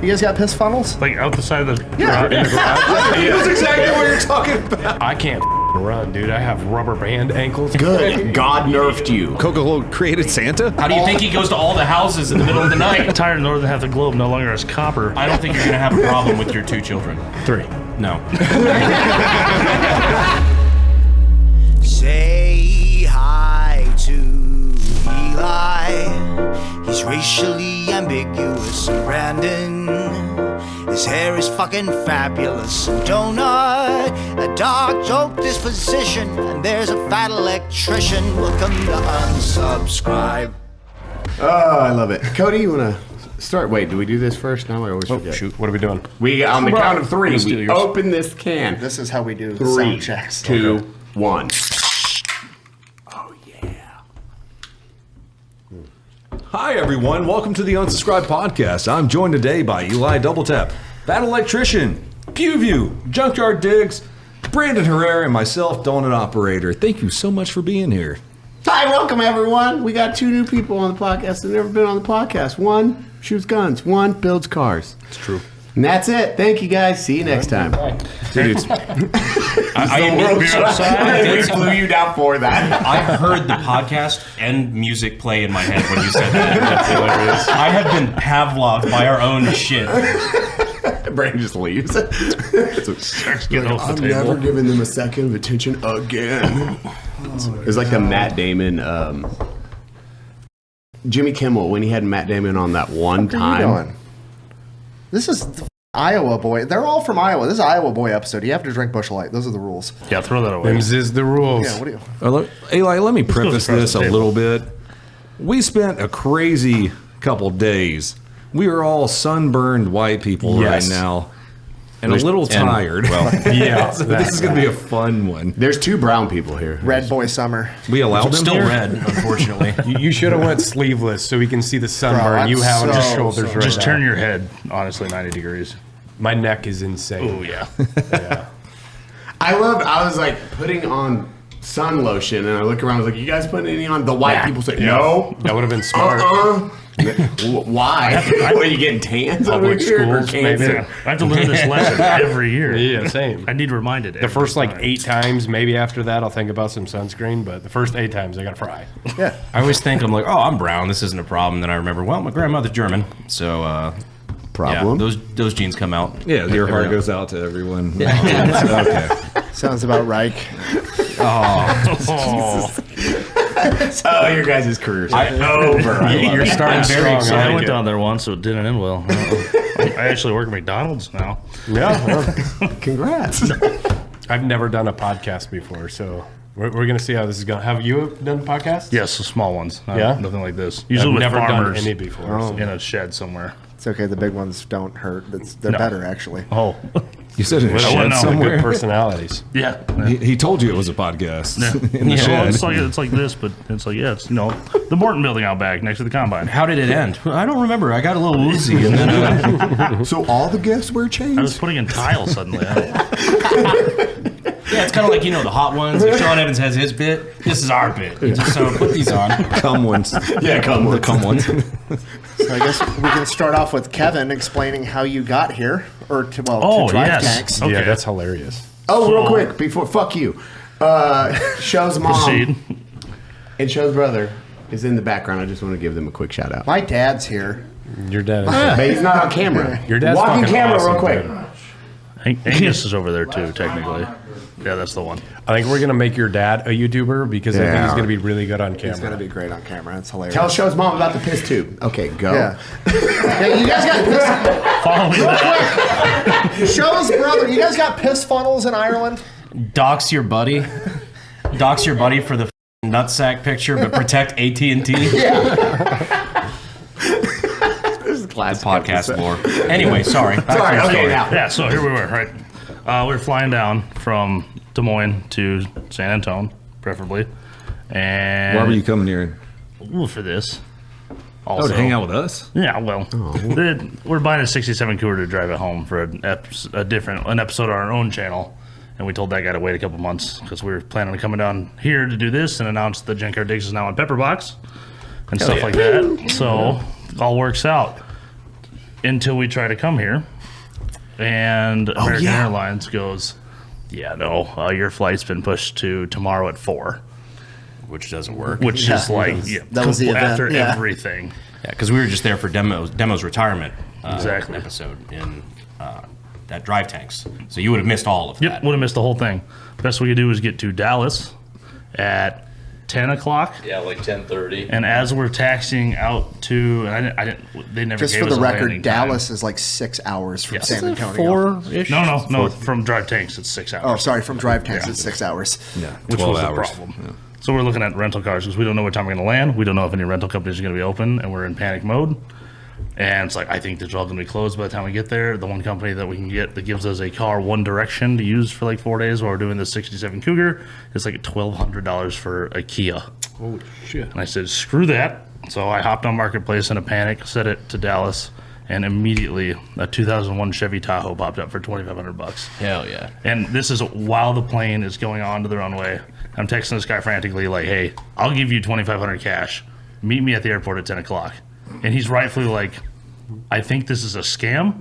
You guys got piss funnels? Like out the side of the in the garage? That's exactly what you're talking about. I can't run, dude. I have rubber band ankles. Good. God nerfed you. Coca-Cola created Santa? How do you think he goes to all the houses in the middle of the night? Entire northern half of the globe no longer has copper. I don't think you're going to have a problem with your 2 children. 3. No. Say hi to Eli. He's racially ambiguous. And Brandon, his hair is fucking fabulous. And Donut, a dark joke disposition. And there's a fat electrician. Welcome to Unsubscribe. Oh, I love it. Cody, you want to start? Wait, do we do this first? Now I always forget. Shoot, what are we doing? We, on the count of 3, we open this can. This is how we do 3, sound checks. 2, 1. Hi, everyone. Welcome to the Unsubscribed Podcast. I'm joined today by Eli Doubletap, Fat Electrician, PewView, Junkyard Digs, Brandon Herrera, and myself, Donut Operator. Thank you so much for being here. Hi, welcome, everyone. We got 2 new people on the podcast that have never been on the podcast. 1 shoots guns, 1 builds cars. It's true. And that's it. Thank you, guys. See you next time. Dude, We flew you down for that. I heard the podcast and music play in my head when you said that. That's hilarious. I have been Pavloved by our own shit. Brandon just leaves. Starts getting off the I'm table. never giving them a second of attention again. It was like the Matt Damon, Jimmy Kimmel, when he had Matt Damon on that one time. This is the Iowa boy. They're all from Iowa. This is an Iowa boy episode. You have to drink Busch Light. Those are the rules. Yeah, throw that away. Them's is the rules. Yeah, what do you? Eli, let me preface this a table. little bit. We spent a crazy couple days. We are all sunburned white people Yes. right now. And a little tired. Yeah. So this is going to be a fun one. There's 2 brown people here. Red boy summer. We allowed them Still here? red, unfortunately. You should have went sleeveless so we can see the sunburn. I'm You have on your so shoulders right Just now. turn your head, honestly, 90 degrees. My neck is insane. Oh, yeah. Yeah. I was like putting on sun lotion and I look around, I was like, you guys putting any on? The white people say, no. That would have been smart. Why? What, are you getting tans over Public here or schools, cancer? maybe. I have to learn this lesson every year. Yeah, same. I need reminded. The first like 8 times, maybe after that, I'll think about some sunscreen. But the first 8 times, I got to fry. Yeah. I always think, I'm like, oh, I'm brown. This isn't a problem. Then I remember, well, my grandmother's German. So, Problem? yeah, those genes come out. Yeah, your heart Every- goes out to everyone. Okay. Sounds about right. Oh, your guys' careers are over. You're starting very strong. I I went like down there once, so it didn't end well. I actually work at McDonald's now. it. Yeah. Congrats. I've never done a podcast before, so we're going to see how this is going. Have you done podcasts? Yes, the small ones. Yeah? Nothing like this. I've Usually with never farmers done any before. so- in a shed somewhere. It's okay. The big ones don't hurt. They're No. better, actually. Oh, You said in a Well, shed no, Good somewhere. personalities. yeah. He told you it was a podcast Yeah. in the Well, shed. it's like this, but it's like, yeah, it's, the Morton building out back next to the combine. How did it end? I don't remember. I got a little woozy. And then, So all the guests wear I was chains? putting in tile suddenly. yeah, it's kind of like, the hot ones. Like Sean Evans has his bit. This is our bit. So put these on. Come ones. Yeah, come on. The come ones. So I guess we can start off with Kevin explaining how you got here, or to Oh, drive yes. tanks. Okay. Yeah, that's hilarious. Oh, real quick, before, fuck you. Show's mom Proceed. and Show's brother is in the background. I just want to give them a quick shout out. My dad's here. Your dad is But he's not on camera. Your dad's Walking fucking camera awesome, real quick. dude. Angus is over there too, technically. Yeah, that's the one. I think we're going to make your dad a YouTuber because I think Yeah. he's going to be really good on camera. He's gonna be great on camera. It's hilarious. Tell Show's mom about the piss tube. Okay, go. Yeah. Yeah, you guys got piss. Follow me back. Show's brother. You guys got piss funnels in Ireland. Dox your buddy. Dox your buddy for the nutsack picture, but protect AT&T. This is classic Podcast episode. lore. Anyway, sorry. Back to Sorry, your okay, story. now. Yeah, so here we were, right? We were flying down from Des Moines to San Antonio, preferably. And Why were you coming here? Well, for this. Oh, Also, to hang out with us? Yeah, well, we're buying a 67 Cougar to drive it home for an episode on our own channel. And we told that guy to wait a couple months because we were planning on coming down here to do this and announce that Junkyard Digs is now on Pepperbox and stuff like that. So it all works out. until we try to come here, and American Airlines goes, "Yeah, no, your flight's been pushed to tomorrow at 4." Which doesn't work. Which is like That was the event, after yeah. everything. Yeah, because we were just there for Demo's retirement Exactly. episode in at Drive Tanks. So you would have missed all of Yep, that. would have missed the whole thing. Best we could do was get to Dallas at 10 o'clock. Yeah, like 10:30. And as we're taxiing out to, and I didn't, they never Just gave for us the a record, landing time. Dallas is like 6 hours from Yes. San Antonio. 4-ish? No, from Drive Tanks, it's 6 hours. Oh, sorry, from Drive Tanks, Yeah. it's 6 hours. Yeah, Which 12 was hours. the problem. So we're looking at rental cars because we don't know what time we're going to land. We don't know if any rental companies are going to be open, and we're in panic mode. And it's like, I think they're all going to be closed by the time we get there. The one company that we can get that gives us a car one direction to use for like 4 days while we're doing this 67 Cougar is like $1,200 for a Kia. Holy shit. And I said, screw that. So I hopped on Marketplace in a panic, set it to Dallas, and immediately a 2001 Chevy Tahoe popped up for $2,500. Hell yeah. And this is while the plane is going on to the runway. I'm texting this guy frantically like, hey, I'll give you $2,500 cash. Meet me at the airport at 10 o'clock. And he's rightfully like, I think this is a scam.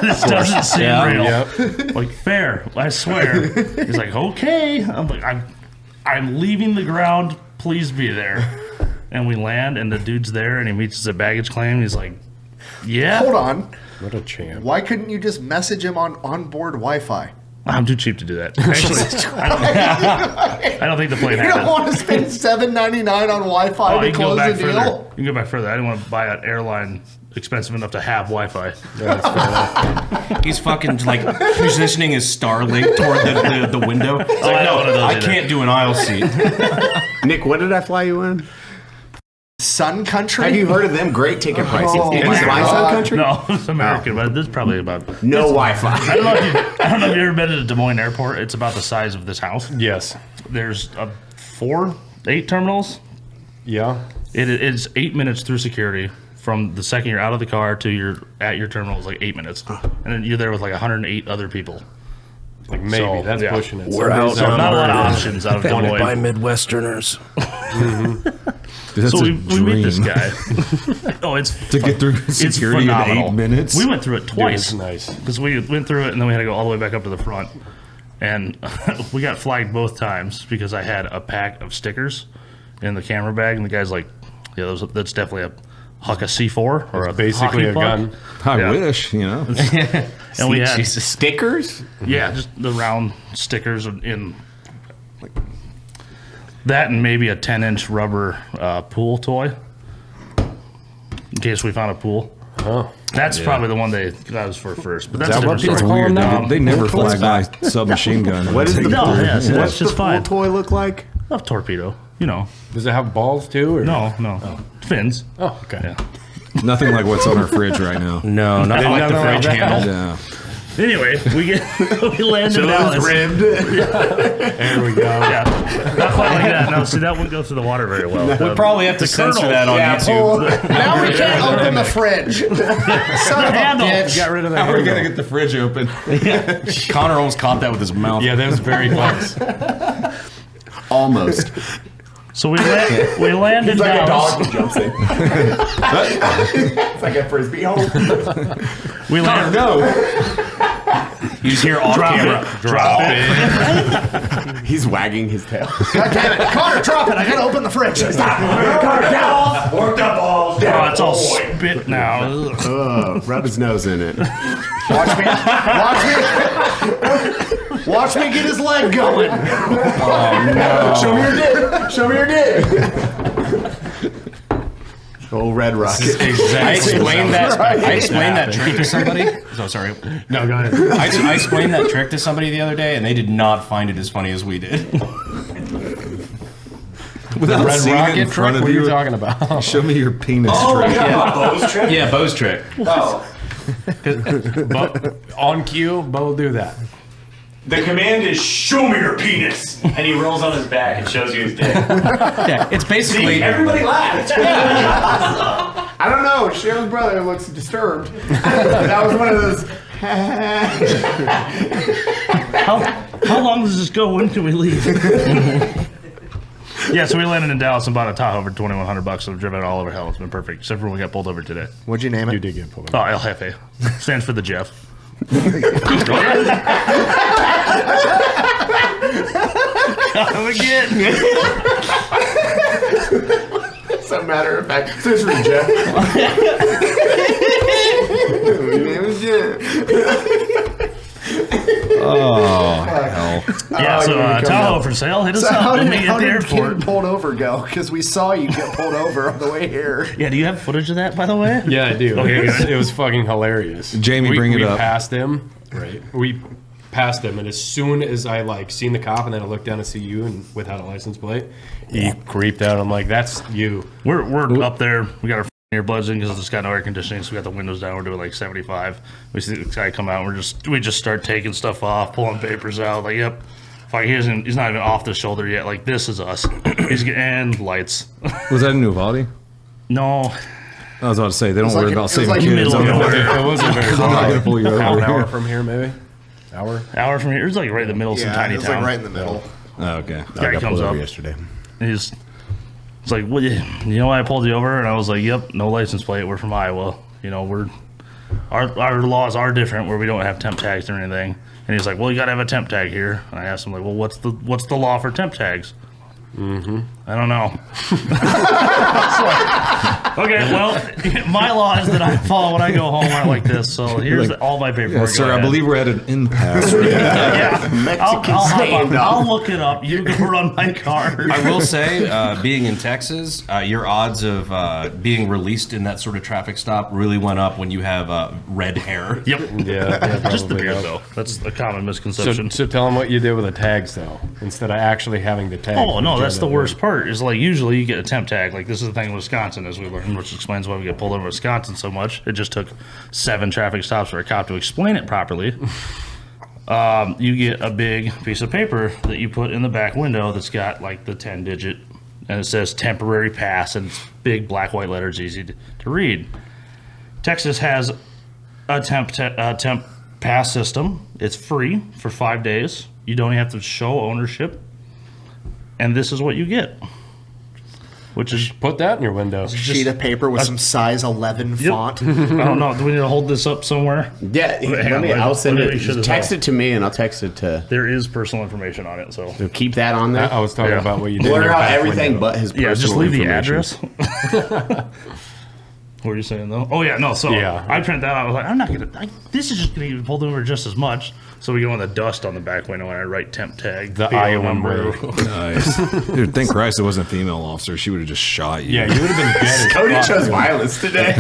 This doesn't seem real. Yep. Like, fair, I swear. He's like, okay. I'm like, I'm leaving the ground. Please be there. And we land, and the dude's there, and he meets us at baggage claim. He's like, yeah. Hold on. What a champ. Why couldn't you just message him on onboard Wi-Fi? I'm too cheap to do that. Actually, I don't think the plane You had don't it. want to spend $7.99 on Wi-Fi Oh, to you can go close back the further. deal? You can go back further. I didn't want to buy an airline expensive enough to have Wi-Fi. He's fucking like positioning his Starlink toward the window. It's like, I no, don't wanna I do that. can't do an aisle seat. Nick, what did I fly you in? Sun Country? Have you heard of them? Great ticket prices. Oh, Did you my fly God. Sun Country? No, it's American, but this is probably about. No Wi-Fi. I don't know if you've ever been to Des Moines Airport. It's about the size of this house. Yes. There's 8 terminals. Yeah. It is 8 minutes through security from the second you're out of the car to you're at your terminal is like 8 minutes, and then you're there with like 108 other people. Like maybe. So, That's yeah. pushing it. We're out So on not a lot of Monday. options out of Des Wanted by Moines. Midwesterners. That's So a we meet this dream. guy. Oh, it's To get through security in 8 minutes? We went through it twice. It's nice. Because we went through it and then we had to go all the way back up to the front. And we got flagged both times because I had a pack of stickers in the camera bag. And the guy's like, yeah, that's definitely a Huck a C4 or a Basically hockey a puck. gun. I Yeah. wish, you know. And we had, Jesus, stickers? yeah, just the round stickers in like that and maybe a 10-inch rubber pool toy in case we found a pool. Oh. That's probably the one they got us for first. But that's that a what different people story. call them now? They never flag my submachine gun. What is the No, yeah, see, that's What's the just fine. pool toy look like? A torpedo, you know. Does it have balls too? Or? No. Fins. Oh, okay. Yeah. Nothing like what's on our fridge right now. No, not like the fridge handle. Yeah. Anyway, we land in Dallas. ribbed. There we go. Yeah, not quite like that. No, see, that wouldn't go through the water very well. We'll probably have to censor kernel. that on YouTube. Now we can't open the fridge. Son of a handle. bitch. Got rid of that. How are we going to get the fridge open? Connor almost caught that with his mouth. Yeah, that was very close. Almost. So we land in It's like a Dallas. dog that jumps in. It's like a frisbee hole. We land. No. You just hear off camera. Drop it. He's wagging his tail. God damn it. Connor, drop it. I gotta open the fridge. Stop. Connor, down. Work the balls down. Oh, it's all spit now. Ugh. Rub his nose in it. Watch me. Watch me get his leg going. Oh, no. Show me your dick. Show me your dick. Old Red Rocket. I explained that trick to somebody. So sorry. No, go ahead. I explained that trick to somebody the other day, and they did not find it as funny as we did. Without Red seeing it in rocket front trick? of What are you you, talking about? show me your penis trick. Yeah, Bo's trick. Bo, on cue, Bo will do that. The command is show me your penis, and he rolls on his back and shows you his dick. Yeah, it's basically Everybody laughed. I don't know. Cheryl's brother looks disturbed. That was one of those. How long does this go? When can we leave? Yeah, so we landed in Dallas and bought a Tahoe for $2,100. So we've driven it all over hell. It's been perfect, except for when we got pulled over today. What'd you name it? You did get pulled. Oh, El Jefe. Stands for the Jeff. Come again. As a matter of fact, this is Jeff. My name is Jeff. Oh, hell. Yeah, so Tahoe for sale. Hit us So up. how Let did, me get how the did airport. getting pulled over go? Because we saw you get pulled over on the way here. Yeah, do you have footage of that, by the way? Yeah, I do. Okay, It was fucking hilarious. Jamie, bring it we up. Passed him. Right. We passed him, and as soon as I seen the cop, and then I looked down to see you, and without a license plate, he creeped out. I'm like, "That's you." We're up there. We got our earbuds in because it's got no air conditioning, so we got the windows down. We're doing like 75. We see this guy come out. We just start taking stuff off, pulling papers out. Like, yep. Like he's not even off the shoulder yet. Like, this is us. He's getting lights. Was that in Uvalde? No. I was about to say, they don't worry about saving like kids. middle of nowhere. It wasn't very I'm not far. gonna pull you over Half an hour here. from here, maybe. Hour. Hour from here. It's like right in the middle of some Yeah, tiny it was town. like right in the middle. Oh, okay. Guy comes up. yesterday. It's like, well, you know why I pulled you over? And I was like, yep, no license plate. We're from Iowa. You know, our laws are different where we don't have temp tags or anything. And he's like, well, you got to have a temp tag here. And I asked him, like, well, what's the law for temp tags? Mm-hmm. I don't know. Okay, well, my law is that I follow when I go home out like this. So here's all my paperwork. Yes, sir, Go I ahead. believe we're at an impasse. I'll look it up. You go run my car. I will say, being in Texas, your odds of being released in that sort of traffic stop really went up when you have red hair. Yep. Yeah, Just the probably beard, not. though. That's a common So, misconception. so tell him what you did with the tags, though, instead of actually having the tag. Oh no, that's the worst part. Is like usually you get a temp tag. Like this is the thing in Wisconsin, as we learned, which explains why we get pulled over in Wisconsin so much. It just took 7 traffic stops for a cop to explain it properly. You get a big piece of paper that you put in the back window that's got like the 10-digit, and it says temporary pass, and it's big black white letters, easy to read. Texas has a temp pass system. It's free for 5 days. You don't have to show ownership. And this is what you get, which is Put that in your window. Sheet of paper with some size 11 font. I don't know. Do we need to hold this up somewhere? Yeah, hang on, I'll send let me it. make sure Just this text all- it to me, and I'll text it to. There is personal information on it, so Keep that on there. I was talking Yeah. about what you did. in Blur your out back everything window. but his personal yeah, just leave the information. address. What were you saying though? Oh yeah, no. So Yeah. I print that out. I was like, I'm not gonna. This is just gonna get pulled over just as much. So we go on the dust on the back window, and I write temp tag, The PO Iowa way. Nice. Dude, thank Christ it wasn't a female officer. She would have just shot you. Yeah, you would have been dead. as Cody fuck. chose violence today.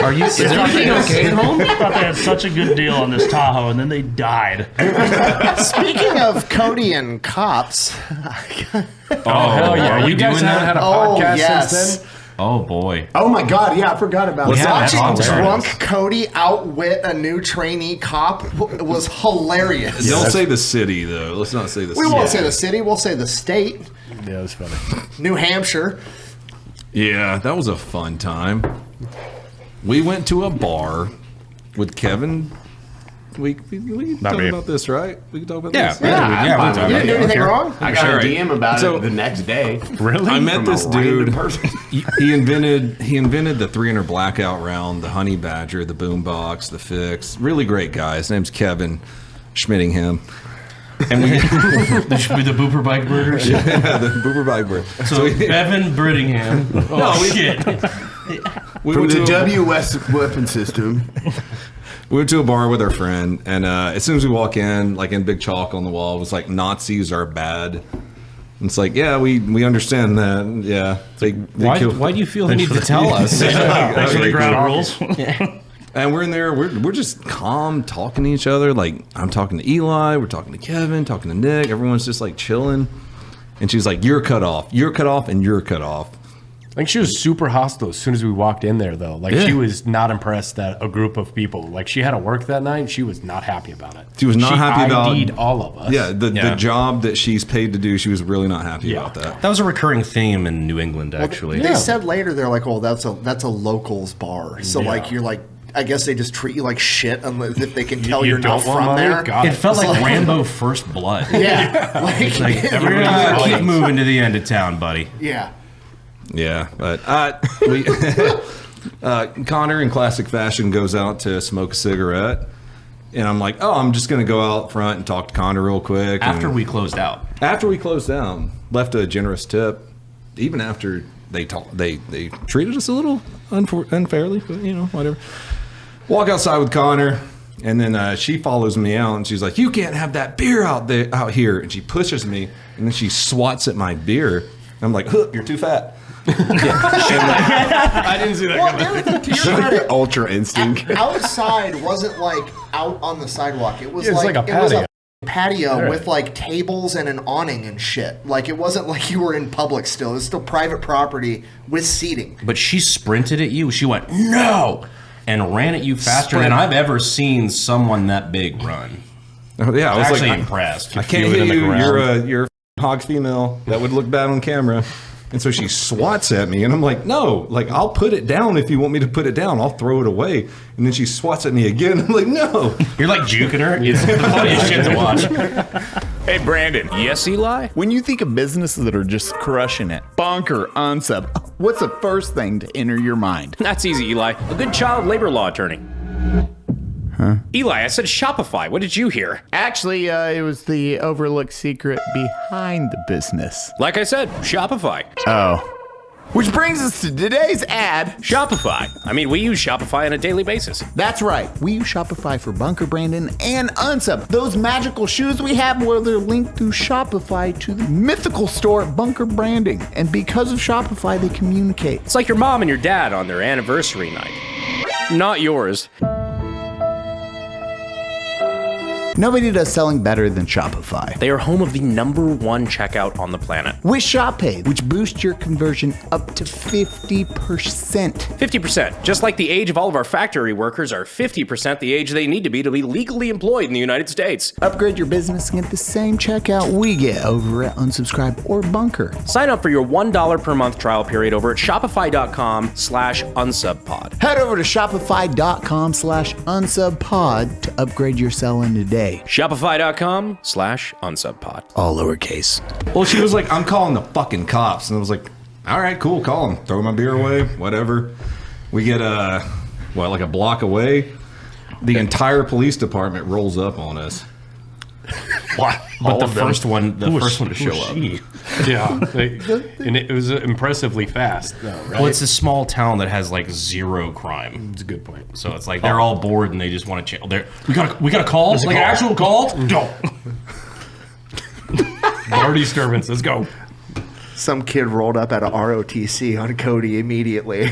Are you? Is everything okay at home? I thought they had such a good deal on this Tahoe, and then they died. Speaking of Cody and cops, Oh, hell yeah. Are we You guys doing haven't that? had a oh podcast yes, since then? Oh boy. Oh my God! Yeah, I forgot about Yeah, that. that's watching hilarious. drunk Cody outwit a new trainee cop was hilarious. Don't say the city though. Let's not say the We city. won't say the city. We'll say the state. Yeah, it was funny. New Hampshire. Yeah, that was a fun time. We went to a bar with Kevin. We can talk me. about this, right? We can talk about Yeah, this. yeah, You didn't do anything wrong. I got Sure. a DM about So- it the next day. Really? I met From this a random dude. person. He invented the 300 blackout round, the Honey Badger, the Boombox, the Fix. Really great guy. His name's Kevin Schmittingham. And we This should be the Booper Bike Burgers. the Boober Bike Bird. So Bevan Brittingham. Oh shit. We From went the to a- WS weapon system. We went to a bar with our friend, and as soon as we walk in, like in big chalk on the wall, it was like Nazis are bad. And it's like, yeah, we understand that. Yeah, they kill. Why do you feel the need to tell us? Thanks for the ground rules. And we're in there. We're just calm, talking to each other. Like I'm talking to Eli, we're talking to Kevin, talking to Nick. Everyone's just like chilling. And she's like, "You're cut off. You're cut off, and you're cut off." I think she was super hostile as soon as we walked in there, though. Like, Yeah. she was not impressed that a group of people, like, she had to work that night, and she was not happy about it. She was not happy about- ID'd all of us. Yeah, the Yeah. job that she's paid to do, she was really not happy about that. That was a recurring theme in New England, actually. They said later they're like, "Oh, that's a locals bar." So like you're like, I guess they just treat you like shit unless if they can tell You you're not don't want from money? there. God. It felt like Rambo First Blood. Yeah, It's like, we're gonna keep moving to the end of town, buddy. yeah. Yeah, but we Connor in classic fashion goes out to smoke a cigarette, and I'm like, oh, I'm just gonna go out front and talk to Connor real quick. After and we closed out. after we closed down, left a generous tip, even after they treated us a little unfairly, but whatever. Walk outside with Connor, and then she follows me out, and she's like, "You can't have that beer out here," and she pushes me, and then she swats at my beer. I'm like, "Huh, you're too fat." I didn't see that Well, coming. to your credit, Ultra instinct. outside wasn't like out on the sidewalk. It was Yeah, it's like, like a it was patio. patio Right. with like tables and an awning and shit. Like it wasn't like you were in public still. It was still private property with seating. But she sprinted at you. She went, no! And ran at you faster than I've ever seen someone that big run. Oh, yeah, I was Actually like, impressed. I can't hit you. You're a hog female. That would look bad on camera. And so she swats at me, and I'm like, no, like, I'll put it down if you want me to put it down. I'll throw it away. And then she swats at me again. I'm like, no. You're like juking her. It's the funniest shit to watch. Hey, Brandon. Yes, Eli? When you think of businesses that are just crushing it, bunker, unsub, what's the first thing to enter your mind? That's easy, Eli. A good child labor law attorney. Huh? Eli, I said Shopify. What did you hear? Actually, it was the overlooked secret behind the business. Like I said, Shopify. Oh. Which brings us to today's ad. Shopify. I mean, we use Shopify on a daily basis. That's right. We use Shopify for Bunker Brandon and Unsub. Those magical shoes we have, well, they're linked through Shopify to the mythical store at Bunker Branding. And because of Shopify, they communicate. It's like your mom and your dad on their anniversary night. Not yours. Nobody does selling better than Shopify. They are home of the #1 checkout on the planet. With Shop Pay, which boosts your conversion up to 50%. 50%. Just like the age of all of our factory workers are 50% the age they need to be legally employed in the United States. Upgrade your business and get the same checkout we get over at Unsubscribe or Bunker. Sign up for your $1 per month trial period over at shopify.com/unsubpod. Head over to shopify.com/unsubpod to upgrade your selling today. Shopify.com/unsubpod. All lowercase. Well, she was like, I'm calling the fucking cops. And I was like, all right, cool, call them. Throw my beer away, whatever. We get like a block away. The entire police department rolls up on us. What? But the first one to show up. Yeah, and it was impressively fast, though, right? Well, it's a small town that has like zero crime. It's a good point. So it's like they're all bored and they just want to chill. We got a call, like an actual call. Go. Bar disturbance. Let's go. Some kid rolled up at a ROTC on Cody immediately.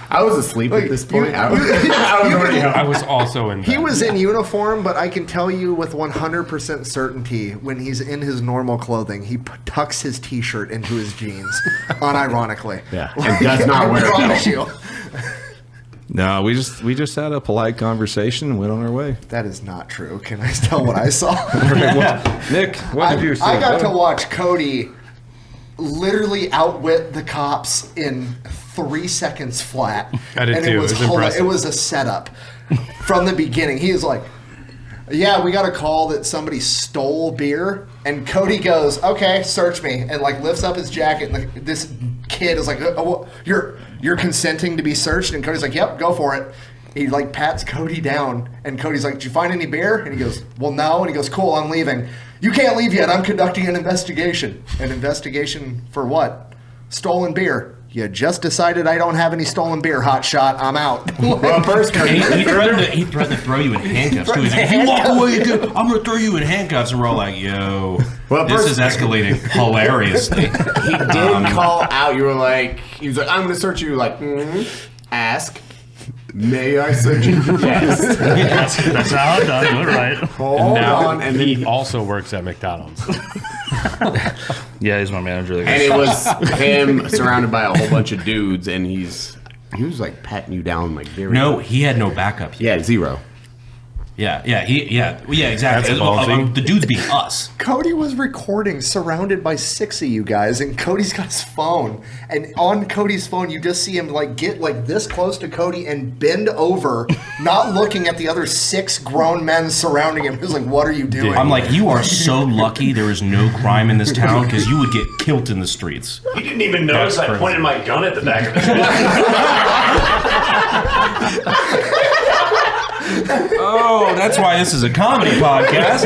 I was asleep at this point. I was also in bed. He was in uniform, but I can tell you with 100% certainty when he's in his normal clothing, he tucks his t-shirt into his jeans, unironically. Yeah, and does not wear I promise you. No, we just had a polite conversation and went on our way. That is not true. Can I tell what I saw? Nick, what did you see? I got to watch Cody literally outwit the cops in 3 seconds flat. I did too. It was, impressive. it was a setup from the beginning. He was like, yeah, we got a call that somebody stole beer. And Cody goes, okay, search me. And like lifts up his jacket. And this kid is like, oh, you're consenting to be searched? And Cody's like, yep, go for it. He like pats Cody down. And Cody's like, did you find any beer? And he goes, well, no. And he goes, cool, I'm leaving. You can't leave yet. I'm conducting an investigation. An investigation for what? Stolen beer. You just decided I don't have any stolen beer, hotshot. I'm out. Well, first, he threatened to throw you in handcuffs. Too. He's like, if you walk away, dude, I'm going to throw you in handcuffs. And we're all like, yo, this is escalating hilariously. He did call out. You were like, he was like, I'm going to search you. Like, ask. May I search you? Yes. That's how I'm done. You're right. Hold on. And then he also works at McDonald's. Yeah, he's my manager. And it was him surrounded by a whole bunch of dudes, and he was like patting you down like very. No, he had no backup. Yeah, zero. Yeah, exactly. That's ballsy. The dude's being us. Cody was recording surrounded by 6 of you guys, and Cody's got his phone. And on Cody's phone, you just see him like get like this close to Cody and bend over, not looking at the other 6 grown men surrounding him. He's like, "What are you doing?" I'm like, you are so lucky there is no crime in this town because you would get killed in the streets. He didn't even notice I pointed my gun at the back of his head. Oh, that's why this is a comedy podcast.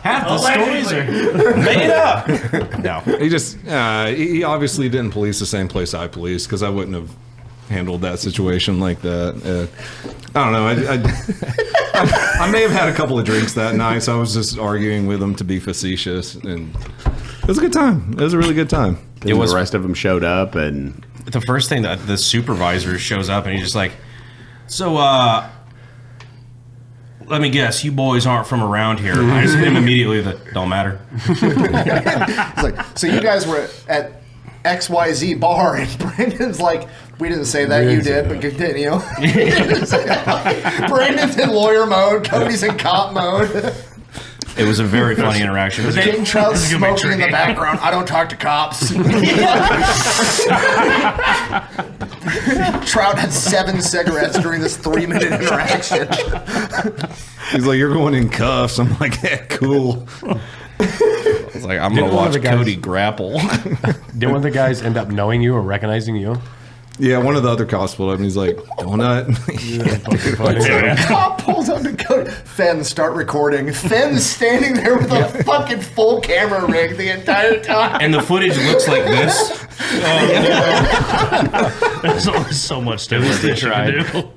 Half the stories are made up. No. He just, he obviously didn't police the same place I policed because I wouldn't have handled that situation like that. I don't know. I may have had a couple of drinks that night, so I was just arguing with him to be facetious. And it was a good time. It was a really good time. The rest of them showed up, and The first thing that the supervisor shows up and he's just like, so, let me guess, you boys aren't from around here. I just hit him immediately with a, don't matter. It's like, so you guys were at XYZ bar, and Brandon's like, we didn't say that, you did, but continue. Brandon's in lawyer mode, Cody's in cop mode. It was a very funny interaction. But King Trout smoking in the background. I don't talk to cops. Trout had 7 cigarettes during this 3-minute interaction. He's like, "You're going in cuffs." I'm like, "Yeah, cool." I was like, I'm going to watch Cody grapple. Did one of the guys end up knowing you or recognizing you? Yeah, one of the other cops pulled up and he's like, "Donut." Cop pulls up to Cody. Fenn, start recording. Fenn's standing there with a fucking full camera rig the entire time. And the footage looks like this. There's only so much stuff they can do.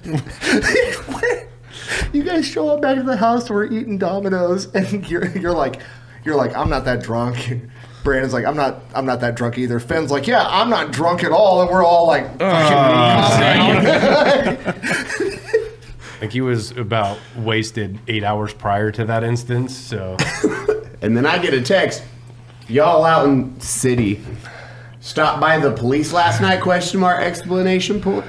You guys show up back to the house, we're eating Domino's, and you're like, "I'm not that drunk." Brandon's like, I'm not that drunk either. Fenn's like, "Yeah, I'm not drunk at all," and we're all like, I think he was about wasted 8 hours prior to that instance. So, and then I get a text, "Y'all out in city. Stopped by the police last night? ? Exclamation point.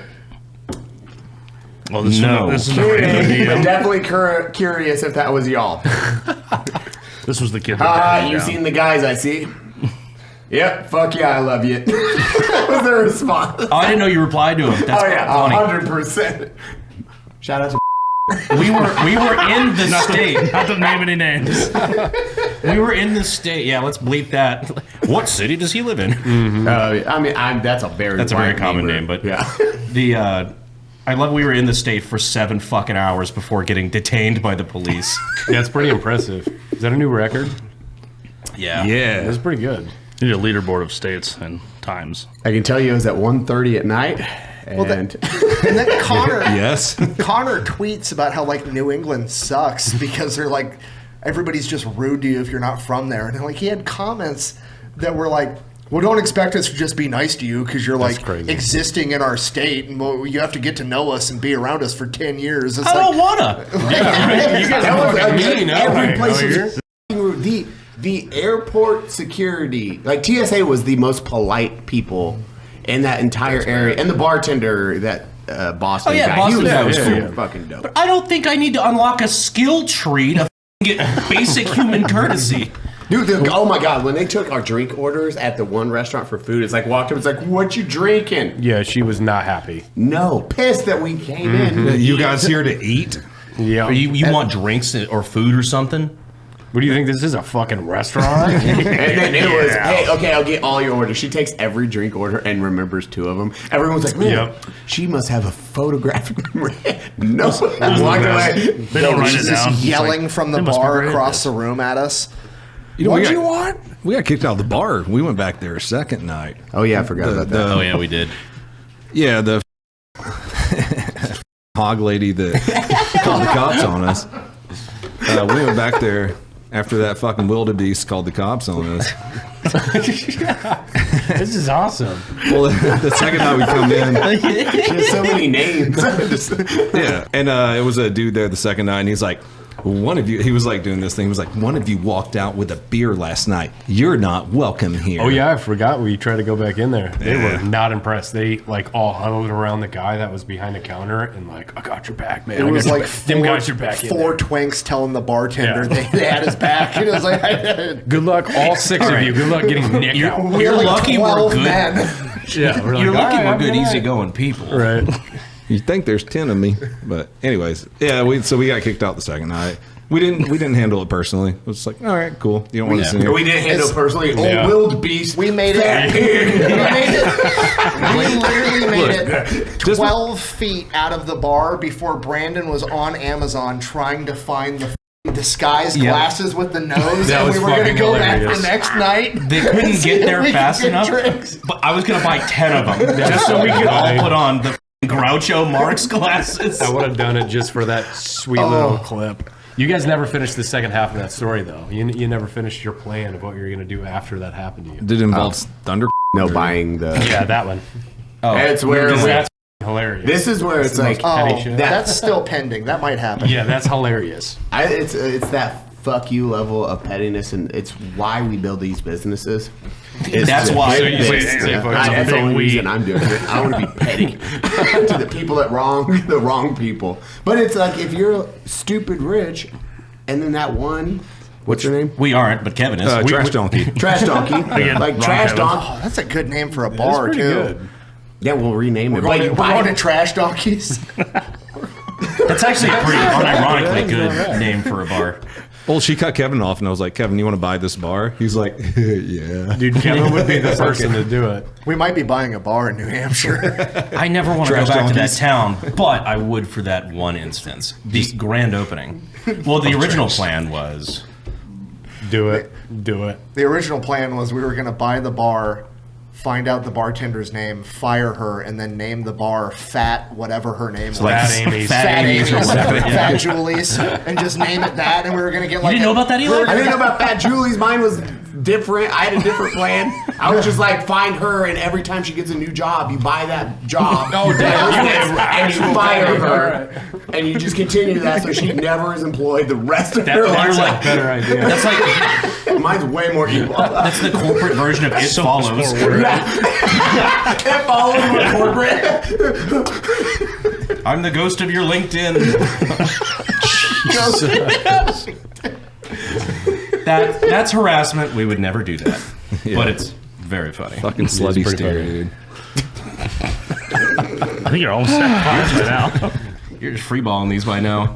Well, this No. this is I'm definitely curious if that was y'all. This was the kid. That You seen the guys I see? Yep, fuck yeah, I love you." That was their response. Oh, I didn't know you replied to him. That's funny. 100%. Shout out to We were in the state. Not to name any names. We were in the state. Yeah, let's bleep that. What city does he live in? that's a very common name, but yeah. I love we were in the state for 7 fucking hours before getting detained by the police. yeah, it's pretty impressive. Is that a new record? Yeah. It was pretty good. You need a leaderboard of states and times. I can tell you it was at 1:30 at night. And and then Connor, Yes. Connor tweets about how like New England sucks because they're like everybody's just rude to you if you're not from there, and like he had comments that were like, "Well, don't expect us to just be nice to you because you're like existing in our state, and you have to get to know us and be around us for 10 years." It's I don't wanna. You guys are fucking mean. Every place was the airport security, like TSA, was the most polite people in that entire area, and the bartender, that Boston guy, Boston he guy was was super cool. fucking dope. But I don't think I need to unlock a skill tree to get basic human courtesy. Dude, oh my God, when they took our drink orders at the one restaurant for food, it's like walked up, it's like, "What you drinking?" Yeah, she was not happy. No, pissed that we came in. You guys here to eat? Yeah. You want drinks or food or something? What do you think? This is a fucking restaurant? And then it was, "Hey, okay, I'll get all your orders." She takes every drink order and remembers 2 of them. Everyone's like, "Man, she must have a photographic memory." No, walk away. They don't write it Just down. yelling from the "They must be bar great at across this." the room at us. What do you want? We got kicked out of the bar. We went back there a second night. Oh yeah, I forgot about that. Oh yeah, we did. Yeah, the hog lady that called the cops on us. We went back there after that fucking wildebeest called the cops on us. This is awesome. Well, the second night we come in, She has so many names. yeah, and it was a dude there the second night, and he's like, One of you, he was like doing this thing. He was like, one of you walked out with a beer last night. You're not welcome here. Oh yeah, I forgot we tried to go back in there. They Yeah. were not impressed. They like all huddled around the guy that was behind the counter and like, I got your back, man. It was like them guys your back. four twinks telling the bartender they had his back. It was like, good luck, all six of you. Good luck getting Nick out. You're like lucky we're 12 good. men. Yeah, we're like, You're lucky "All right, we're have a good, night." easygoing people. Right. You think there's 10 of me, but anyways, yeah. We got kicked out the second night. We didn't handle it personally. It was like, all right, cool. You don't want to see We didn't handle it personally. Yeah. Old Willed Beast. We made it. We literally made it 12 feet out of the bar before Brandon was on Amazon trying to find the disguised glasses with the nose, That and was we were going to fucking go hilarious. back the next night. They couldn't get there We could fast get enough, drinks. but I was going to buy 10 of them just so we could all put on the Groucho Marx glasses. I would have done it just for that sweet little clip. You guys never finished the second half of that story, though. You never finished your plan of what you were going to do after that happened to you. Did it involve thunder? No buying the. Yeah, that one. Oh, It's where That's hilarious. this is where it's like Oh, shit. that's still pending. That might happen. Yeah, that's hilarious. it's that fuck you level of pettiness, and it's why we build these businesses. That's why. So you say Yeah, fuck that's the you. only reason I'm doing it. I want to be petty to the people the wrong people. But it's like if you're stupid rich, and then that one, what's your name? We aren't, but Kevin is. Trash donkey. Trash Donkey. Again, Like wrong Trash Kevin. Donkey. Oh, that's a good name for a That's bar, pretty too. good. Yeah, we'll rename it. We're going, But to, you we're buy going to it. Trash Donkeys. That's actually a pretty unironically good name for a bar. Well, she cut Kevin off, and I was like, Kevin, you want to buy this bar? He's like, yeah. Dude, Kevin would be the person to do it. We might be buying a bar in New Hampshire. I never want to go Trash back to that donkeys. town, but I would for that one instance. The grand opening. Well, the original plan was Do it. Do it. The original plan was we were going to buy the bar, find out the bartender's name, fire her, and then name the bar Fat whatever her name was. Fat Amy's. Fat Amy's or whatever. Yeah. Fat Julie's. And just name it that, and we were going to get like... You didn't know about that, Eli? I didn't know about Fat Julie's. Mine was different. I had a different plan. I was just like, find her, and every time she gets a new job, you buy that job. Oh, damn. And you fire her, and you just continue that so she never is employed the rest of her That's life. a better idea. that's like Mine's way more evil. that's the corporate version of It Follows. It follows with corporate. I'm the ghost of your LinkedIn. That's harassment. We would never do that. But it's very funny. Fucking slutty pretty steer, funny. dude. I think you're almost at by now. You're just freeballing these by now.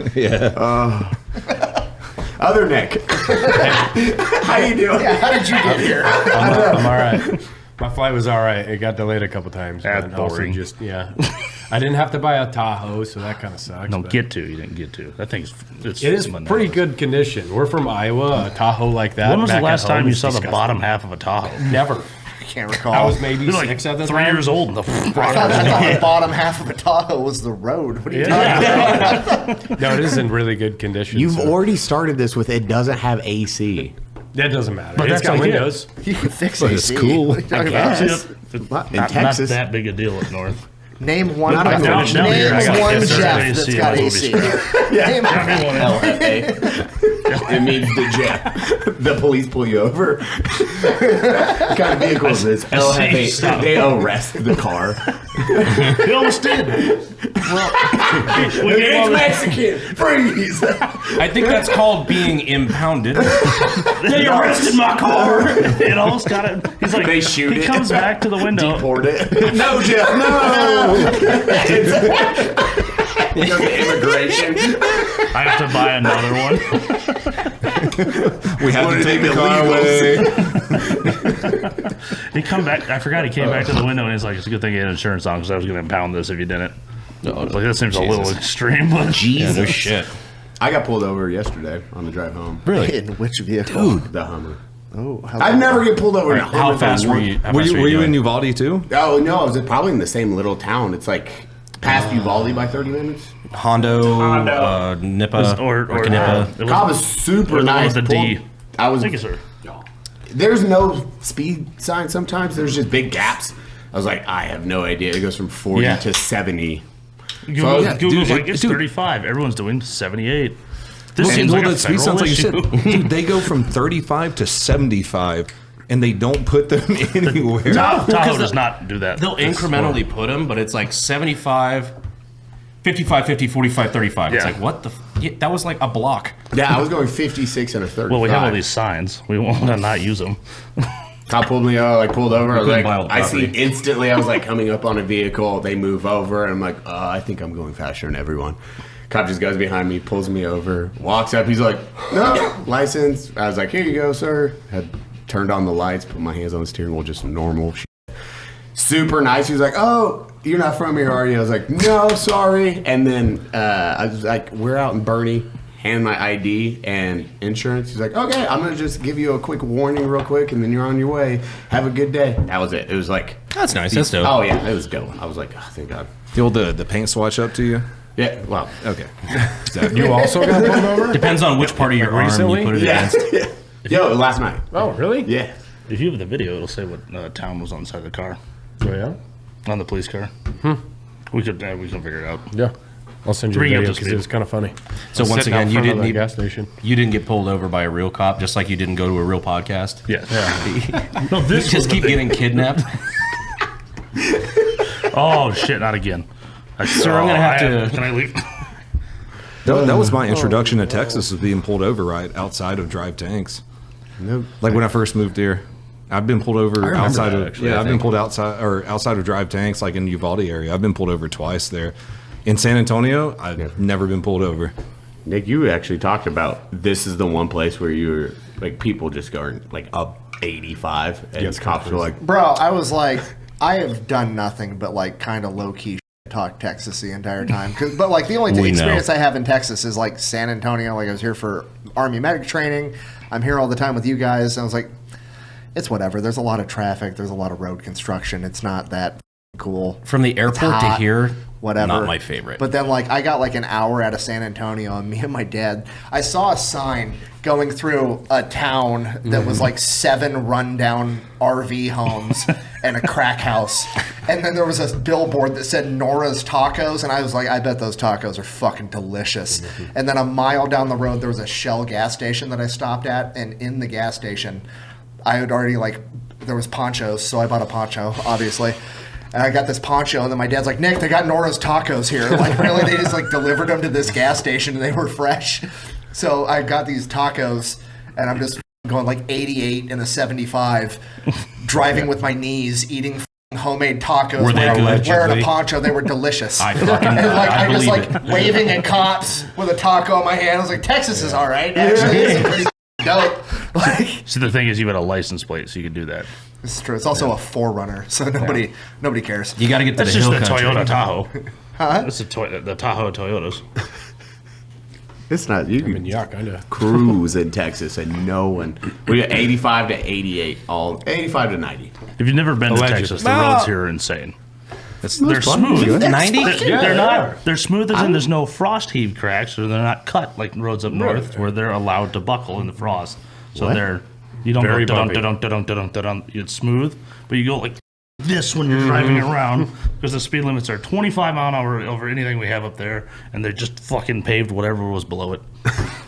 Other Nick. How you doing? Yeah, how did you get here? I'm all right. My flight was all right. It got delayed a couple times. That's but also boring. just I didn't have to buy a Tahoe, so that kind of sucks. No, but you didn't get to. That thing's it's It is bananas. pretty good condition. We're from Iowa. A Tahoe like that. When was the back last at home time you is saw the disgusting. bottom half of a Tahoe? Never. I can't recall. I was maybe You're like 6 at the 3 time. years old. And the I thought the bottom half of a Tahoe was the road. What are you talking about? No, it is in really good condition. You've so already started this with it doesn't have AC. that doesn't matter. But It's that's got like it. windows. You can fix But AC. it's cool. What are you talking about? guess. It's Not in not Texas. that big a deal up north. Name one. Not Name a finished down here. I got one pissed Jeff at that's AC. got I AC. was Name It means the jet. The police pull you over. What kind of vehicle is this? see. Stop. They arrest the car. He almost did. We gave all the- Mexican. Freeze. I think that's called being impounded. They arrested my car. It almost got it. He's like, They shoot he it. comes back to the window. Deport it. No, Jeff. No. He goes to immigration. I have to buy another one. We have to take the car away. He come back. I forgot he came back to the window and he's like, "It's a good thing you had insurance on because I was going to impound this if you didn't." I was like, that seems a little extreme, but Yeah, no shit. I got pulled over yesterday on the drive home. in which vehicle? The Hummer. Oh, I'd never get pulled over in a Hummer. How fast were you? How Were fast you in doing? Uvalde too? Oh, no, I was probably in the same little town. It's like past Uvalde by 30 minutes. Hondo, Nippa, or Knippa. it Cobb was super it nice. was the D. Pulled- I was. Thank you, sir. There's no speed sign sometimes. There's just big gaps. I was like, I have no idea. It goes from 40 Yeah. to 70. Google's yeah, Google's dude, like, it's 35. Everyone's doing 78. This seems like a speed federal sounds like you issue. said. Dude, they go from 35 to 75, and they don't put them anywhere. Tahoe does not do that. They'll incrementally put them, but it's like 75, 55, 50, 45, 35. It's Yeah. like, what the... Yeah, that was like a block. Yeah, I was going 56 and a 35. Well, we have all these signs. We want to not use them. Cop pulled me over, pulled over. I was couldn't like, buy all the I see property. instantly. I was like coming up on a vehicle. They move over, and I'm like, I think I'm going faster than everyone. Cop just goes behind me, pulls me over, walks up. He's like, no, license. I was like, here you go, sir. Had turned on the lights, put my hands on the steering wheel, just normal shit. Super nice. He was like, oh, you're not from here, are you? I was like, no, sorry. And then I was like, we're out in Bernie. Hand my ID and insurance. He's like, okay, I'm going to just give you a quick warning real quick, and then you're on your way. Have a good day. That was it. It was like... That's nice. That's dope. Oh, yeah, it was dope. I was like, oh, thank God. The paint swatch up to you? Yeah, well, Okay. You also got pulled over? Depends on which part of your arm Recently? you put it yeah. against. Yo, last night. Oh, really? Yeah. If you have the video, it'll say what town was on the side of the car. Oh, yeah? On the police car. We can figure it out. Yeah. I'll send you Bring a it up video to because speed. it was kind of funny. So once Sitting out again, you front of didn't the need- gas station. You didn't get pulled over by a real cop, just like you didn't go to a real podcast. Yeah. No, this You just keep getting kidnapped. Oh shit! Not again. Sir, I'm gonna have to- Can I leave? That was my introduction to Texas, was being pulled over right outside of drive tanks. Nope. Like when I first moved here. I've been pulled over outside that, of actually, I I've been think. pulled outside of drive tanks, like in the Uvalde area. I've been pulled over twice there. In San Antonio, I've never been pulled over. Nick, you actually talked about this is the one place where you're like people just going like up 85 and Yes, cops are like, Bro, I was like, I have done nothing but like kind of low key talk Texas the entire time. But like the only We experience know. I have in Texas is like San Antonio. Like I was here for Army medic training. I'm here all the time with you guys. I was like, it's whatever. There's a lot of traffic. There's a lot of road construction. It's not that cool. From the It's airport to hot, here, whatever. not my favorite. But then like I got like an hour out of San Antonio, and me and my dad, I saw a sign going through a town that was like 7 rundown RV homes and a crack house. And then there was a billboard that said Nora's Tacos, and I was like, I bet those tacos are fucking delicious. And then a mile down the road, there was a Shell gas station that I stopped at, and in the gas station, I had already there was ponchos, so I bought a poncho, obviously. And I got this poncho, and then my dad's like, Nick, they got Nora's Tacos here. Like, really? They just, delivered them to this gas station, and they were fresh. So I got these tacos, and I'm just going, 88 in a 75, driving with my knees, eating homemade tacos. Were they good? Wearing a poncho. They were delicious. I fucking And, I I just, believe it. waving at cops with a taco in my hand. I was like, Texas is all right. Actually, this is pretty dope. So the thing is, you got a license plate, so you can do that. It's true. It's also a 4Runner, so nobody cares. You got to get to That's the just hill the country. Toyota Tahoe. That's the Tahoe Toyotas. it's not you. I mean, yeah, kind of. Cruise in Texas and no one. We got 85 to 88, all 85 to 90. If you've never been to Allegedly. Texas, the roads here are insane. They're fun. smooth. 90? They're not. They're smooth as in there's no frost heave cracks, or they're not cut like roads up north, where they're allowed to buckle in the frost. So What? you don't Very go bumpy. dun. It's smooth, but you go like this when you're driving around because the speed limits are 25 mile an hour over anything we have up there, and they just fucking paved whatever was below it.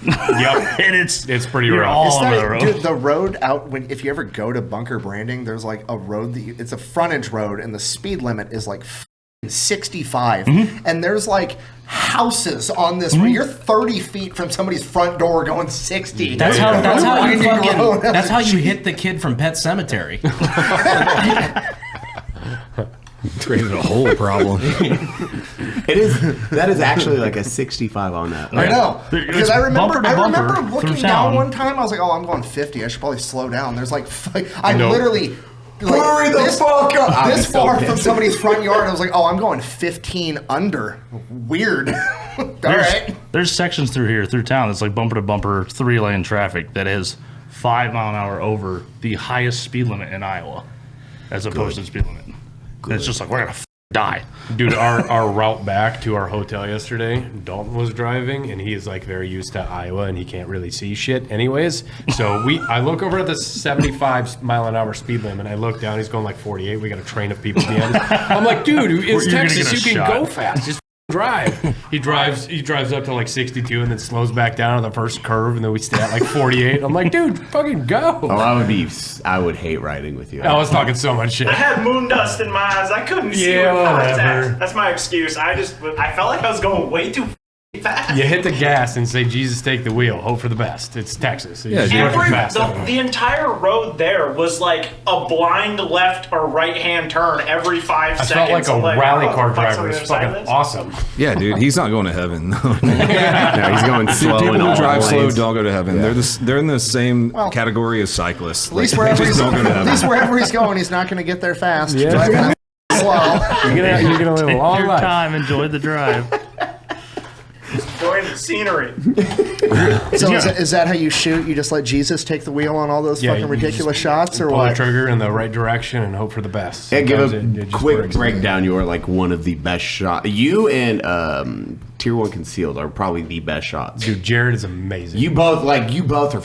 Yep. And it's pretty you're rough. all It's over not- the road. Dude, the road out if you ever go to Bunker Branding, there's a road it's a frontage road, and the speed limit is 65, and there's houses on this. You're 30 feet from somebody's front door going 60. That's how you Winding fucking. road. That's how you hit the kid from Pet Cemetery. Created a whole problem. That is actually a 65 on that. I know, It's because I remember bumper to bumper looking through down town. one time. I was like, "Oh, I'm going 50. I should probably slow down." There's I No. literally. Hurry the fuck up! I'd be This so far from pissed. somebody's front yard, I was like, "Oh, I'm going 15 under." Weird. All right. There's sections through town that's bumper to bumper 3-lane traffic that is 5 mile an hour over the highest speed limit in Iowa, as opposed to the speed limit. And it's just we're gonna die. Dude, our route back to our hotel yesterday, Dalton was driving, and he is very used to Iowa, and he can't really see shit anyways. So I look over at the 75 mile an hour speed limit, and I look down, he's going 48. We got a train of people at the end. I'm like, dude, it's You're gonna Texas, get a you can shot. go fast. Just drive. He drives up to like 62 and then slows back down on the first curve, and then we stay at like 48. I'm like, dude, fucking go. Oh, I would hate riding with you. I was talking so much shit. I had moon dust in my eyes. I couldn't see where cars at. That's my excuse. I felt like I was going way too fast. You hit the gas and say, Jesus, take the wheel. Hope for the best. It's Texas. Yeah, the entire road there was like a blind left or right hand turn every 5 seconds. I felt like a rally car driver. It's fucking awesome. Yeah, dude, he's not going to heaven. No, he's going slow. People in who all drive slow lanes. don't go to heaven. They're in the same category as cyclists. At least wherever he's going, he's not going to get there fast. Driving slow. You're gonna live a long Your life. time, enjoy the drive. Enjoying the scenery. So is that how you shoot? You just let Jesus take the wheel on all those fucking ridiculous shots, or pull what? the trigger in the right direction and hope for the best. Yeah, give Sometimes a it just quick works. breakdown. You are like one of the best shots. You and Tier 1 Concealed are probably the best shots. Dude, Jared is amazing. You both are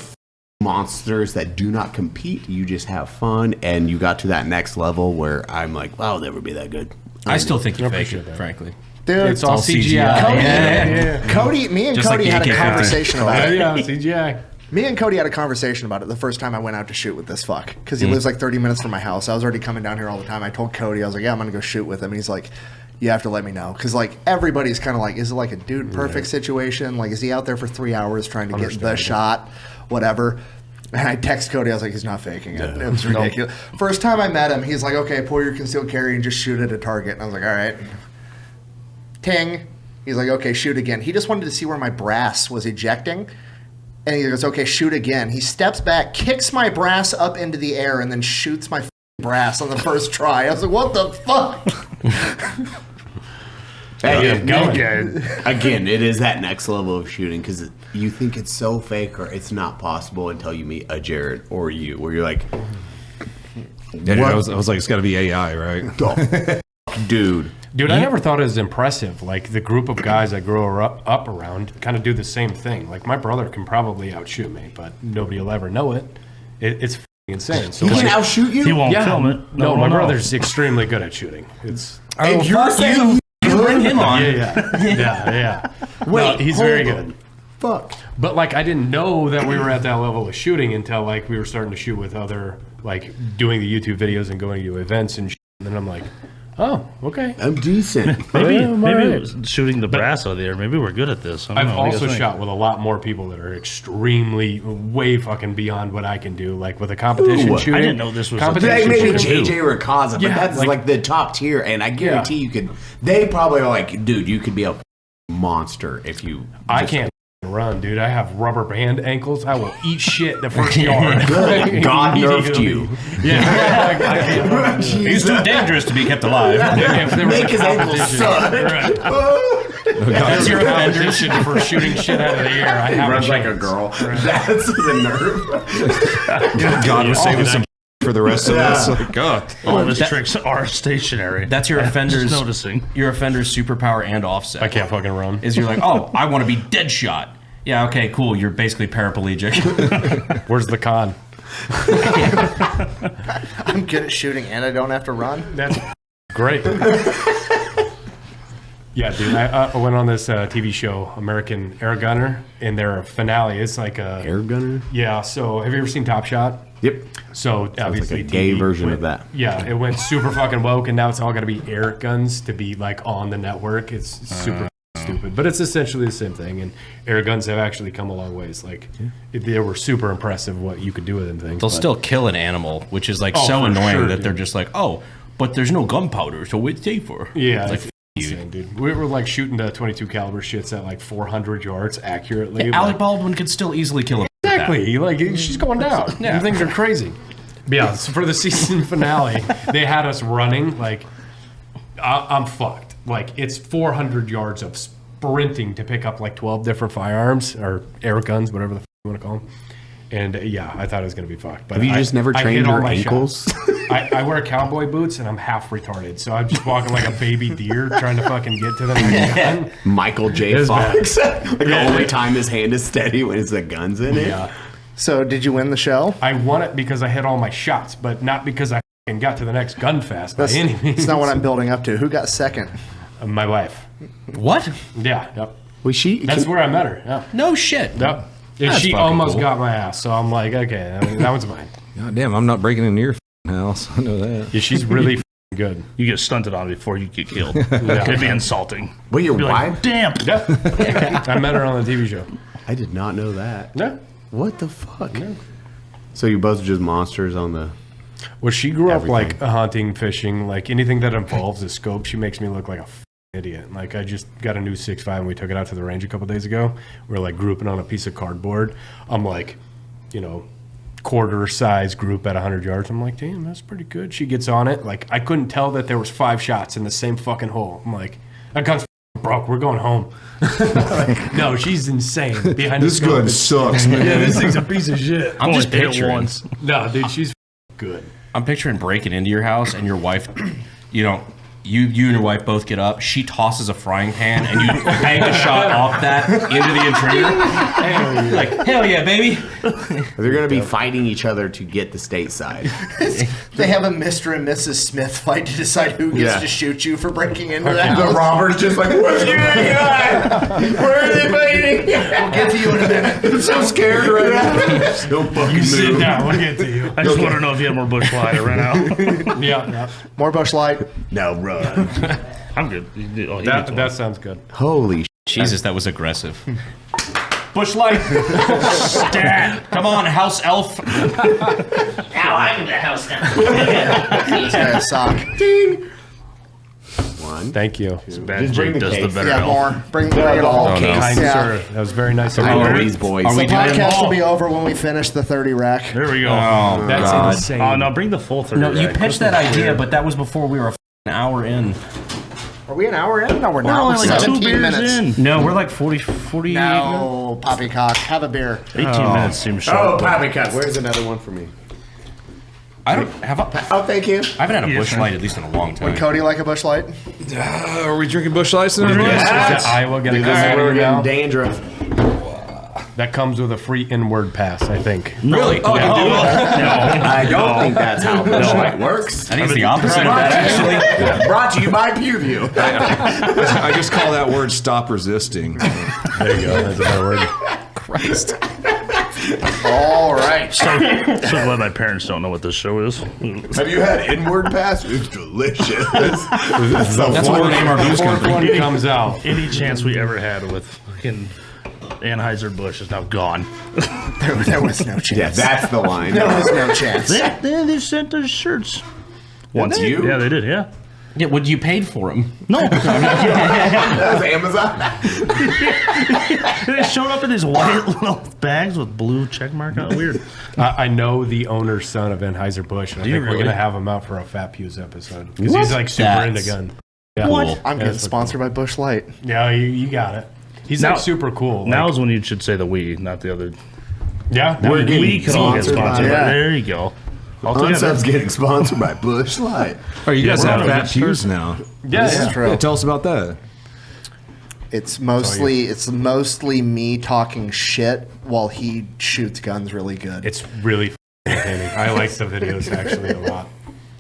monsters that do not compete. You just have fun, and you got to that next level where I'm like, wow, I'll never be that good. I still think you fake it, frankly. Dude, it's all CGI. Me and Just Cody like had a AK-50. conversation about it. Yeah, CGI. Me and Cody had a conversation about it the first time I went out to shoot with this fuck. Because he lives like 30 minutes from my house. I was already coming down here all the time. I told Cody, I was like, yeah, I'm going to go shoot with him. And he's like, you have to let me know. Because like everybody's kind of like, is it like a dude perfect situation? Like, is he out there for 3 hours trying to get the shot? Whatever. And I text Cody, I was like, he's not faking it. It was ridiculous. First time I met him, he's like, okay, pull your concealed carry and just shoot at a target. And I was like, all right. Ting. He's like, okay, shoot again. He just wanted to see where my brass was ejecting. And he goes, okay, shoot again. He steps back, kicks my brass up into the air, and then shoots my brass on the first try. I was like, what the fuck? Again, it is that next level of shooting because you think it's so fake or it's not possible until you meet a Jared or you, where you're like, Yeah, dude, I was like, it's got to be AI, right? Dude, I never thought it was impressive. Like, the group of guys I grew up around kind of do the same thing. Like, my brother can probably outshoot me, but nobody will ever know it. It's f***ing insane. So he like, can outshoot you? He won't film it. No, my one will. brother's extremely good at shooting. It's If you're saying You bring him on. yeah. Wait, no, he's hold very on. good. Fuck. But like, I didn't know that we were at that level of shooting until like we were starting to shoot with other, like doing the YouTube videos and going to events and shit. And then I'm like, oh, okay. I'm decent. Maybe right. it was shooting the brass out of the air. Maybe we're good at this. I don't I've know. What do you also guys think? shot with a lot more people that are extremely, way fucking beyond what I can do. Like with a competition Ooh, shooting. I didn't know this was a They maybe competition JJ Rakaza, but Yeah, that's like the top tier, and I guarantee you could. They probably are like, dude, you could be a monster if you. I can't run, dude. I have rubber band ankles. I will eat shit the first yard. God nerfed you. Yeah. I can't run. He's too dangerous to be kept alive. If there was Make a his ankles competition- suck. If that's your competition for shooting shit out of the air. I have Runs a like a chance. girl. That's the nerve. God was saving some for the rest of us. Like, God. All of his tricks are stationary. That's your offender's Just noticing. Your offender's superpower and offset. I can't fucking run. Is you're like, oh, I want to be dead shot. Yeah, okay, cool. You're basically paraplegic. Where's the con? I'm good at shooting and I don't have to run. That's great. Yeah, dude. I went on this TV show, American Air Gunner, and their finale. It's like a Air gunner? Yeah. So, have you ever seen Top Shot? Yep. So obviously, like a gay TV version went- of that. Yeah, it went super fucking woke, and now it's all got to be air guns to be like on the network. It's super stupid, but it's essentially the same thing. And air guns have actually come a long ways. Like they were super impressive what you could do with them things. They'll but- still kill an animal, which is like Oh, so for annoying sure, that dude. they're just like, oh, but there's no gunpowder, so it's safer. Yeah, It's it's like, insane, dude. We were like shooting the 22 caliber shits at like 400 yards accurately. Alec like, Baldwin could still easily kill a exactly. Like she's going down. Yeah. Them things are crazy. But yeah, so for the season finale, they had us running like I'm fucked. Like it's 400 yards of sprinting to pick up like 12 different firearms or air guns, whatever the you want to call them. And yeah, I thought it was gonna be fucked. But Have you just never I trained hit all your my ankles? shots. I wear cowboy boots and I'm half retarded, so I'm just walking like a baby deer trying to fucking get to the next gun. Michael J. It's Fox. Like the only time his hand is steady when it's the guns in it. Yeah, So did you win the show? I won it because I hit all my shots, but not because I fucking got to the next gun fast by any means. That's not what I'm building up to. Who got second? My wife. What? Yeah. Yep. Was she? That's where I met her. Yeah. No shit. Yep. And That's she fucking almost cool. got my ass. So I'm like, okay, that one's mine. God damn, I'm not breaking into your house. I know that. Yeah, she's really good. You get stunted on before you get killed. It'd be insulting. Wait, your Be wife? like, damn. Yeah. I met her on the TV show. I did not know that. Yeah. What the fuck? Yeah. So you both just monsters on the... Well, she grew up Everything. like hunting, fishing, like anything that involves a scope. She makes me look like a idiot. Like I just got a new 6.5 and we took it out to the range a couple days ago. We were like grouping on a piece of cardboard. I'm like, quarter size group at 100 yards. I'm like, damn, that's pretty good. She gets on it. Like I couldn't tell that there was 5 shots in the same fucking hole. I'm like, that gun's broke. We're going home. Like, no, she's insane. Behind This the scope. gun sucks, man. Yeah, this thing's a piece of shit. I'm just Only hit it picturing. once. No, dude, she's good. I'm picturing breaking into your house and your wife, you and your wife both get up. She tosses a frying pan and you hang a shot off that into the intruder. Like, hell yeah, baby. They're going to be fighting each other to get the stateside. They have a Mr. and Mrs. Smith fight to decide who gets Yeah. to shoot you for breaking into the The house. robber's just like, what's going on? Where are they fighting? We'll get to you in a minute. I'm so scared right now. Don't fucking Sit move. down. We'll get to you. I just want to know if you have more bush light right now. Yeah. More Busch Light. Now run. I'm good. Oh, That sounds good. Holy Jesus, that was aggressive. Bush light. Stat. Come on, house elf. Now I'm in the house now. This guy a sock. one. Thank you. Bad Just bring Jake the does the case. better Yeah, elf. more. Bring it all. Oh, no. Kind Yeah. sir. That was very nice of I you. know these boys. Are we The doing podcast will be over when we finish the 30 rack. There we go. Oh, That's God. insane. Oh, no, bring the full 30 No, you rack. pitched that idea, but that was before we were an hour in. Are we an hour in? No, we're We're not. only We're like 2 17 beers minutes. in. No, we're like 48 No, poppycock. Have a beer. 18 minutes seems Oh, short. poppycock. Where's another one for me? I don't have Oh, thank you. I haven't had a bush sir. light at least in a long time. Would Cody like a Busch Light? Are we drinking Busch Lights tonight? Is that Iowa getting This is good where we're now? getting dandruff. That comes with a free inward pass, I think. Really? Oh, I don't think that's how Busch Light works. I think it's the opposite of that, actually. Brought to you by PewView. I just call that word stop resisting. There you go. That's a better word. Christ. All right. So glad my parents don't know what this show is. Have you had inward pass? It's delicious. That's what we're naming our booze Fourth company. one comes out. Any chance we ever had with fucking Anheuser-Busch is now gone. There was no chance. Yeah, that's the line. There was no chance. They sent us shirts. Once you? Yeah, they did, yeah. Yeah, what you paid for them? No. That was Amazon. They showed up in these white little bags with blue check mark on it. Weird. I know the owner's son of Anheuser-Busch, and I Do you think we're really? going to have him out for a Fat Pews episode. Because he's like super into gun. Yeah. Cool. I'm getting That's sponsored by Busch Light. Yeah, you got it. He's Now- like super cool. Like, Now is when you should say the we, not the other. yeah, We're getting We can all get sponsored by- sponsored. yeah. There you go. All together. Unsub's getting sponsored by Busch Light. Oh, you guys we're have on a fat good pews now. yeah, This is yeah. true. Yeah, tell us about that. It's mostly me talking shit while he shoots guns really good. It's really entertaining. I like the videos actually a lot.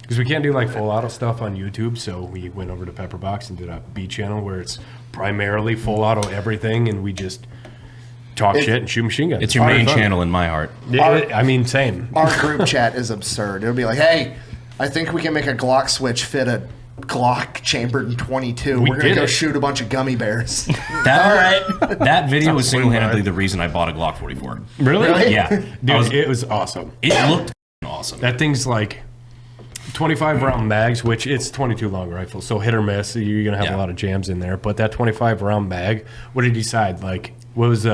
Because we can't do like full auto stuff on YouTube, so we went over to Pepperbox and did a B channel where it's primarily full auto everything, and we just talk shit and shoot machine guns. It's your already main fun. channel in my heart. Yeah, I mean, same. Our group chat is absurd. It'll be like, hey, I think we can make a Glock switch fit a Glock chambered in 22. We We're gonna did go it. shoot a bunch of gummy bears. That video was single-handedly the reason I bought a Glock 44. Really? Really? Yeah. Dude, it was awesome. It looked awesome. That thing's like 25 round mags, which it's 22 long rifle, so hit or miss. You're gonna have Yeah. a lot of jams in there. But that 25 round mag, what did you decide? Like, what was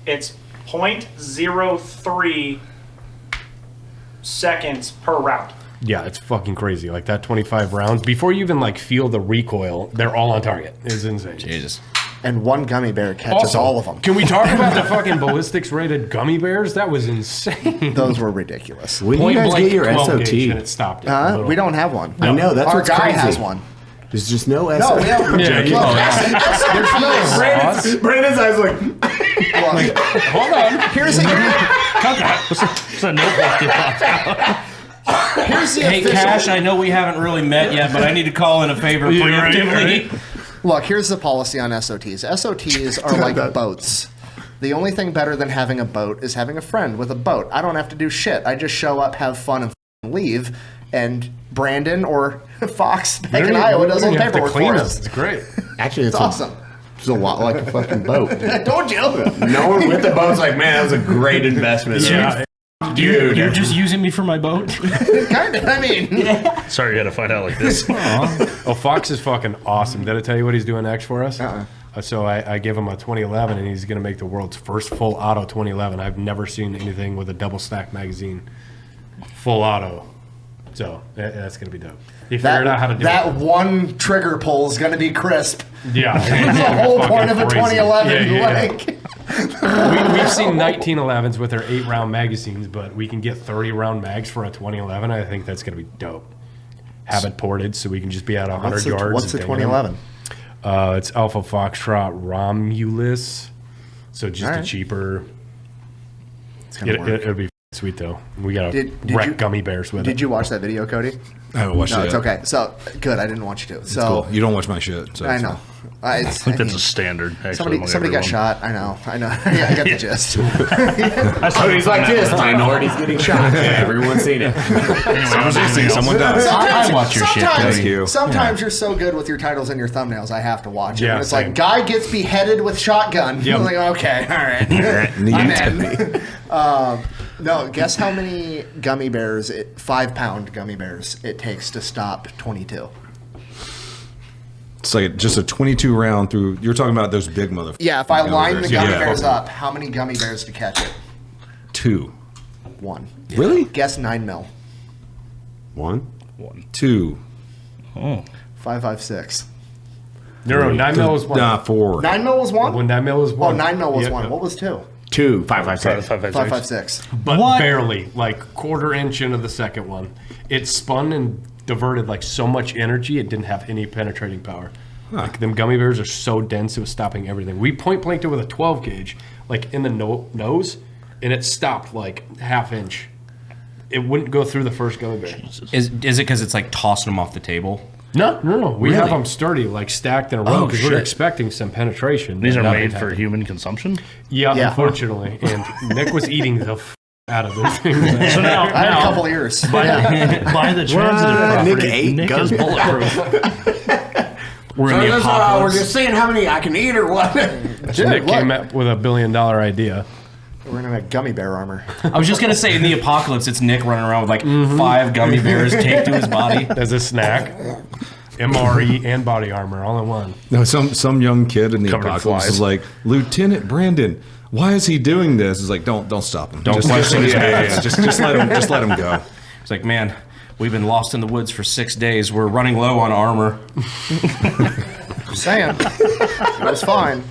It's 0.03 seconds per round. Yeah, it's fucking crazy. Like that 25 rounds, before you even like feel the recoil, they're all on target. It's insane. Jesus. And one gummy bear catches all of them. Can we talk about the fucking ballistics rated gummy bears? That was insane. Those were ridiculous. When do you guys get your 12 gauge SOT? and it stopped. It. We don't have one. I know, that's Our what's guy crazy. has one. There's just no SOT. No, we don't. Yeah, you- There's no Brandon's, Brandon's eyes like, Look, Hold on. here's the What's a notebook you popped out? here's the Hey, official. Cash, I know we haven't really met yet, but I need to call in a favor Yeah, right, preemptively. Look, here's the policy on SOTs. SOTs are like boats. The only thing better than having a boat is having a friend with a boat. I don't have to do shit. I just show up, have fun, and leave. And Brandon or Fox back in Iowa does all the paperwork for us. It's great. Actually, It's awesome. It's a lot like a fucking boat. I told you. No one with the boat's like, man, that was a great investment. Yeah. Dude. You're just using me for my boat? Kind of. I mean, Sorry you had to find out like this. Oh, Fox is fucking awesome. Did I tell you what he's doing next for us? So I give him a 2011, and he's going to make the world's first full auto 2011. I've never seen anything with a double stack magazine, full auto. So that's going to be dope. He figured out how to do that it. one trigger pull is going to be crisp. Yeah, That's the whole point of a 2011. We've seen 1911s with their 8-round magazines, but we can get 30-round mags for a 2011. I think that's going to be dope. Have it ported so we can just be at 100 yards. What's the 2011? It's Alpha Foxtrot Romulus. So just a cheaper. It's going to work. It'll be sweet though. We got Did wreck you- gummy bears with it. Did you watch that video, Cody? I haven't watched No, it it's yet. okay. So, good. I didn't want you to. So, Cool. You don't watch my shit. So I it's know. fine. I think that's a standard. Actually, Somebody among got everyone. shot. I know. I got the gist. So he's like this. Minorities getting shot. Everyone's seen it. Someone's listening. Someone does. I watch your shit, Sometimes, Thank you. sometimes you're so good with your titles and your thumbnails, I have to watch it. Yeah, And it's same. like, guy gets beheaded with shotgun. Yep. I'm like, okay, all right. I'm in. No, guess how many gummy bears, 5-pound gummy bears, it takes to stop 22? It's like just a 22 round through. You're talking about those big motherfuckers. Yeah, if I line the gummy Yeah. bears up, how many gummy bears to catch it? 2. 1. Really? Guess 9 mil. 1. 2. 5.56. No, 9 mil was one. Nah, 4. 9 mil was 1? When 9 mil was one. Oh, 9 mil was Yep. 1. What was 2? 2. 5.56. 5.56. But What? barely, like quarter inch into the second one. It spun and diverted like so much energy, it didn't have any penetrating power. Like them gummy bears are so dense, it was stopping everything. We point blanked it with a 12 gauge, like in the nose, and it stopped like ½ inch. It wouldn't go through the first gummy bear. Is it because it's like tossing them off the table? No. We Really? have them sturdy, like stacked in a row, Oh, because we're shit. expecting some penetration. These are Nothing made for happened. human consumption. Yeah, Yeah. unfortunately. And Nick was eating the out of those things. So now, I had a couple of years. by the transitive property, Nick is bulletproof. We're in the We're apocalypse. just seeing how many I can eat or what. Nick look. came up with $1 billion idea. We're going to make gummy bear armor. I was just gonna say, in the apocalypse, it's Nick running around with like 5 gummy bears taped to his body. As a snack. MRE and body armor all in one. No, some young kid in the Covered in apocalypse flies. is like, Lieutenant Brandon, why is he doing this? It's like, don't stop him. Don't just, question his methods. just let him go. It's like, man, we've been lost in the woods for 6 days. We're running low on armor. Just saying. It was fine.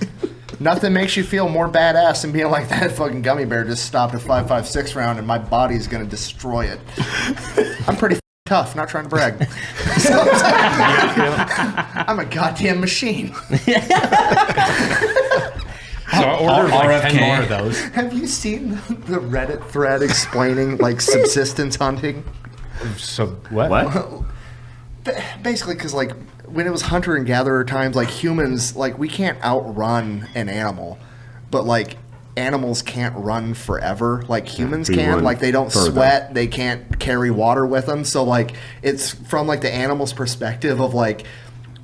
Nothing makes you feel more badass than being like, that fucking gummy bear just stopped a 5.56 round and my body's going to destroy it. I'm pretty tough, not trying to brag. I'm a goddamn machine. So I ordered like 10 RFK. more of those. Have you seen the Reddit thread explaining like subsistence hunting? So what? Basically, because like when it was hunter and gatherer times, like humans, like we can't outrun an animal, but like animals can't run forever like humans we can. run Like they don't further. sweat, they can't carry water with them. So like it's from like the animal's perspective of like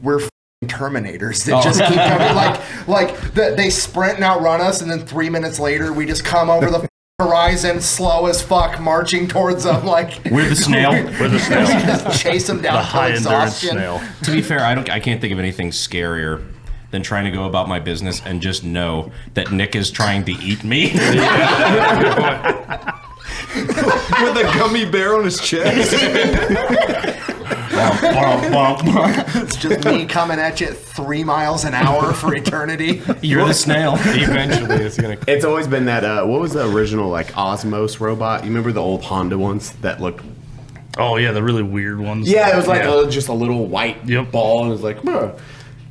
we're Terminators that just keep coming. They sprint and outrun us, and then 3 minutes later we just come over the horizon, slow as fuck, marching towards them like We're the snail. We're the snail. just chase them down The to high endurance exhaustion. snail. To be fair, I can't think of anything scarier than trying to go about my business and just know that Nick is trying to eat me. With a gummy bear on his chest. It's just me coming at you at 3 miles an hour for eternity. You're the snail. Eventually it's going to... It's always been that, what was the original, like, Osmos robot? You remember the old Honda ones that looked... Oh yeah, the really weird ones. Yeah, it was like Yeah. just a little white Yep. ball, and it was like, "Bruh."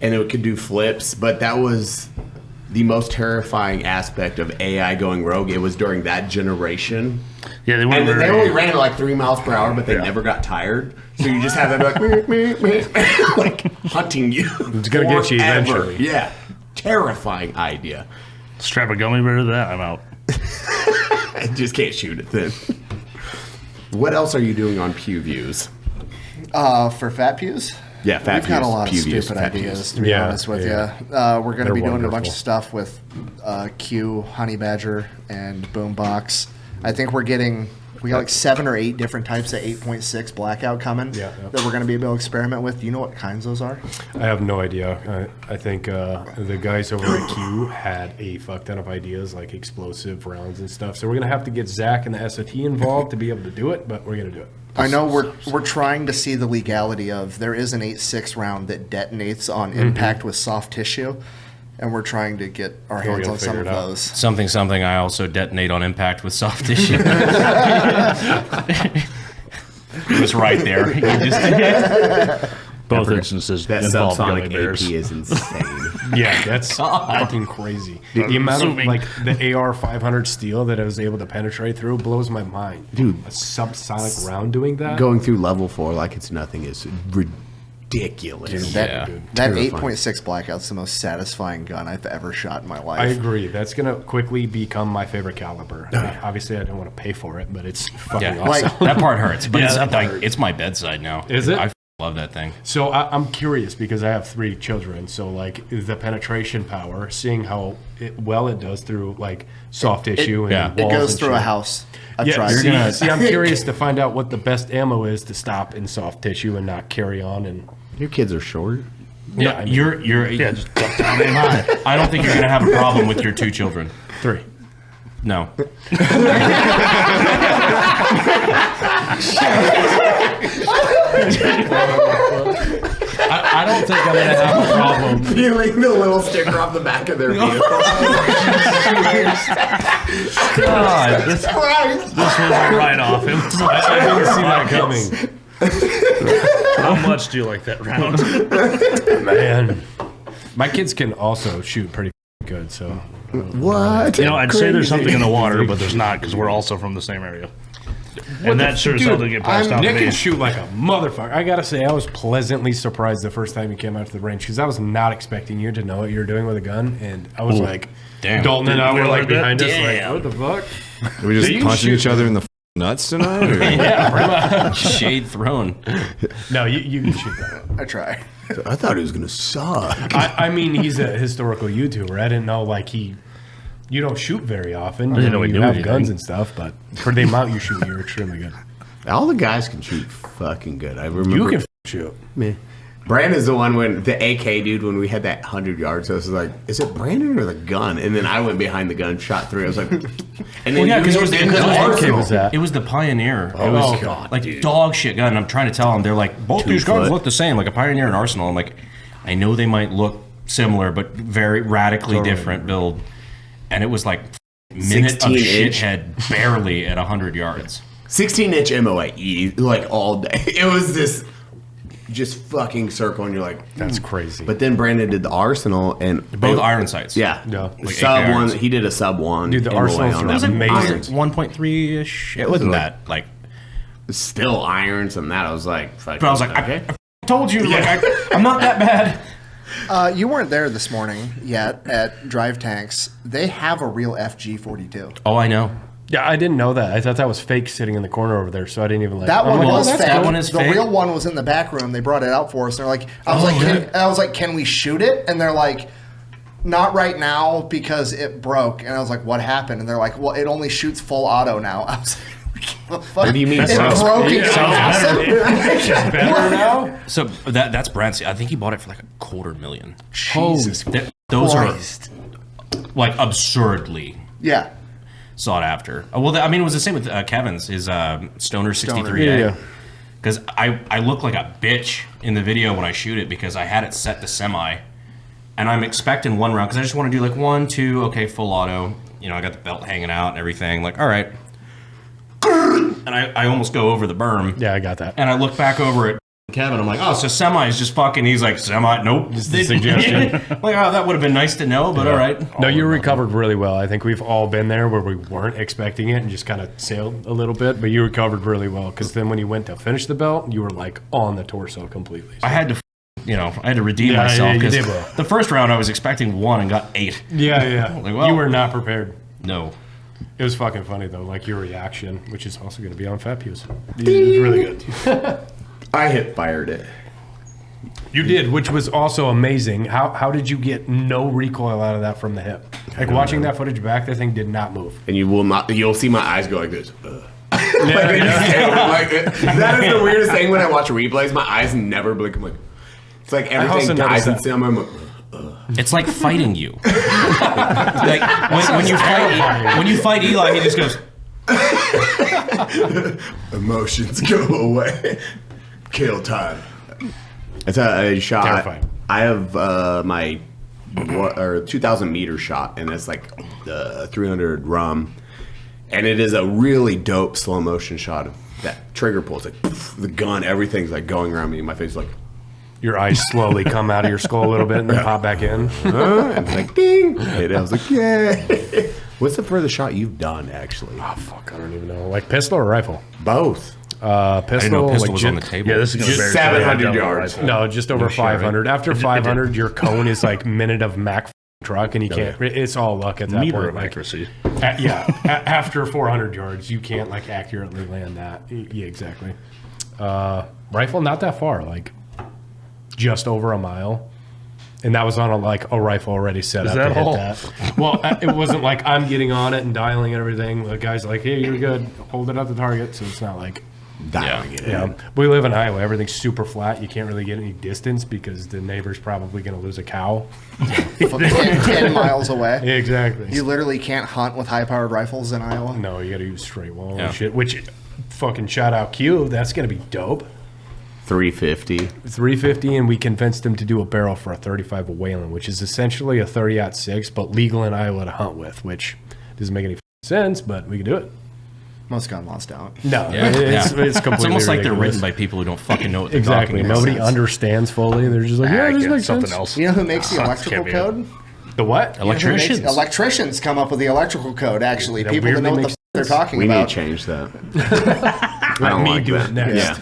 And it could do flips, but that was... the most terrifying aspect of AI going rogue. It was during that generation. Yeah, they And weren't then they very. only ran at like 3 miles per hour, but they never got tired. So you just have them like, meh, meh, meh, like hunting you. It's gonna get you forever. eventually. Yeah. Terrifying idea. Strap a gummy bear to that, I'm out. I just can't shoot it then. What else are you doing on PewViews? For Fat Pews? Yeah, Fat We've got a Pews, lot of PewViews, stupid Fat ideas, Pews. to be Yeah, honest with yeah. you. We're going to They're be doing a bunch wonderful. of stuff with Q, Honey Badger, and Boombox. I think we got like 7 or 8 different types of 8.6 blackout coming Yeah. that we're going to be able to experiment with. Do you know what kinds those are? I have no idea. I think the guys over at Q had a fuck ton of ideas, like explosive rounds and stuff. So we're gonna have to get Zach and the SOT involved to be able to do it, but we're gonna do it. I know we're trying to see the legality of, there is an 8.6 round that detonates on impact with soft tissue, and we're trying to get our we're hands gonna on some figure of it out. those. Something. I also detonate on impact with soft tissue. It was right there. You just Both instances That involve gummy subsonic AP bears. is insane. Yeah, that's fucking crazy. The amount of like the AR 500 steel that I was able to penetrate through blows my mind. Dude. A subsonic round doing that? Going through level 4 like it's nothing is ridiculous. Yeah. That Terrifying. 8.6 blackout's the most satisfying gun I've ever shot in my life. I agree. That's gonna quickly become my favorite caliber. I mean, obviously, I don't want to pay for it, but it's fucking Yeah, awesome. that part hurts. But Yeah, it's, that like, part. it's my bedside now. Is it? I love that thing. So I'm curious because I have 3 children. So like the penetration power, seeing how well it does through like soft tissue and yeah. It walls goes and through shit. a house. I've Yeah, tried. see, I'm curious to find out what the best ammo is to stop in soft tissue and not carry on. And Your kids are short. Yeah, I mean- you're. Yeah, just duck down aim high. I don't think you're gonna have a problem with your 2 children. 3. No. I don't think I'm gonna have a problem. Peeling the little sticker off the back of their vehicle. God, this was right off. It was like, I didn't see that coming. how much do you like that round? Man, my kids can also shoot pretty good. So What? You know, I'd say there's something in the water, but there's not because we're also from the same area. And that sure as hell didn't get passed down to Nick me. can shoot like a motherfucker. I gotta say, I was pleasantly surprised the first time you came out to the range because I was not expecting you to know what you were doing with a gun, and I was like, Damn. Dalton and I were like behind us, Damn. like, what the fuck? Are we just you punching shoot- each other in the nuts tonight? Or? Yeah, pretty much. Shade thrown. No, you can shoot that. I try. I thought it was gonna suck. I mean, he's a historical YouTuber. I didn't know like you don't shoot very often. didn't know he you knew have anything. guns and stuff, but for the amount you shoot, you're extremely good. All the guys can shoot fucking good. I remember. You can shoot. Me. Brandon's the one when the AK dude when we had that 100 yards. I was like, is it Brandon or the gun? And then I went behind the gun, shot 3. I was like, and then Well, yeah, you because it was in because the it was arsenal. was that? It was the Pioneer. Oh, it was God, like dude. dog shit gun. I'm trying to tell them they're like both these guns foot. look the same, like a Pioneer and Arsenal. I'm like, I know they might look similar, but very radically different build. And it was like minute of 16-inch. shithead barely at 100 yards. 16-inch MOAE, like all day. It was this just fucking circle, and you're like, That's crazy. But then Brandon did the Arsenal, and Both iron sights. Yeah, Yeah. Like sub AK one. irons. He did a sub 1. Dude, the MOA Arsenal's on was that. amazing. 1.3 ish. It wasn't that like. Still irons and that. I was like, fucking, But I was like, okay. I told you, like I'm not that bad. You weren't there this morning yet at Drive Tanks. They have a real FG42. Oh, I know. Yeah, I didn't know that. I thought that was fake sitting in the corner over there, so I didn't even like. That I'm one like, was oh, that's fake. that one is the fake? real one was in the back room. They brought it out for us. And they're like, I was like, can we shoot it? And they're like, not right now because it broke. And I was like, what happened? And they're like, well, it only shoots full auto now. I was like, what do you mean? It Sounds- broke. It sounds awesome. better now. So that's Brent's. I think he bought it for like $250,000. Jesus. Those Christ. are like absurdly Yeah. sought after. Well, I mean, it was the same with Kevin's, his Stoner 63A. Yeah. Because I look like a bitch in the video when I shoot it because I had it set to semi. And I'm expecting one round because I just want to do like 1, 2, okay, full auto. You know, I got the belt hanging out and everything. Like, all right. And I almost go over the berm. Yeah, I got that. And I look back over it Kevin. I'm like, oh, so semi is just fucking. He's like, semi, nope. Just the suggestion. Like, oh, that would have been nice to know, but all right. No, you recovered really well. I think we've all been there where we weren't expecting it and just kind of sailed a little bit, but you recovered really well because then when you went to finish the belt, you were like on the torso completely. So. I had to, I had to redeem myself because the first round I was expecting 1 and got 8. Yeah. Like, well, you were not prepared. No. It was fucking funny though, like your reaction, which is also going to be on Fat Pews. It was really good. I hip-fired it. You did, which was also amazing. How did you get no recoil out of that from the hip? Like watching that footage back, that thing did not move. And you'll see my eyes go like this. Yeah, That is the weirdest thing when I watch replays. My eyes never blink. I'm like, it's like everything dies in cinema. I'm like, it's like fighting you. Like when you fight Eli, he just goes. Emotions go away. Kill time. It's a shot. Terrifying. I have my 2,000 meter shot, and it's like 300 rum, and it is a really dope slow motion shot of that trigger pull. It's like poof, the gun, everything's like going around me. My face is like. Your eyes slowly come out of your skull a little bit and then pop back in. And it's like ding. And I was like, yeah. What's the furthest shot you've done, actually? Oh fuck, I don't even know. Like pistol or rifle? Both. Pistol. I didn't know pistol was on the table. Yeah, this is Just 700 yards. No, just over 500. After 500, your cone is like minute of Mac truck, and you can't. It's all luck at that Meter point. of accuracy. After 400 yards, you can't like accurately land that. Yeah, exactly. Rifle, not that far. Like just over a mile. And that was on a rifle already set up to hit that. Well, it wasn't like I'm getting on it and dialing and everything. The guy's like, hey, you're good. Hold it at the target. So it's not like dialing it in. Yeah. We live in Iowa. Everything's super flat. You can't really get any distance because the neighbor's probably going to lose a cow. 10 miles away. Yeah, exactly. You literally can't hunt with high-powered rifles in Iowa. No, you got to use straight wall and shit. Which, fucking shout out Q. That's going to be dope. 350, and we convinced him to do a barrel for a 35 of Whalen, which is essentially a 30-06, but legal in Iowa to hunt with, which doesn't make any sense, but we can do it. Most gun lost out. No, it's completely It's almost like they're ridiculous. written by people who don't fucking know what they're Exactly. talking about. Nobody understands fully. They're just like, yeah, this makes something sense. else. You know who makes the electrical code? The what? Electricians. Electricians come up with the electrical code, actually. That People that know weirdly what the makes they're talking we about. need to change that. I don't me like do that. it next.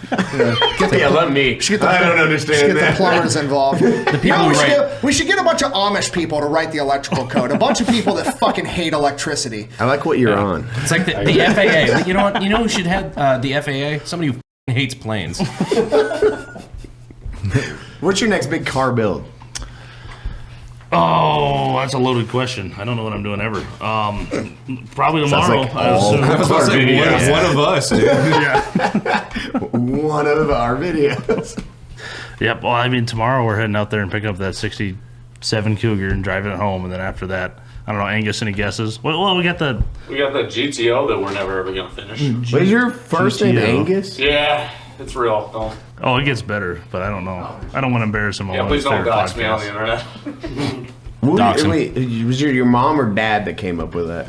Yeah, let me. I don't understand Get the that. plumbers involved. people who we should get a bunch of Amish people to write the electrical code. A bunch of people that fucking hate electricity. I like what you're on. It's like the FAA. You know what? You know who should have the FAA? Somebody who hates planes. What's your next big car build? Oh, that's a loaded question. I don't know what I'm doing ever. Probably tomorrow. like I all assume. I was about to say, One of us, dude. One of our videos. Yep. Well, I mean, tomorrow we're heading out there and picking up that 67 Cougar and driving it home, and then after that, I don't know. Angus, any guesses? Well, we got the GTO that we're never ever gonna finish. What is your first name, Angus? Yeah, it's real. Don't. Oh, it gets better, but I don't know. I don't want to embarrass him. Yeah, please don't dox me on the internet. Wait, was your mom or dad that came up with that?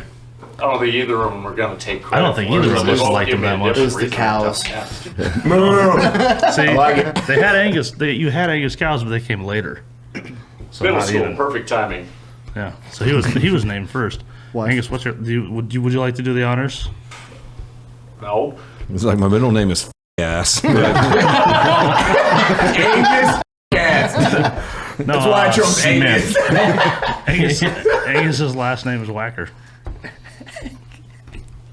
I don't think either of them were gonna take credit. I don't think for either it. of They us both liked give him me a that much. It was different the reason. cows. Yeah. See, like it. they had Angus. You had Angus cows, but they came later. So Middle not school, even. perfect timing. Yeah. So he was named first. What? Angus, what's your? Would you like to do the honors? No. It's like my middle name is ass. Angus Gas. No, That's why I chose Angus. Angus's last name is Whacker.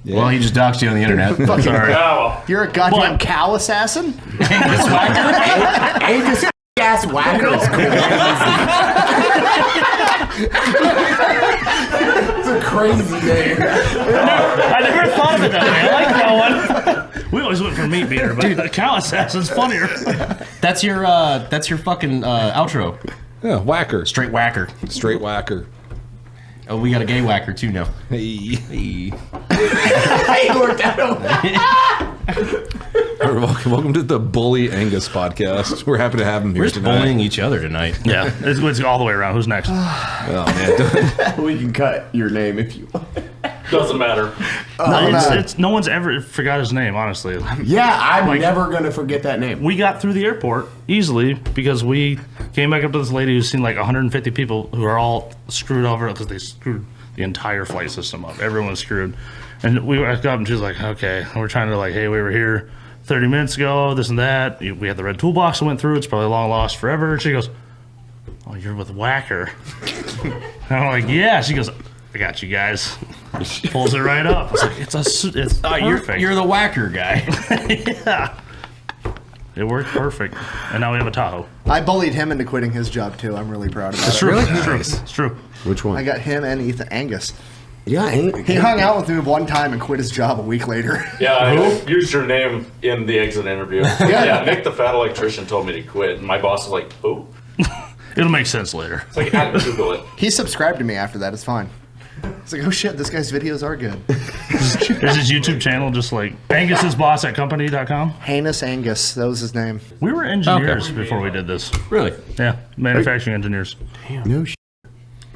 Well, he just doxed you on the internet. Sorry. Oh, You're a goddamn cow assassin? Angus Gas Whacker is cool. It's a crazy name. I never thought of it that way. I like that one. We always went for meat beater, but the cow assassin's funnier. That's your fucking outro. Yeah, whacker. Straight whacker. Straight whacker. Oh, we got a gay whacker too now. Hey. He worked out Welcome to the Bully Angus podcast. We're happy to have him here We're just tonight. bullying each other tonight. Yeah, it's all the way around. Who's next? Oh, man. We can cut your name if you want. doesn't matter. No one's ever forgot his name, honestly. Yeah, I'm never going to forget that name. We got through the airport easily because we came back up to this lady who's seen like 150 people who are all screwed over because they screwed the entire flight system up. Everyone was screwed. And we got up and she was like, okay. And we're trying to like, hey, we were here 30 minutes ago, this and that. We had the red toolbox that went through. It's probably long lost forever. She goes, oh, you're with Whacker. And I'm like, yeah. She goes, I got you guys. She pulls it right up. It's like, it's perfect. You're the Whacker guy. Yeah. It worked perfect. And now we have a Tahoe. I bullied him into quitting his job too. I'm really proud of that. It's true. It's true. Which one? I got him and Angus. Yeah, He hung out with me one time and quit his job a week later. Yeah, I used your name in the exit interview. Yeah. Nick the Fat Electrician told me to quit, and my boss was like, "Oh." It'll make sense later. It's like, I had to Google it. He subscribed to me after that. It's fine. It's like, oh shit, this guy's videos are good. Is his YouTube channel just like Angus's boss at company.com? Heinous Angus, that was his name. We were engineers before we did this. Really? Yeah, manufacturing engineers. No shit.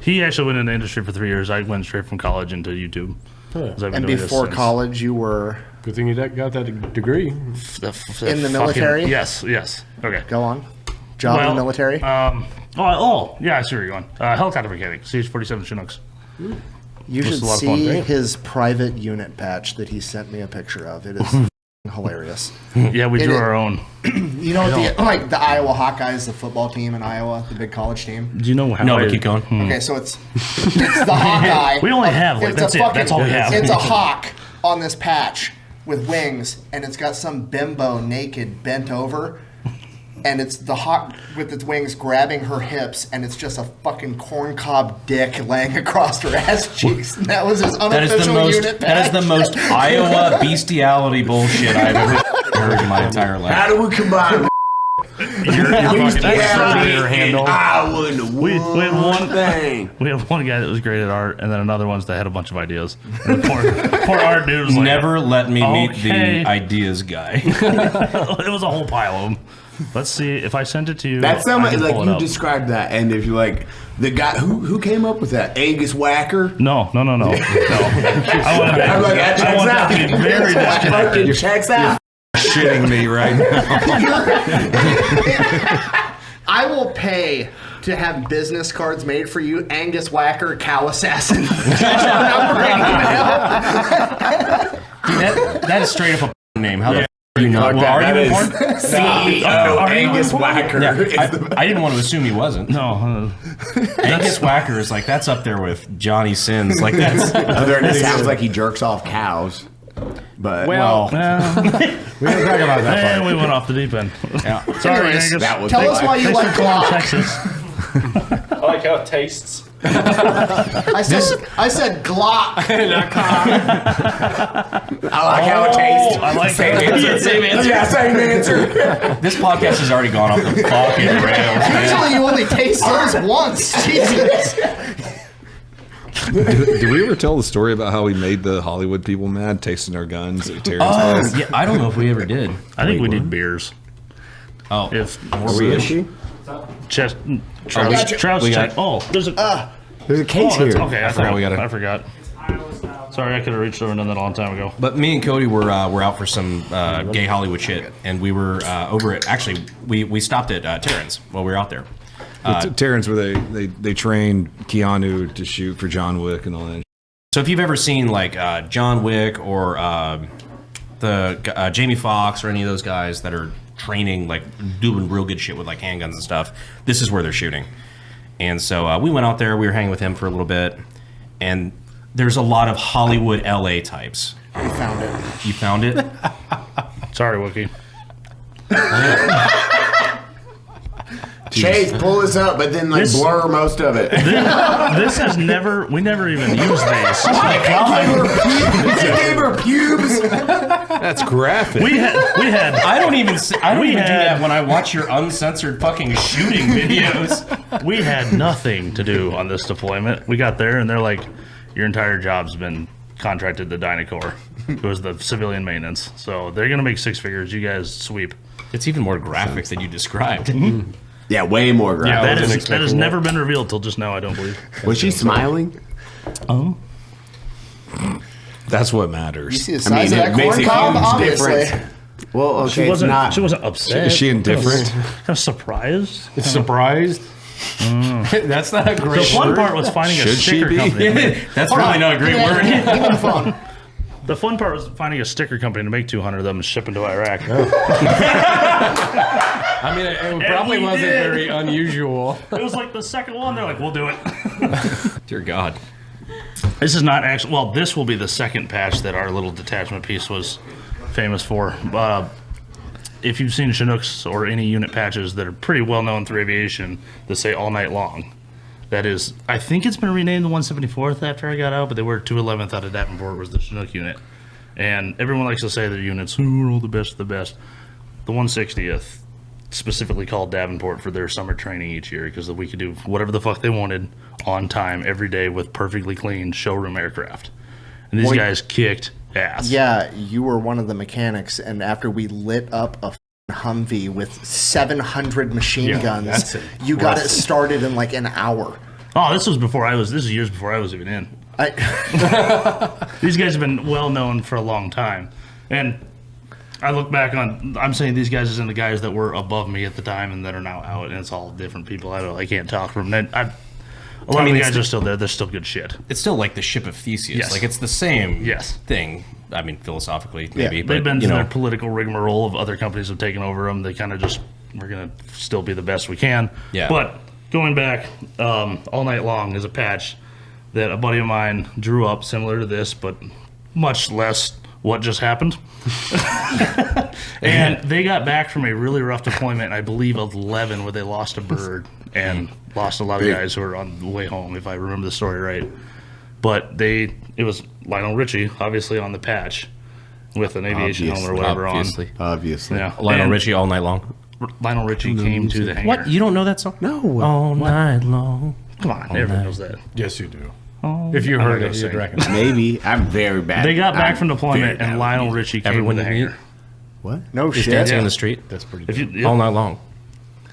He actually went in the industry for 3 years. I went straight from college into YouTube. 'Cause I've been And doing this before since college, you were Good thing you got that degree. in the military? Yes. Okay. Go on. Job in the military? Yeah, I see where you're going. Helicopter mechanic, CH-47 Chinooks. You should a lot of fun. see Damn. his private unit patch that he sent me a picture of. It is hilarious. Yeah, we drew our own. You know, the Iowa Hawkeyes, the football team in Iowa, the big college team. Do you know how? No, but keep going. Okay, so it's the Hawkeye. We only have like It's that's a it. fucking- That's all we have. It's a hawk on this patch with wings, and it's got some bimbo naked bent over. And it's the hawk with its wings grabbing her hips, and it's just a fucking corncob dick laying across her ass cheeks. And that was his unofficial unit patch. That is the most Iowa bestiality bullshit I've ever heard in my entire life. How do we combine Your handle? Iowa in the We had one thing. We have one guy that was great at art, and then another one's that had a bunch of ideas. And the poor art dude was like, Never let me meet okay. the ideas guy. It was a whole pile of them. Let's see if I sent it to you. That's I somebody can like pull it you up. described that, and if you like the guy who came up with that, Angus Whacker. No. I want I'm like, that checks that to be very disconnected. Checks out. Shitting me right now. I will pay to have business cards made for you, Angus Whacker, Cow Assassin. That is straight up a name. How the You know, well, are you in porn? CEO Angus Whacker. I didn't want to assume he wasn't. No. Angus Whacker is like, that's up there with Johnny Sins. Like, that's. It sounds like he jerks off cows. But Well, We didn't talk about that And part. we went off the deep end. yeah. Sorry, Anyways, Angus. that was Tell us why you Thanks like for coming to Glock. Texas. I like how it tastes. I said Glock. I like how it tastes. I like Same that. answer. Same answer. Yeah, same answer. This podcast has already gone off the fucking rails, man. Usually you only taste those once. Jesus. Did we ever tell the story about how we made the Hollywood people mad tasting our guns at Terrence's place? Yeah, I don't know if we ever did. I think we need beers. Oh, If Are we ishy? chest, got you. trout We check. got- Oh, there's a. There's a case that's- here. okay, I forgot forgot. we got it. I forgot. Sorry, I could have reached over and done that a long time ago. But me and Cody were out for some gay Hollywood shit, and we were over at. Actually, we stopped at Terrence while we were out there. Terrence, where they trained Keanu to shoot for John Wick and all that. So if you've ever seen like John Wick or the Jamie Foxx or any of those guys that are training, like doing real good shit with like handguns and stuff, this is where they're shooting. And so we went out there. We were hanging with him for a little bit, and there's a lot of Hollywood LA types. I found it. You found it? Sorry, Wookie. Chase, pull this up, but then like blur most of it. This has never. We never even used these. You gave her pubes. That's graphic. We had. I don't even do had- that when I watch your uncensored fucking shooting videos. We had nothing to do on this deployment. We got there and they're like, your entire job's been contracted to Dynacore, who was the civilian maintenance. So they're gonna make six figures. You guys sweep. It's even more graphic than you described. Yeah, way more graphic. That has never been revealed till just now. I don't believe. Was she smiling? Oh. That's what You matters. see the size of that makes corn a cob? huge Obviously. difference. Well, okay, She it's wasn't. not. She wasn't upset. Is she indifferent? Kind of surprised. Surprised? That's not a The great fun word. part was finding a Should she sticker be? company. That's really not a great word. Give me the phone. The fun part was finding a sticker company to make 200 of them and ship them to Iraq. I mean, it probably we wasn't did. very unusual. It was like the second one. They're like, we'll do it. Dear God. This is not actually. Well, this will be the second patch that our little detachment piece was famous for. If you've seen Chinooks or any unit patches that are pretty well known through aviation that say all night long, that is, I think it's been renamed the 174th after I got out, but they were 211th out of Davenport was the Chinook unit. And everyone likes to say their units, we're all the best of the best. The 160th specifically called Davenport for their summer training each year because we could do whatever the fuck they wanted on time every day with perfectly clean showroom aircraft. And these guys kicked ass. Yeah, you were one of the mechanics, and after we lit up a Humvee with 700 machine guns, that's you got it started in like an hour. Oh, this was before I was. This is years before I was even in. These guys have been well known for a long time, and I look back on. I'm saying these guys isn't the guys that were above me at the time and that are now out, and it's all different people. I can't talk from them. A lot of the guys are still there. They're still good shit. It's still like the ship of Theseus. Yes. Like it's the same Yes. thing. I mean, philosophically, maybe. Yeah, but, They've been you through know, their political rigmarole of other companies have taken over them. They kind of just, we're going to still be the best we can. Yeah. But going back, All Night Long is a patch that a buddy of mine drew up similar to this, but much less what just happened. And they got back from a really rough deployment, I believe 11, where they lost a bird and lost a lot of guys who were on the way home, if I remember the story right. But it was Lionel Richie, obviously, on the patch with an aviation helmet or whatever obviously. Obviously. on. Yeah. Lionel And Richie all night long. Lionel Richie came to the hangar. What? You don't know that song? No. All night long. Come on, everyone knows that. Yes, you do. Oh, If you I'm heard not it, gonna you'd sing. recognize it. Maybe. I'm very bad. They got back from I'm deployment, very bad and with Lionel music. Richie came Everyone to the you hangar. What? No He's shit. dancing Yeah. in the street That's pretty If good. you, all night long.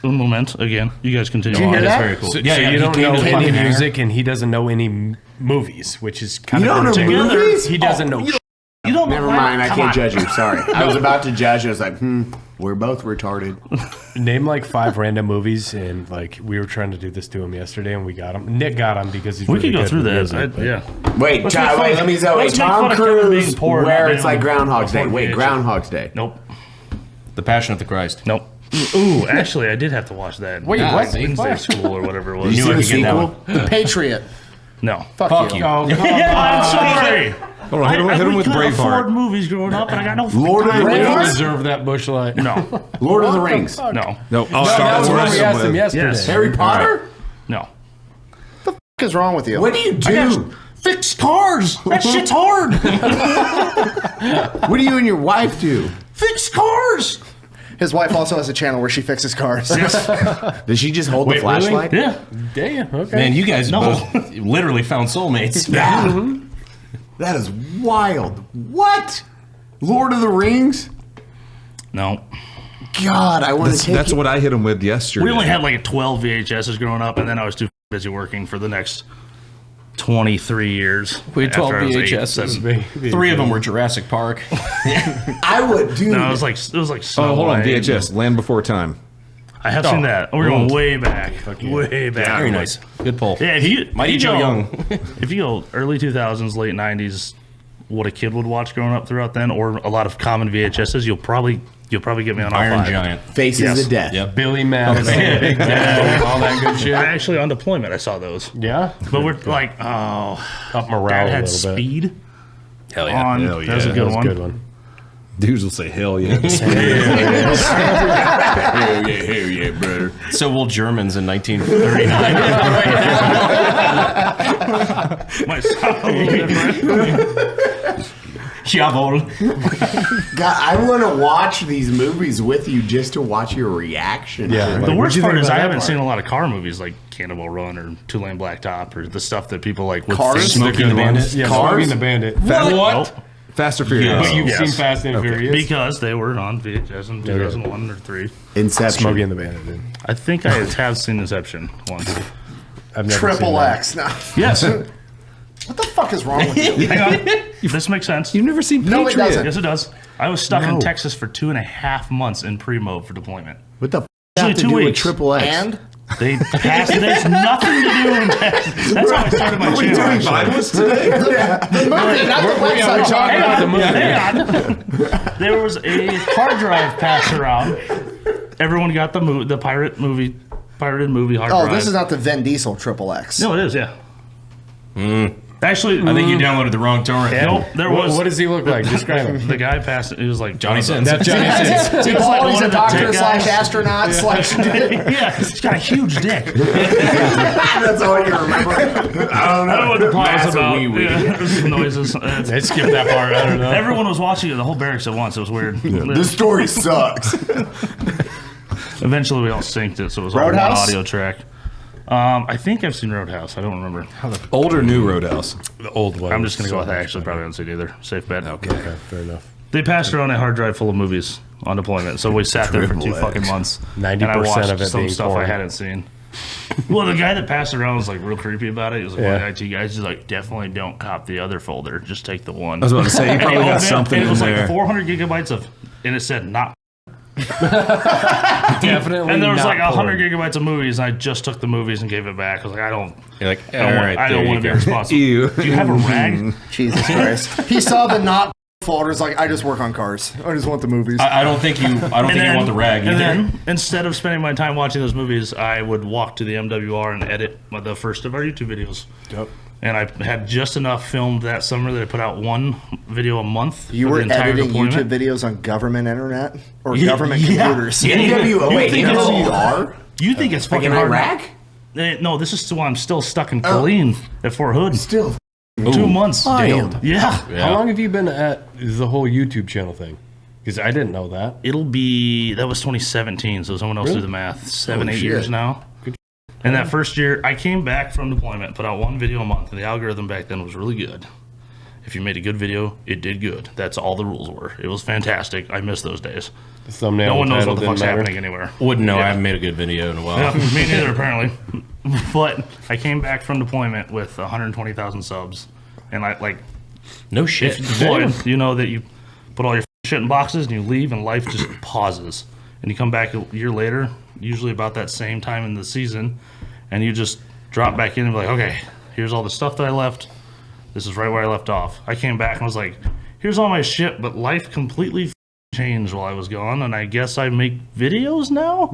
un moment again, you guys continue you on. hear That's that? very cool. So, Yeah, so yeah, you he don't came know to the fucking hangar. music, and he doesn't know any movies, which is kind You of don't know entertaining. movies? He doesn't know. You don't know Never that? mind. I Come can't on. judge you. Sorry. I was about to judge. I was like, we're both retarded. Name like 5 random movies, and like we were trying to do this to him yesterday, and we got him. Nick got him because he's We really could go good through with that. music, but- Yeah. Wait, Let's Ty, make fun wait, of- let me say, wait, let's make Tom fun of Kevin being Cruise, poor, where not it's like being Groundhog's Day. before Wait, VH. Groundhog's Day. Nope. The Passion of the Christ. Nope. Ooh, actually, I did have to watch that. Wait, in what? Wednesday school or whatever it was. You knew I see the could get that sequel? The Patriot. No. Fuck you. Oh, come I'm sorry. Hold on, hit him with couldn't afford Braveheart. movies growing up, and I got no Lord of the time. You don't Rings? deserve that bush light. No. Lord of the Rings. No. No, No, that was what we asked him yesterday. Yes. Harry Potter? No. What is wrong with you? What do you do? Fix cars. That shit's hard. What do you and your wife do? Fix cars. His wife also has a channel where she fixes cars. Does she just hold Wait, the flashlight? Yeah. Damn. Okay. Man, you guys both literally found soulmates. Yeah. That is wild. What? Lord of the Rings? No. God, I want to take That's it. what I hit him with yesterday. We only had like 12 VHSs growing up, and then I was too busy working for the next 23 years. We had 12 after I was 8, VHSs. 7. 3 of them were Jurassic Park. I would do. No, it was like Snow Oh, hold on, White. VHS, Land Before Time. I have seen that. We're going way back. Way back. Very nice. Good pull. Yeah, Mighty if Joe you go, Young. if you go early 2000s, late 90s, what a kid would watch growing up throughout then, or a lot of common VHSs, you'll probably get me on all Iron 5. Giant. Faces Yes. of Death. Yep. Billy Madison, Big Daddy, all that good shit. I actually on deployment I saw those, Yeah. but we're like, Up that morale a had little bit. speed Hell yeah. on. Hell That was a yeah. good That was a one. good one. Dudes will say, hell yeah. Hell yeah, brother. So will Germans in 1939. Might sound a little different. Jawohl. God, I want to watch these movies with you just to watch your reaction. Yeah, to it. like, The what'd worst you part think is about I that haven't part? seen a lot of car movies like Cannonball Run or Two Lane Blacktop or the stuff that people like with Cars? Smoking Good the Bandit. ones. Yeah, Cars? Smoking the Bandit. Nope. Fast or Furious. But you've Yes. seen Fast and Furious. Because they were on VHS in 2001 or 3. Inception. Smokey and the Bandit. Dude. I think I have seen Inception once. I've never seen Triple that. X. No. Yes. What the fuck is wrong with you? Hang on. This makes sense. You've never seen Patriot? No, it doesn't. Yes, it does. I was stuck in Texas for 2.5 months in pre-mode for deployment. What the Usually have to 2 do with weeks. Triple X? And They passed it. There's nothing to do with Texas. That's how I started my channel. actually. the movie, not the website. Hang on. There was a hard drive passed around. Everyone got the pirated movie hard drive. Oh, this is not the Vin Diesel Triple X. No, it is. Yeah. Actually, I think you downloaded the wrong torrent. Nope, there was. What does he look like? Describe him. The guy passed it. He was like Johnny Sins. That's Johnny Sins. He was like Paul, he's one a of the doctor tech slash guys. astronaut slash. Yeah, he's got a huge dick. That's all you remember. I don't know what the plot was Massive about. wee-wee. Yeah, there's some noises. They skipped that part. I don't know. Everyone was watching it, the whole barracks at once. It was weird. This story sucks. Eventually, we all synced it, so it was all one Roadhouse? audio track. I think I've seen Roadhouse. I don't remember. Old or new Roadhouse? The old one. I'm just going to go with that. I actually probably haven't seen either. Safe bet. Okay, fair enough. They passed around a hard drive full of movies on deployment, so we sat there for 2 Triple X. fucking months. 90% and I watched of it some being stuff I porn. hadn't seen. Well, the guy that passed around was like real creepy about it. He was like, one of the IT guys. He's like, definitely don't cop the other folder. Just take the one. I was about to say, you probably got something and it in was there. like 400 gigabytes of, and it said not. Definitely. And there was not like 100 porn. gigabytes of movies, and I just took the movies and gave it back. I was like, I don't You're like, all want, right, I don't there want to you be go. responsible. Ew. Do you have a rag? Jesus Christ. He saw the not folder. It's like, I just work on cars. I just want the movies. I don't think you. I don't think you want the rag either. And then, instead of spending my time watching those movies, I would walk to the MWR and edit the first of our YouTube videos. Yep. And I had just enough filmed that summer that I put out one video a month. You for were the entire editing deployment. YouTube videos on government internet or Yeah, government yeah. computers. NWO. You Wait, think it's- NWR? You think it's fucking in hard? Iraq? No, this is why I'm still stuck in Colleen at Fort Hood. Still. 2 months. Damn. Yeah. How long have you been at the whole YouTube channel thing? Because I didn't know that. That was 2017, so someone else do the math. 7, 8 years shit. now. And that first year, I came back from deployment, put out one video a month, and the algorithm back then was really good. If you made a good video, it did good. That's all the rules were. It was fantastic. I miss those days. The thumbnail. No one knows title what the fuck's didn't matter. happening anywhere. Wouldn't know. Yeah. I haven't made a good video in a while. Yeah, me neither, apparently. But I came back from deployment with 120,000 subs, and I like No shit. if you deploy, you know that you put all your shit in boxes and you leave, and life just pauses. And you come back a year later, usually about that same time in the season, and you just drop back in and be like, okay, here's all the stuff that I left. This is right where I left off. I came back and was like, here's all my shit, but life completely changed while I was gone, and I guess I make videos now?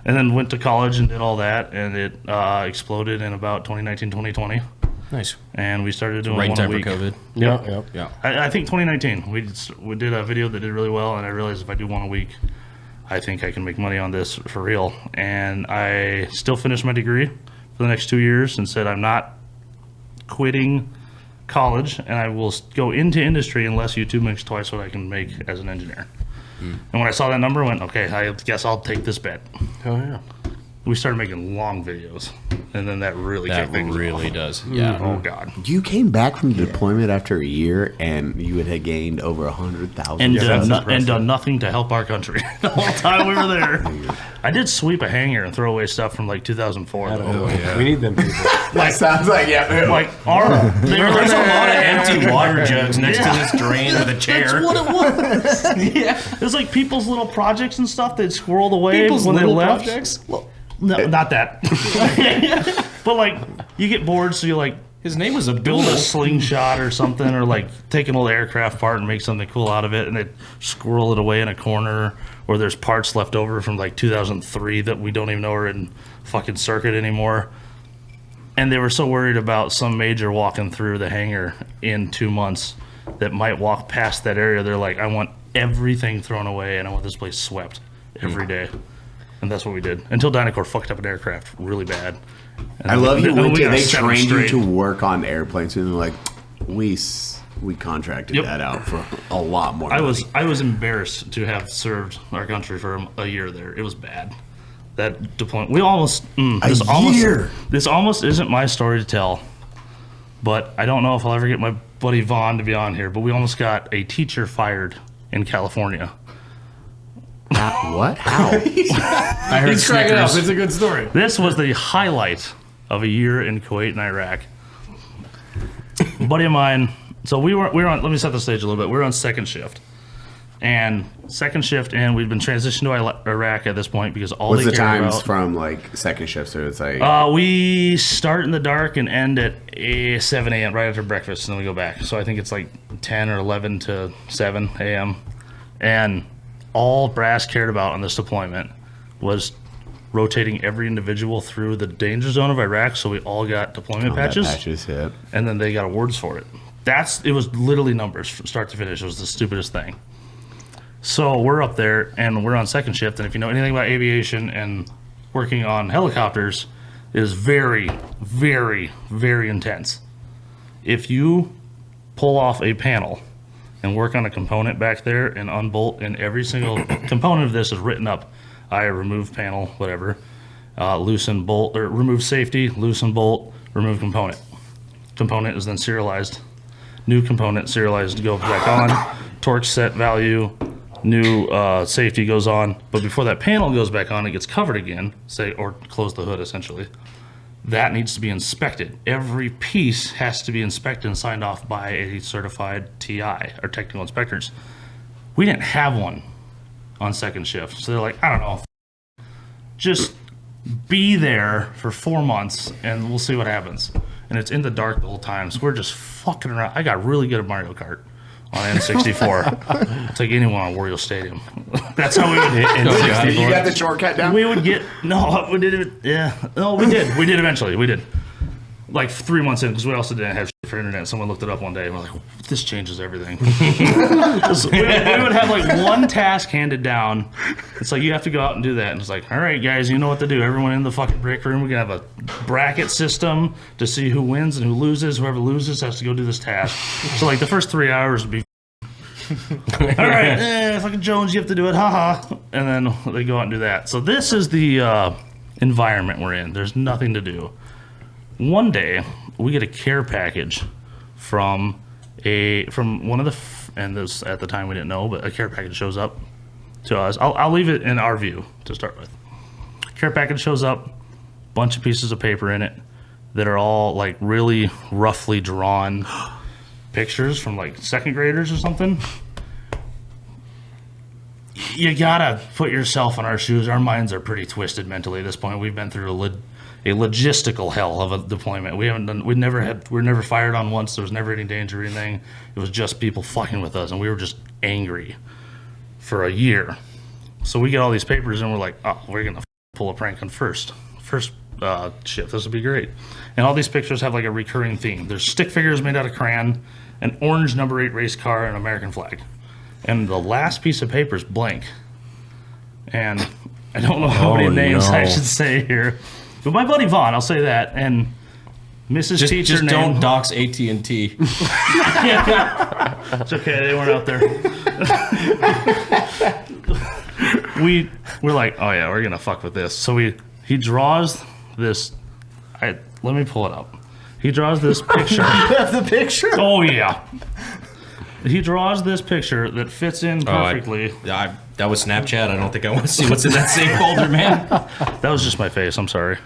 And then went to college and did all that, and it exploded in about 2019, 2020. Nice. And we started doing Right in one a time for week. COVID. Yeah. Yeah. I think 2019. We did a video that did really well, and I realized if I do one a week, I think I can make money on this for real. And I still finished my degree for the next 2 years and said I'm not quitting college, and I will go into industry unless YouTube makes twice what I can make as an engineer. And when I saw that number, I went, okay, I guess I'll take this bet. Oh yeah. We started making long videos, and then that really That kicked things really off. does. Yeah. Oh, God. You came back from deployment after a year, and you had gained over 100,000. And, that's and impressive. done nothing to help our country the whole time we were there. I did sweep a hangar and throw away stuff from like 2004. though. We need them people. That sounds like Like our, There's a lot of empty water jugs next to this drain with a chair. That's what it was. Yeah, it was like people's little projects and stuff they'd squirreled away People's when they little left. projects? No, not that. But like, you get bored, so you like His name was a build a slingshot or something, or like take an old aircraft part and make something cool out of it, and they squirrel it away in a corner, or there's parts left over from like 2003 that we don't even know are in fucking circuit anymore. And they were so worried about some major walking through the hangar in 2 months that might walk past that area. They're like, I want everything thrown away, and I want this place swept every day. And that's what we did until Dynacore fucked up an aircraft really bad. And I love you. then we got They set them trained you straight. to work on airplanes, and they're like, we contracted Yep. that out for a lot more. I money. was embarrassed to have served our country for a year there. It was bad. That deployment. We almost year. This almost isn't my story to tell, but I don't know if I'll ever get my buddy Vaughn to be on here. But we almost got a teacher fired in California. What? How? I heard He's cracking up. Snickers. It's a good story. This was the highlight of a year in Kuwait and Iraq. A buddy of mine So we were on. Let me set the stage a little bit. We were on second shift, and we'd been transitioned to Iraq at this point because all What's they the cared times about. from like second shift? So it's like We start in the dark and end at 7 a.m. right after breakfast, and then we go back. So I think it's like 10 or 11 to 7 a.m. And all brass cared about on this deployment was rotating every individual through the danger zone of Iraq, so we all got deployment patches. Yep. And then they got awards for it. It was literally numbers from start to finish. It was the stupidest thing. So we're up there and we're on second shift, and if you know anything about aviation and working on helicopters, it is very, very, very intense. If you pull off a panel and work on a component back there and unbolt, and every single component of this is written up, remove panel, whatever, loosen bolt, or remove safety, loosen bolt, remove component. Component is then serialized. New component serialized goes back on. Torque set value, new safety goes on. But before that panel goes back on, it gets covered again, or close the hood essentially. That needs to be inspected. Every piece has to be inspected and signed off by a certified TI, or technical inspectors. We didn't have one on second shift. So they're like, I don't know, just be there for 4 months and we'll see what happens. And it's in the dark the whole time, so we're just fucking around. I got really good at Mario Kart on N64. It's like anyone on Wario Stadium. That's how we would hit N64. You got the shortcut down? We would get, we did eventually, we did. Like 3 months in, because we also didn't have shit for internet. Someone looked it up one day and we're like, this changes everything. So we would have like one task handed down. It's like, you have to go out and do that. And it's like, all right, guys, you know what to do. Everyone in the fucking break room, we're going to have a bracket system to see who wins and who loses. Whoever loses has to go do this task. So like the first 3 hours would be, all right, fucking Jones, you have to do it, haha. And then they go out and do that. So this is the environment we're in. There's nothing to do. One day, we get a care package from one of the, and this at the time we didn't know, but a care package shows up to us. I'll leave it in our view to start with. Care package shows up, bunch of pieces of paper in it that are all like really roughly drawn pictures from like second graders or something. You gotta put yourself in our shoes. Our minds are pretty twisted mentally at this point. We've been through a logistical hell of a deployment. We're never fired on once. There was never any danger or anything. It was just people fucking with us, and we were just angry for a year. So we get all these papers, and we're like, oh, we're gonna pull a prank on first shift. This would be great. And all these pictures have like a recurring theme. There's stick figures made out of crayon, an orange number 8 race car, and an American flag. And the last piece of paper is blank. And I don't know how many names I should say here. But my buddy Vaughn, I'll say that, and Mrs. Teacher just name. don't dox AT&T. It's okay, they weren't out there. We're like, oh yeah, we're gonna fuck with this. So he draws this. Let me pull it up. He draws this picture. You have the picture? Oh yeah. He draws this picture that fits in perfectly. That was Snapchat. I don't think I want to see what's in that same folder, man. That was just my face. I'm sorry.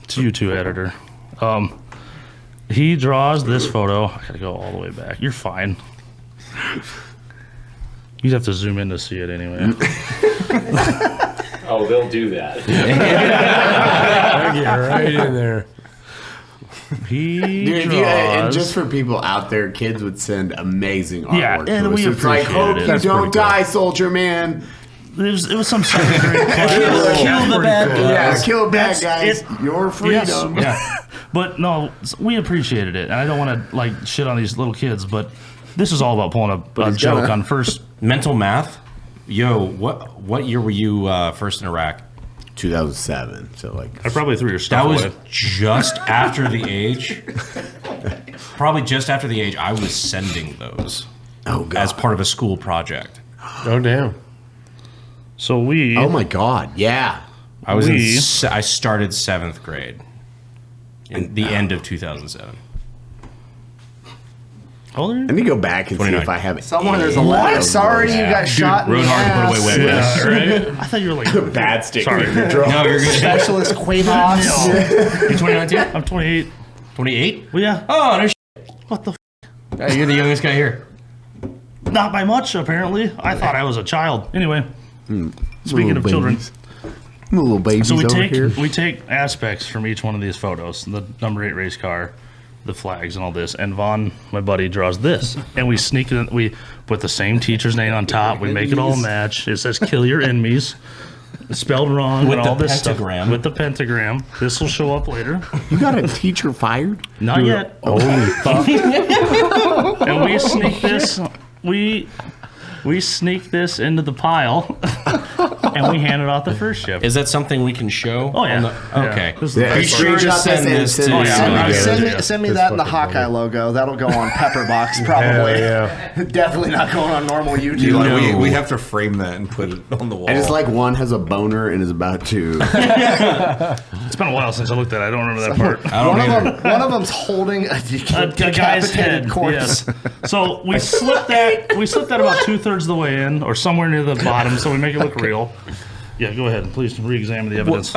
It's you too, editor. He draws this photo. I gotta go all the way back. You're fine. You'd have to zoom in to see it anyway. Oh, they'll do that. I get right in there. He draws. And just for people out there, kids would send amazing artwork. Yeah, and to us. we It's like, appreciate hope it. you That's don't pretty cool. die, soldier man. It was some secondary class. Kill the bad guys. Yeah, kill bad guys. Your freedom. Yes. Yeah. But no, we appreciated it. And I don't want to like shit on these little kids, but this is all about pulling a joke on first. Mental math. Yo, what year were you first in Iraq? 2007. So like, I probably threw your stuff That was away. just after the age. Probably just after the age I was sending those. oh god, as part of a school project. Oh, damn. So we. oh my god, yeah. I was I started 7th grade. In the end of 2007. How old are you? Let me go back and 29. see if I have Someone any is a of lot. those. Sorry you got shot in Rode the hard to ass. put away with. I thought you were like. Bad stick. Sorry. No, you're good. Specialist Quavos. You 2019? I'm 28. 28? Well, yeah. Oh, no shit. What the? You're the youngest guy here. Not by much, apparently. I thought I was a child. Anyway, speaking of children. Little babies So over here. we take aspects from each one of these photos, the number 8 race car, the flags, and all this. And Vaughn, my buddy, draws this, and we sneak it in. We put the same teacher's name on top. We make it all match. It says "Kill your enemies," spelled wrong, With and all the this pentagram. stuff with the pentagram. This will show up later. You got a teacher fired? Not yet. Holy fuck. And we sneak this. We sneak this into the pile, and we hand it off the first shift. Is that something we can show? Oh, yeah. Okay. This is Yeah, Be sure to send this to Send me that in the Hawkeye logo. That'll go on Pepperbox probably. Definitely not going on normal YouTube. Eli, we have to frame that and put it on the wall. And it's like one has a boner and is about to. It's been a while since I looked at it. I don't remember that part. One of them's holding a guy's head. corpse. Yes. So we slip that. We slip that about 2/3 of the way in, or somewhere near the bottom, so we make it look real. Yeah, go ahead. Please re-examine the evidence.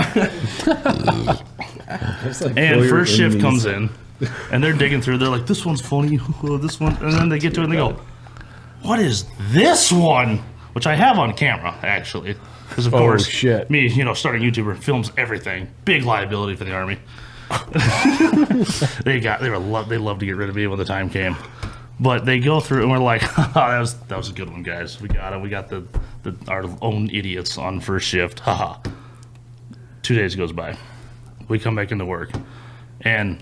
And first shift comes in, and they're digging through. They're like, "This one's funny. This one," and then they get to it and they go, "What is this one?" Which I have on camera actually, because of course, shit. me, starting YouTuber, films everything. Big liability for the Army. They love to get rid of me when the time came. But they go through and we're like, that was a good one, guys. We got it. We got our own idiots on first shift. Haha. 2 days goes by. We come back into work, and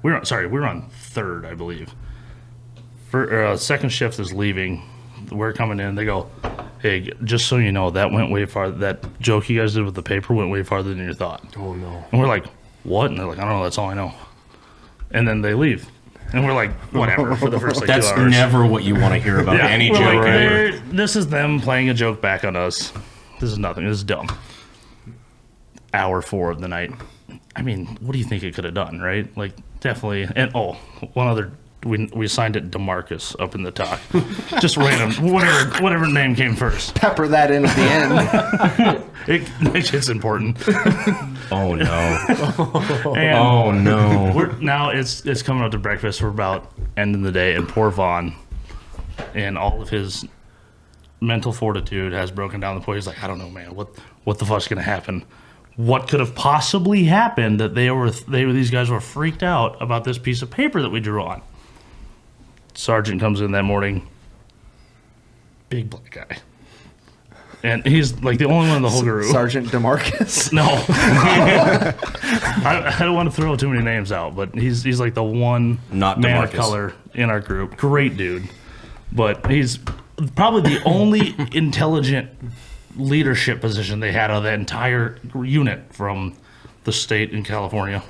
we're on third, I believe. Second shift is leaving. We're coming in. They go, "Hey, just so you know, that went way farther. That joke you guys did with the paper went way farther than you thought." Oh, no. And we're like, "What?" And they're like, "I don't know. That's all I know." And then they leave. And we're like, whatever, for the first 2 hours. That's never what you want to hear about any we're joke. like, this is them playing a joke back on us. This is nothing. This is dumb. Hour 4 of the night. I mean, what do you think it could have done, right? Like, definitely. And, one other. We assigned it DeMarcus up in the top. Just random. Whatever name came first. Pepper that in at the end. It's important. Oh, no. And Oh, no. now it's coming up to breakfast. We're about ending the day, and poor Vaughn, and all of his mental fortitude has broken down the point. He's like, I don't know, man. What the fuck's gonna happen? What could have possibly happened that these guys were freaked out about this piece of paper that we drew on? Sergeant comes in that morning. Big black guy. And he's like the only one in the whole group. Sergeant DeMarcus? No. I don't want to throw too many names out, but he's like the one Not man of DeMarcus. color in our group. Great dude. But he's probably the only intelligent leadership position they had out of that entire unit from the state in California.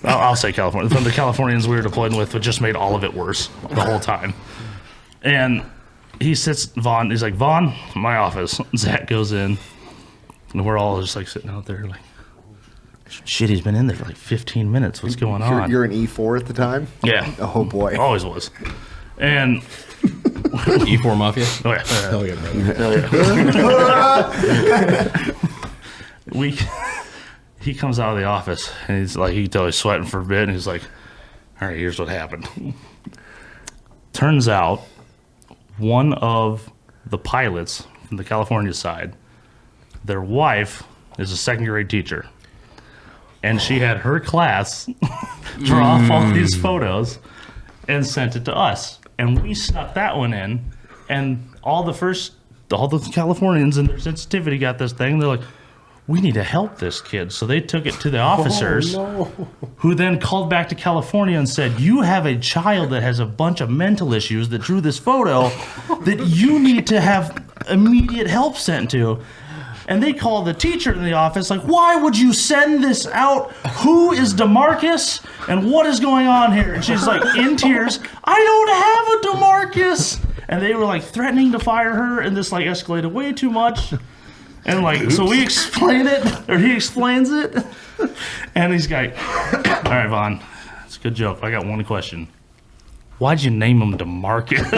I'll say California. From the Californians we were deployed with, it just made all of it worse the whole time. And he sits, Vaughn, he's like, "Vaughn, my office." Zach goes in, and we're all just like sitting out there like, shit, he's been in there for like 15 minutes. What's going on? You're an E4 at the time? Yeah. Oh, boy. Always was. And E4 Mafia? oh yeah. Hell yeah, brother. He comes out of the office and he's like, you can tell he's sweating for a bit, and he's like, all right, here's what happened. Turns out one of the pilots from the California side, their wife is a second grade teacher, and she had her class draw off all these photos and sent it to us, and we snuck that one in, and all the Californians and their sensitivity got this thing. They're like, we need to help this kid. So they took it to the officers, who then called back to California and said, you have a child that has a bunch of mental issues that drew this photo that you need to have immediate help sent to. And they call the teacher in the office, like, why would you send this out? Who is DeMarcus? And what is going on here? And she's like, in tears, I don't have a DeMarcus. And they were like threatening to fire her, and this like escalated way too much. And like, so we explain it, or he explains it, and he's like, all right, Vaughn, it's a good joke. I got one question. Why'd you name him DeMarcus?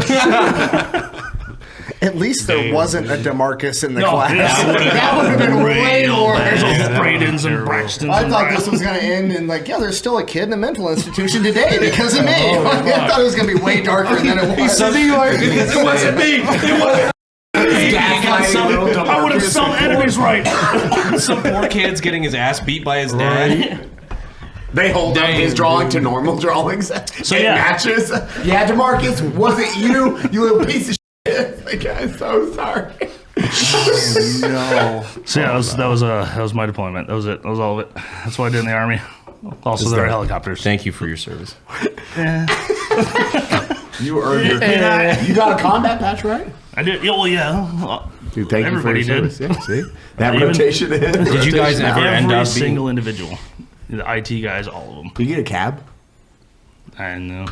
At least there wasn't a DeMarcus in the No, class. yeah, That would have been way more. There's all Bradens and Braxtons. I and thought this was going to end in like, yeah, there's still a kid in a mental institution today because of me. I thought it was going to be way darker than it was. It wasn't me. It wasn't. I would have some enemies right. Some poor kid's getting his ass beat by his dad. They hold up his drawing to normal drawings. So it matches. Yeah, DeMarcus, was it you? You little piece of shit. Like, I'm so sorry. No. So yeah, that was my deployment. That was it. That was all of it. That's what I did in the Army. Also, there were helicopters. Thank you for your service. You earned your You got a combat patch, right? I did. Yeah, well, yeah. Dude, thank Everybody you for your did. service. Yeah, see? That rotation in. Did you guys ever end Every up single being... individual. The IT guys, all of them. Can you get a cab? I know.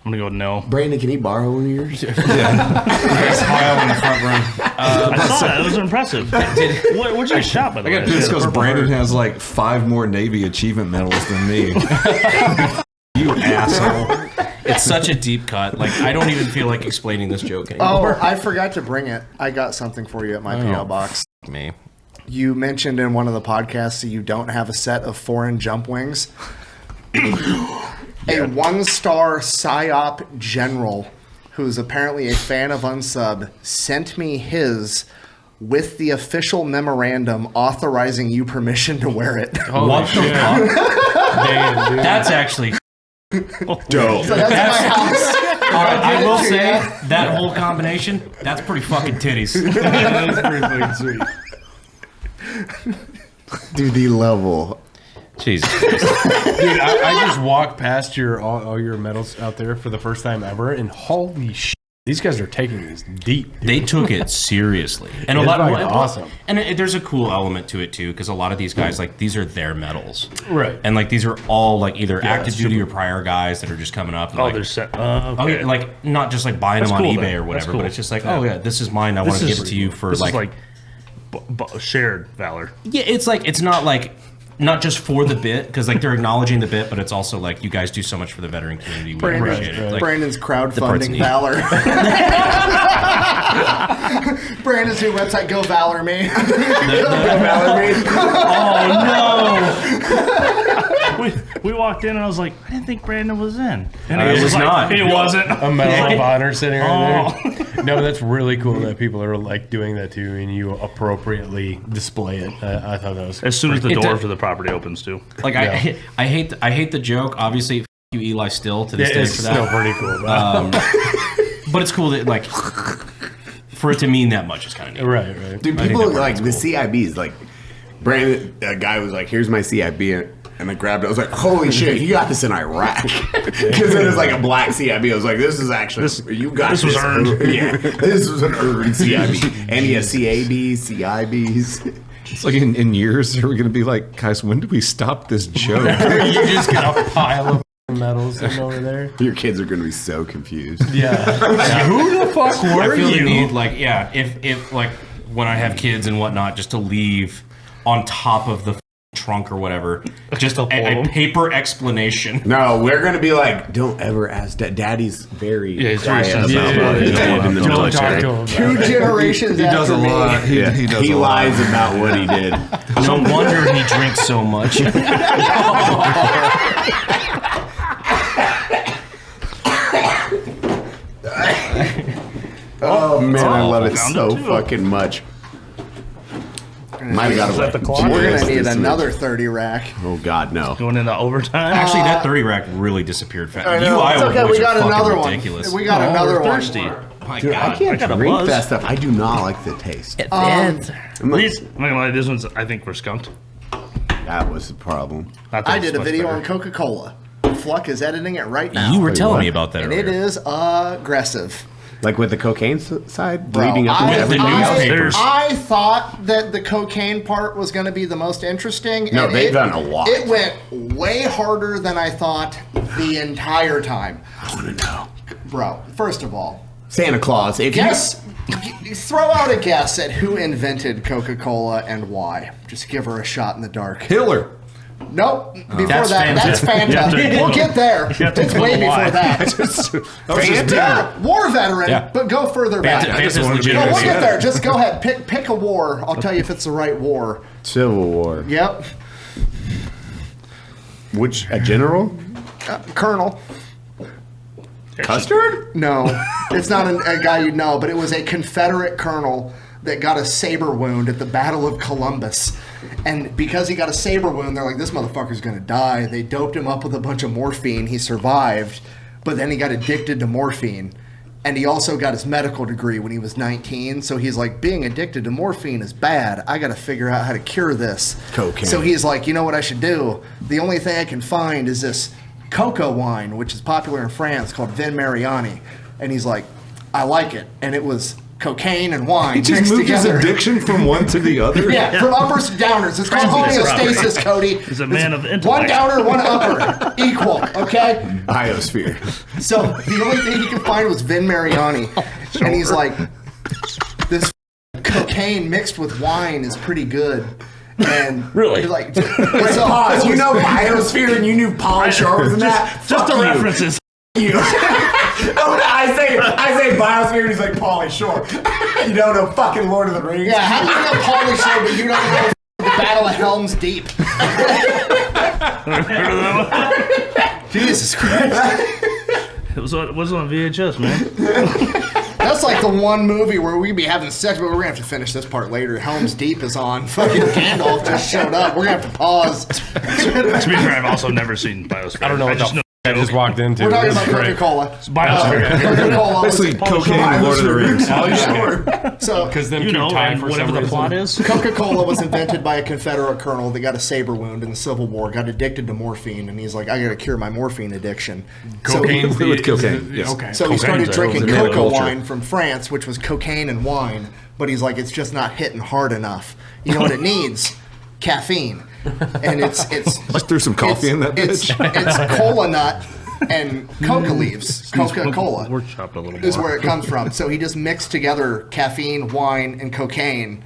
I'm gonna go with no. Brandon, can he borrow one of yours? Smile in the front room. I saw that. It was impressive. Which I shot, by the way. It's because Brandon has like 5 more Navy achievement medals than me. You asshole. It's such a deep cut. Like, I don't even feel like explaining this joke anymore. Oh, I forgot to bring it. I got something for you at my PO box. Me. You mentioned in one of the podcasts that you don't have a set of foreign jump wings. A 1-star PSYOP general, who's apparently a fan of Unsub, sent me his with the official memorandum authorizing you permission to wear it. What the fuck? Damn, dude. That's actually Dope. So that's my house. all right, I will say that whole combination, that's pretty fucking titties. That's pretty fucking sweet. Dude, the level. Jesus. Dude, I just walked past all your medals out there for the first time ever, and holy shit, these guys are taking this deep. Dude. They took it seriously, and It's fucking awesome. And there's a cool element to it too, because a lot of these guys, like, these are their medals, Right. and like these are all like either active duty or prior guys that are just coming up. And, Oh, like, they're set. oh, Okay. yeah, like not just like buying That's them on cool, eBay then. or That's whatever, cool. but it's just like, oh yeah, this is mine. I want to give it to you for this like, is like shared valor. yeah, it's like it's not like. Not just for the bit, because like they're acknowledging the bit, but it's also like you guys do so much for the veteran community. We appreciate it. Like, Brandon's part's crowdfunding neat. Valor. Brandon's new website, Go Valor Me. Go Valor Me. Oh no! we walked in and I was like, I didn't think Brandon was in. And I was like, not. He wasn't. A medal of honor sitting right Oh. there. No, but that's really cool that people are like doing that too, and you appropriately display it. I thought that was As soon as the It door did- for the property opens too. Like Yeah. I hate the joke. Obviously, f- you Eli still to this Yeah, day it's for still that. pretty cool. Bro. But it's cool that like for it to mean that much is kind of neat. Right. Dude, I think people that like part's the cool. CIBs. Like, Brandon, a guy was like, here's my CIB. And I grabbed it. I was like, holy shit, you got this in Iraq. Because it was like a black CIB. I was like, this is actually, you got this was earned. Yeah, this was an earned CIB. And he has CABs, CIBs. It's like in years, we're going to be like, guys, when do we stop this joke? You just got a pile of medals sitting over there. Your kids are going to be so confused. Yeah. Who the fuck were I feel you? the need, like, yeah, if like when I have kids and whatnot, just to leave on top of the trunk or whatever, just a paper explanation. No, we're going to be like, don't ever ask Daddy's very he's quiet very about sensitive. what he did in the Don't talk military. to him. Two generations He does after a me. lot. He does He a lot. lies about what he did. No wonder he drinks so much. Oh man, I love it Found so it, too. fucking much. Might have got Is that away. the clock? We're going to need This another 30 rack. Oh god, no. Going into overtime. Actually, that 30 rack really disappeared fast. I You know. It's Iowa okay, boys we are got fucking another ridiculous. one. We got another we're one. thirsty. My Dude, God. I can't got a drink buzz. that stuff. I do not like the taste. These, I'm not gonna lie, this one's I think we're skunked. That was the problem. Not that I it's did a much video better. on Coca-Cola. Fluck is editing it right now. You were telling what? me about that and earlier. it is aggressive. Like with the cocaine side, Bro, bleeding up into the everything else. newspapers. I thought that the cocaine part was going to be the most interesting. No, and they've done a lot. It went way harder than I thought the entire time. I want to know. Bro, first of all, Santa Claus, if guess, throw out a guess at who invented Coca-Cola and why. Just give her a shot in the dark. Hitler. Nope. Before That's that, that's Fanta. We'll get there. It's way before that. Fanta? War veteran, Yeah. but go further back. Fanta's No, legitimate. we'll get there. Just go ahead. Pick a war. I'll tell you if it's the right war. Civil War. Yep. Which, a general? Colonel. Custard? No, it's not a guy you know, but it was a Confederate colonel that got a saber wound at the Battle of Columbus. And because he got a saber wound, they're like, this motherfucker's going to die. They doped him up with a bunch of morphine. He survived, but then he got addicted to morphine. And he also got his medical degree when he was 19. So he's like, being addicted to morphine is bad. I got to figure out how to cure this. Cocaine. So he's like, you know what I should do? The only thing I can find is this cocoa wine, which is popular in France, called Vin Mariani. And he's like, I like it. And it was cocaine and wine He just mixed moved together. his addiction from one to the other. Yeah, from uppers to downers. It's called homeostasis, Cody. He's a man of intellect. One downer, one upper. Equal, okay? Biosphere. So the only thing he could find was Vin Mariani. And he's like, this cocaine mixed with wine is pretty good. And Really? he's like, Pause. You know Biosphere and you knew Polly Shore was in that? Just the references. You. I say Biosphere and he's like Polly Shore. You don't know fucking Lord of the Rings. yeah, how do you know Pauly Shore, but you don't know the Battle of Helm's Deep? Jesus Christ. It was on VHS, man. That's like the one movie where we'd be having sex, but we're gonna have to finish this part later. Helm's Deep is on. Fucking Gandalf just showed up. We're gonna have to pause. To be fair, I've also never seen Biosphere. I don't know what just the I just walked into. We're talking This about is great. Coca-Cola. Biosphere. Coca-Cola. Basically, cocaine and Lord of the Rings. So, Because them You keep know, time and for whatever some the reason. plot is. Coca-Cola was invented by a Confederate colonel that got a saber wound in the Civil War, got addicted to morphine, and he's like, I gotta cure my morphine addiction. Cocaine's the With cocaine, yes. Okay. So he started Cocaine's drinking a coca culture. wine from France, which was cocaine and wine, but he's like, it's just not hitting hard enough. You know what it needs? Caffeine. And it's Just threw some coffee in that bitch. It's cola nut and coca leaves. Coca-Cola Workshopped a little more. is where it comes from. So he just mixed together caffeine, wine, and cocaine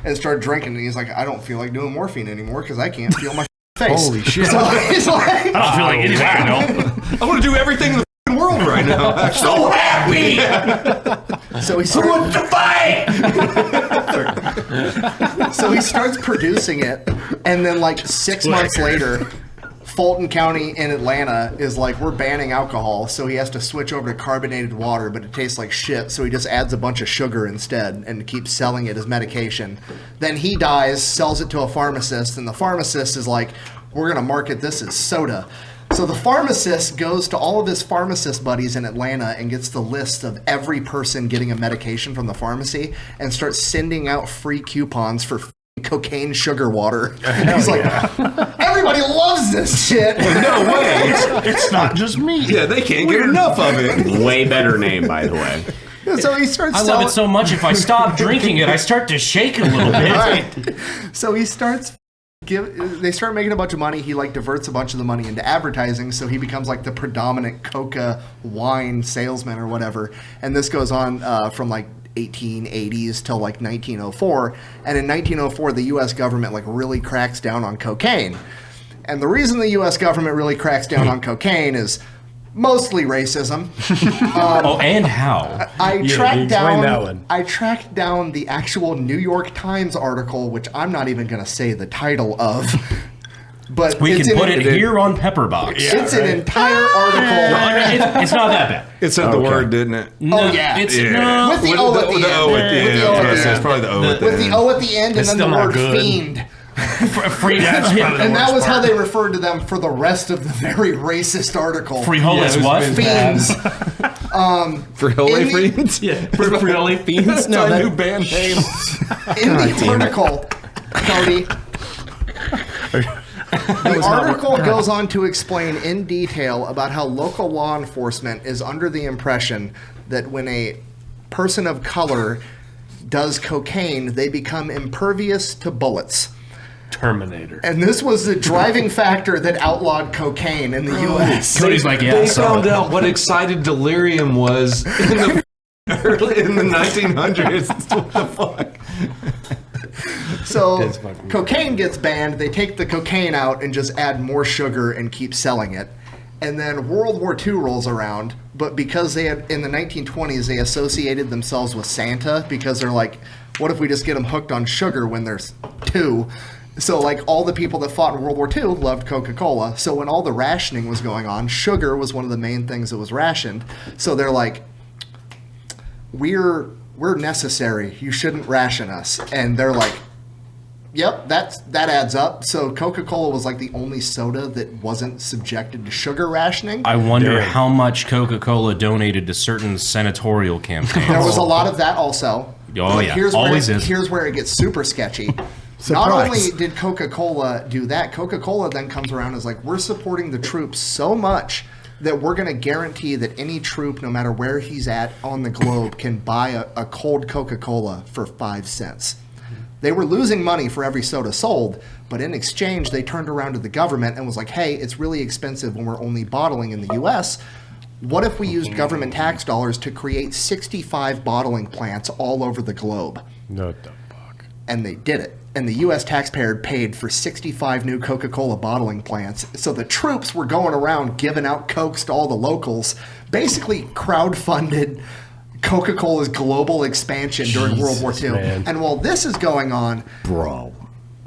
and started drinking. And he's like, I don't feel like doing morphine anymore because I can't feel my face. Holy shit. So he's like, I don't feel like anything I know. I want to do everything in the f***ing world right now. I'm so happy. so he started to fight. So he starts producing it, and then like 6 months later, Fulton County in Atlanta is like, we're banning alcohol, so he has to switch over to carbonated water, but it tastes like shit, so he just adds a bunch of sugar instead and keeps selling it as medication. Then he dies, sells it to a pharmacist, and the pharmacist is like, we're going to market this as soda. So the pharmacist goes to all of his pharmacist buddies in Atlanta and gets the list of every person getting a medication from the pharmacy and starts sending out free coupons for cocaine sugar water. He's like, everybody loves this shit. No way. It's not just me. Yeah, they can't get enough of it. Way better name, by the way. So he starts I love selling. it so much. If I stop drinking it, I start to shake a little bit. Right. So he starts. They start making a bunch of money. He like diverts a bunch of the money into advertising, so he becomes like the predominant coca wine salesman or whatever. And this goes on from like 1880s till like 1904. And in 1904, the U.S. government like really cracks down on cocaine. And the reason the U.S. government really cracks down on cocaine is mostly racism. Oh, and how? I tracked explain that one. down the actual New York Times article, which I'm not even going to say the title of. But We it's can put an, it here on Pepperbox. It's an entire article. It's not that bad. It said the word, didn't it? Oh yeah, It's Yeah. no. with the O at the With the end. O at the With end. the O I was at gonna the say, it's end. probably the O at the With end. the O at the end, and It's then the still not word good. fiend. Free, And that was how they referred to them for the rest of the very racist article. frijoles what? Fiends. For In Hole the- Fiends? Frijoles fiends? That's No, our that, new band name. In the article, Cody, the article goes on to explain in detail about how local law enforcement is under the impression that when a person of color does cocaine, they become impervious to bullets. Terminator. And this was the driving factor that outlawed cocaine in the U.S. Cody's like, yeah, They so found out what excited delirium was in the 1900s. What the fuck? So cocaine gets banned. They take the cocaine out and just add more sugar and keep selling it. And then World War II rolls around, but because they had, in the 1920s, they associated themselves with Santa because they're like, what if we just get them hooked on sugar when there's 2? So, like, all the people that fought in World War II loved Coca-Cola. So when all the rationing was going on, sugar was one of the main things that was rationed. So they're like, we're necessary. You shouldn't ration us. And they're like, yep, that adds up. So Coca-Cola was like the only soda that wasn't subjected to sugar rationing. I wonder how much Coca-Cola donated to certain senatorial campaigns. There was a lot of that also. Oh, but yeah. Here's where it gets super sketchy. Not only did Coca-Cola do that, Coca-Cola then comes around and is like, we're supporting the troops so much that we're going to guarantee that any troop, no matter where he's at on the globe, can buy a cold Coca-Cola for 5 cents. They were losing money for every soda sold, but in exchange, they turned around to the government and was like, hey, it's really expensive when we're only bottling in the U.S. What if we used government tax dollars to create 65 bottling plants all over the globe? What the fuck? And they did it. And the U.S. taxpayer paid for 65 new Coca-Cola bottling plants. So the troops were going around giving out Cokes to all the locals, basically crowdfunded Coca-Cola's global expansion during World War II. Man. And while this is going on,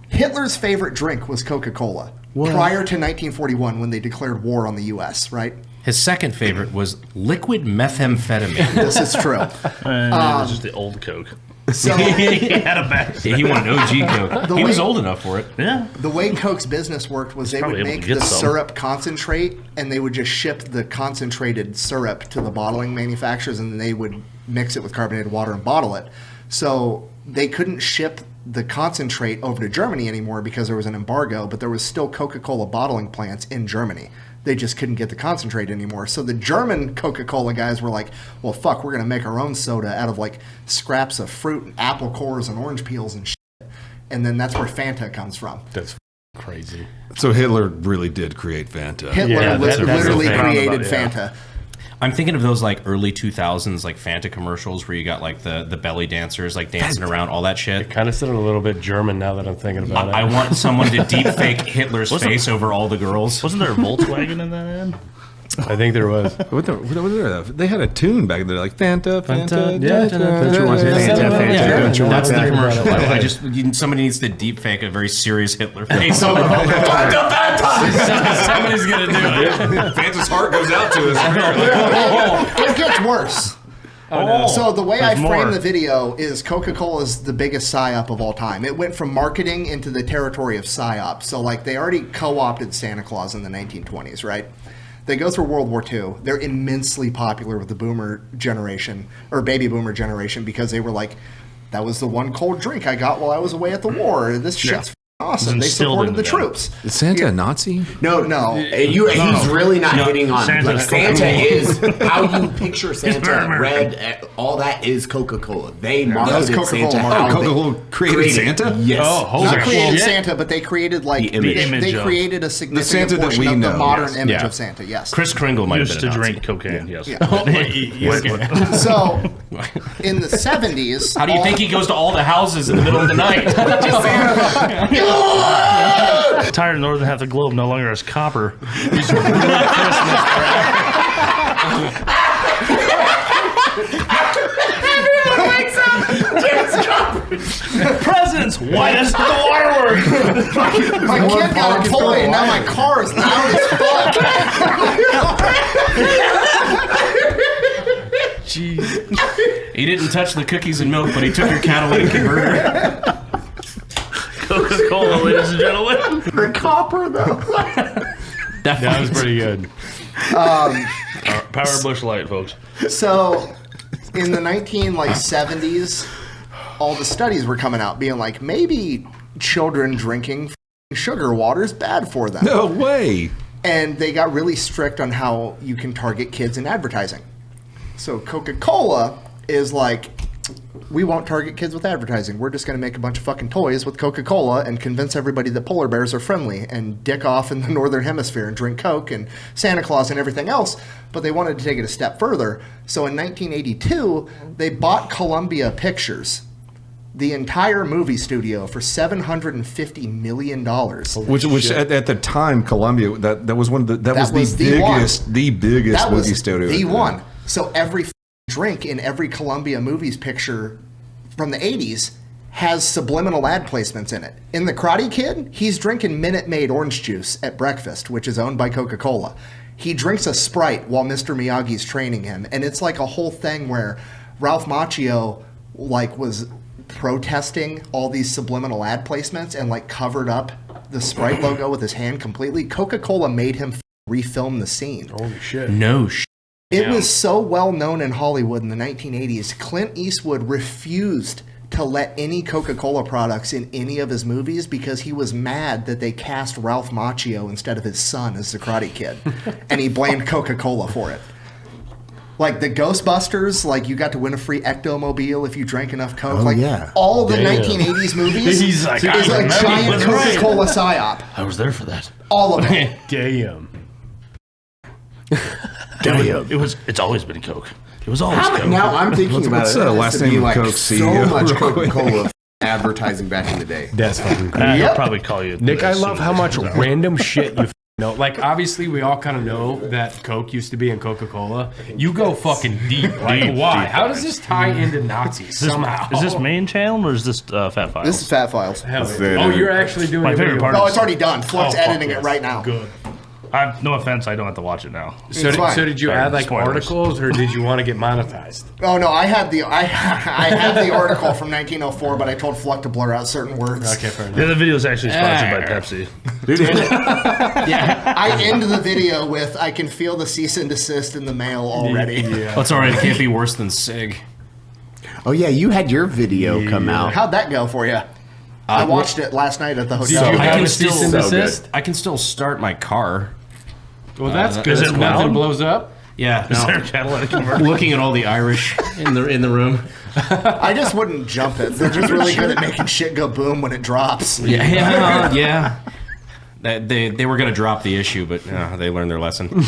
Hitler's favorite drink was Coca-Cola prior to 1941 when they declared war on the U.S., right? His second favorite was liquid methamphetamine. This is true. And it was just the old Coke. So He had a bag. He wanted OG Coke. He was old enough for it. Yeah. the way Coke's business worked was they would probably able to make get the some. syrup concentrate and they would just ship the concentrated syrup to the bottling manufacturers and they would mix it with carbonated water and bottle it. So they couldn't ship the concentrate over to Germany anymore because there was an embargo, but there was still Coca-Cola bottling plants in Germany. They just couldn't get the concentrate anymore. So the German Coca-Cola guys were like, well, fuck, we're going to make our own soda out of like scraps of fruit and apple cores and orange peels and shit. And then that's where Fanta comes from. That's crazy. So Hitler really did create Fanta. Hitler Yeah, that's literally the thing. created Yeah. Fanta. I'm thinking of those like early 2000s like Fanta commercials where you got like the belly dancers like dancing around, all that shit. Kind of sounded a little bit German now that I'm thinking about it. I want someone to deep fake Hitler's face over all the girls. Wasn't there a Volkswagen in that ad? I think there was. What was there? They had a tune back there like Fanta. Yeah. Don't you want Fanta? Yeah. Don't you want That's the Fanta? commercial. I just somebody needs to deep fake a very serious Hitler face. Somebody's gonna do it. Fanta's heart goes out to us. It gets worse. So the way I There's frame more. the video is Coca-Cola is the biggest psyop of all time. It went from marketing into the territory of psyop. So like they already co-opted Santa Claus in the 1920s, right? They go through World War II. They're immensely popular with the boomer generation or baby boomer generation because they were like, that was the one cold drink I got while I was away at the war. This shit's awesome. They Instilled supported into the them. troops. Is Santa a Nazi? No, he's really not hitting on Santa's like Santa Coca-Cola. is how you picture Santa. very American. Red, all that is Coca-Cola. They That was marketed Coca-Cola Santa. marketing. How Coca-Cola they created Santa? Yes. Oh, holy Not created shit. Santa, but they created like The image. they of- created a significant Santa that portion we of the know, modern yes. image Yeah. of Santa. Yes. Chris Kringle might have Used been to a Nazi. drink cocaine. Yes. Yeah. So in the 70s, How do you think he goes to all the houses in the middle of the night? Entire northern half of the globe no longer has copper. These are really Christmas presents. Why does the waterworks? my kid got a toy, and now my car is loud as fuck. Jeez. He didn't touch the cookies and milk, but he took your catalytic converter. Coca-Cola, ladies and gentlemen. The copper, though. That was pretty good. Power Bush Light, folks. So in the 70s, all the studies were coming out being like, maybe children drinking sugar water is bad for them. No way. And they got really strict on how you can target kids in advertising. So Coca-Cola is like, we won't target kids with advertising. We're just going to make a bunch of fucking toys with Coca-Cola and convince everybody that polar bears are friendly and dick off in the northern hemisphere and drink Coke and Santa Claus and everything else. But they wanted to take it a step further. So in 1982, they bought Columbia Pictures, the entire movie studio for $750 million. Which at the time, Columbia, that was one of the the biggest movie studio. The one. So every drink in every Columbia Movies picture from the 80s has subliminal ad placements in it. In The Karate Kid, he's drinking Minute Maid orange juice at breakfast, which is owned by Coca-Cola. He drinks a Sprite while Mr. Miyagi's training him, and it's like a whole thing where Ralph Macchio was protesting all these subliminal ad placements and covered up the Sprite logo with his hand completely. Coca-Cola made him refilm the scene. Holy shit. No shit. It was so well known in Hollywood in the 1980s. Clint Eastwood refused to let any Coca-Cola products in any of his movies because he was mad that they cast Ralph Macchio instead of his son as the Karate Kid. And he blamed Coca-Cola for it. Like the Ghostbusters, you got to win a free Ectomobile if you drank enough Coke. All the 1980s movies He's like, is a giant Coca-Cola psyop. I was there for that. All of it. Damn. It's always been Coke. It was always Coke. Now I'm thinking about what's it. the last name of Coke so CEO? much Coca-Cola advertising back in the day. That's fucking cool. I'll probably call you. Nick, I as love soon how as much it comes out. random shit you know. Obviously, we all kind of know that Coke used to be in Coca-Cola. You go fucking deep. Why? How does this tie into Nazis somehow? Is this main channel or is this Fat Files? This is Fat Files. Hell yeah. Oh, you're actually doing My a favorite video. part No, is- it's already done. Fluck's fuck editing yes. it right now. Good. No offense, I don't have to watch it now. So fine. did you Sorry, add spoilers. articles, or did you want to get monetized? Oh no, I had the article from 1904, but I told Fluck to blur out certain words. Okay, fair enough. Yeah, the video is actually sponsored by Pepsi. I end the video with, "I can feel the cease and desist in the mail already." Yeah. That's all right. It can't be worse than SIG. Oh yeah, you had your video come out. How'd that go for you? I watched it last night at the Did hotel. you I have can a cease and still- desist? I can still start my car. Well, that's good. is it Nothing loud? blows up. Yeah. Is no. there a catalytic converter? Looking at all the Irish in the room. I just wouldn't jump it. They're just really good at making shit go boom when it drops. Yeah. They were gonna drop the issue, but they learned their lesson.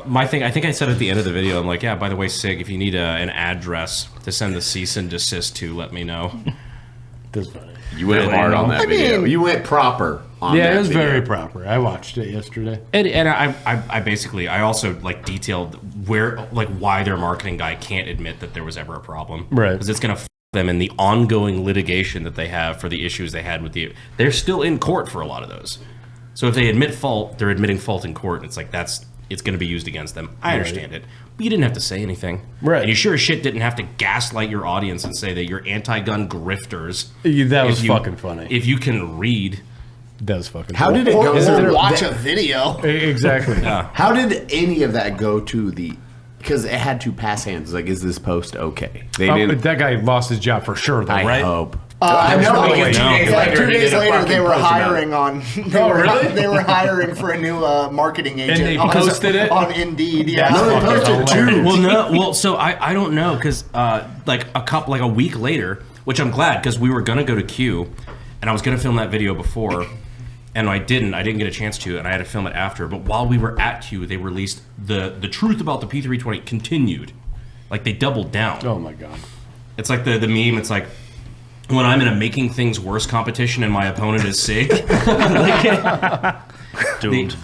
My thing, I think I said at the end of the video, I'm like, yeah, by the way, SIG, if you need an address to send the cease and desist to, let me know. That's funny. You went hard on that video. mean- You went proper on that Yeah, it was video. very proper. I watched it yesterday. And I basically, I also detailed why their marketing guy can't admit that there was ever a problem. Right. Because it's going to them in the ongoing litigation that they have for the issues they had with they're still in court for a lot of those. So if they admit fault, they're admitting fault in court. And it's like, it's going to be used against them. I understand it. But you didn't have to say anything. Right. And you sure as shit didn't have to gaslight your audience and say that you're anti-gun grifters. That was if you- fucking funny. If you can read. That was fucking How funny. did it go? Or watch a video. Exactly. How did any of that go to the? Because it had to pass hands. Like, is this post okay? They didn't. That guy lost his job for sure, though, I right? hope. I know. probably Like, two days like, later, 2 he days did a later, fucking they were post about it. hiring on. They were hiring for a new marketing agent. they posted it? on Indeed. Yeah. No, they posted two. Well, so I don't know because a week later, which I'm glad because we were gonna go to Q, and I was gonna film that video before, and I didn't get a chance to, and I had to film it after. But while we were at Q, they released the truth about the P320 continued, like they doubled down. Oh my god. It's like the meme. It's like when I'm in a making things worse competition and my opponent is SIG. Doomed.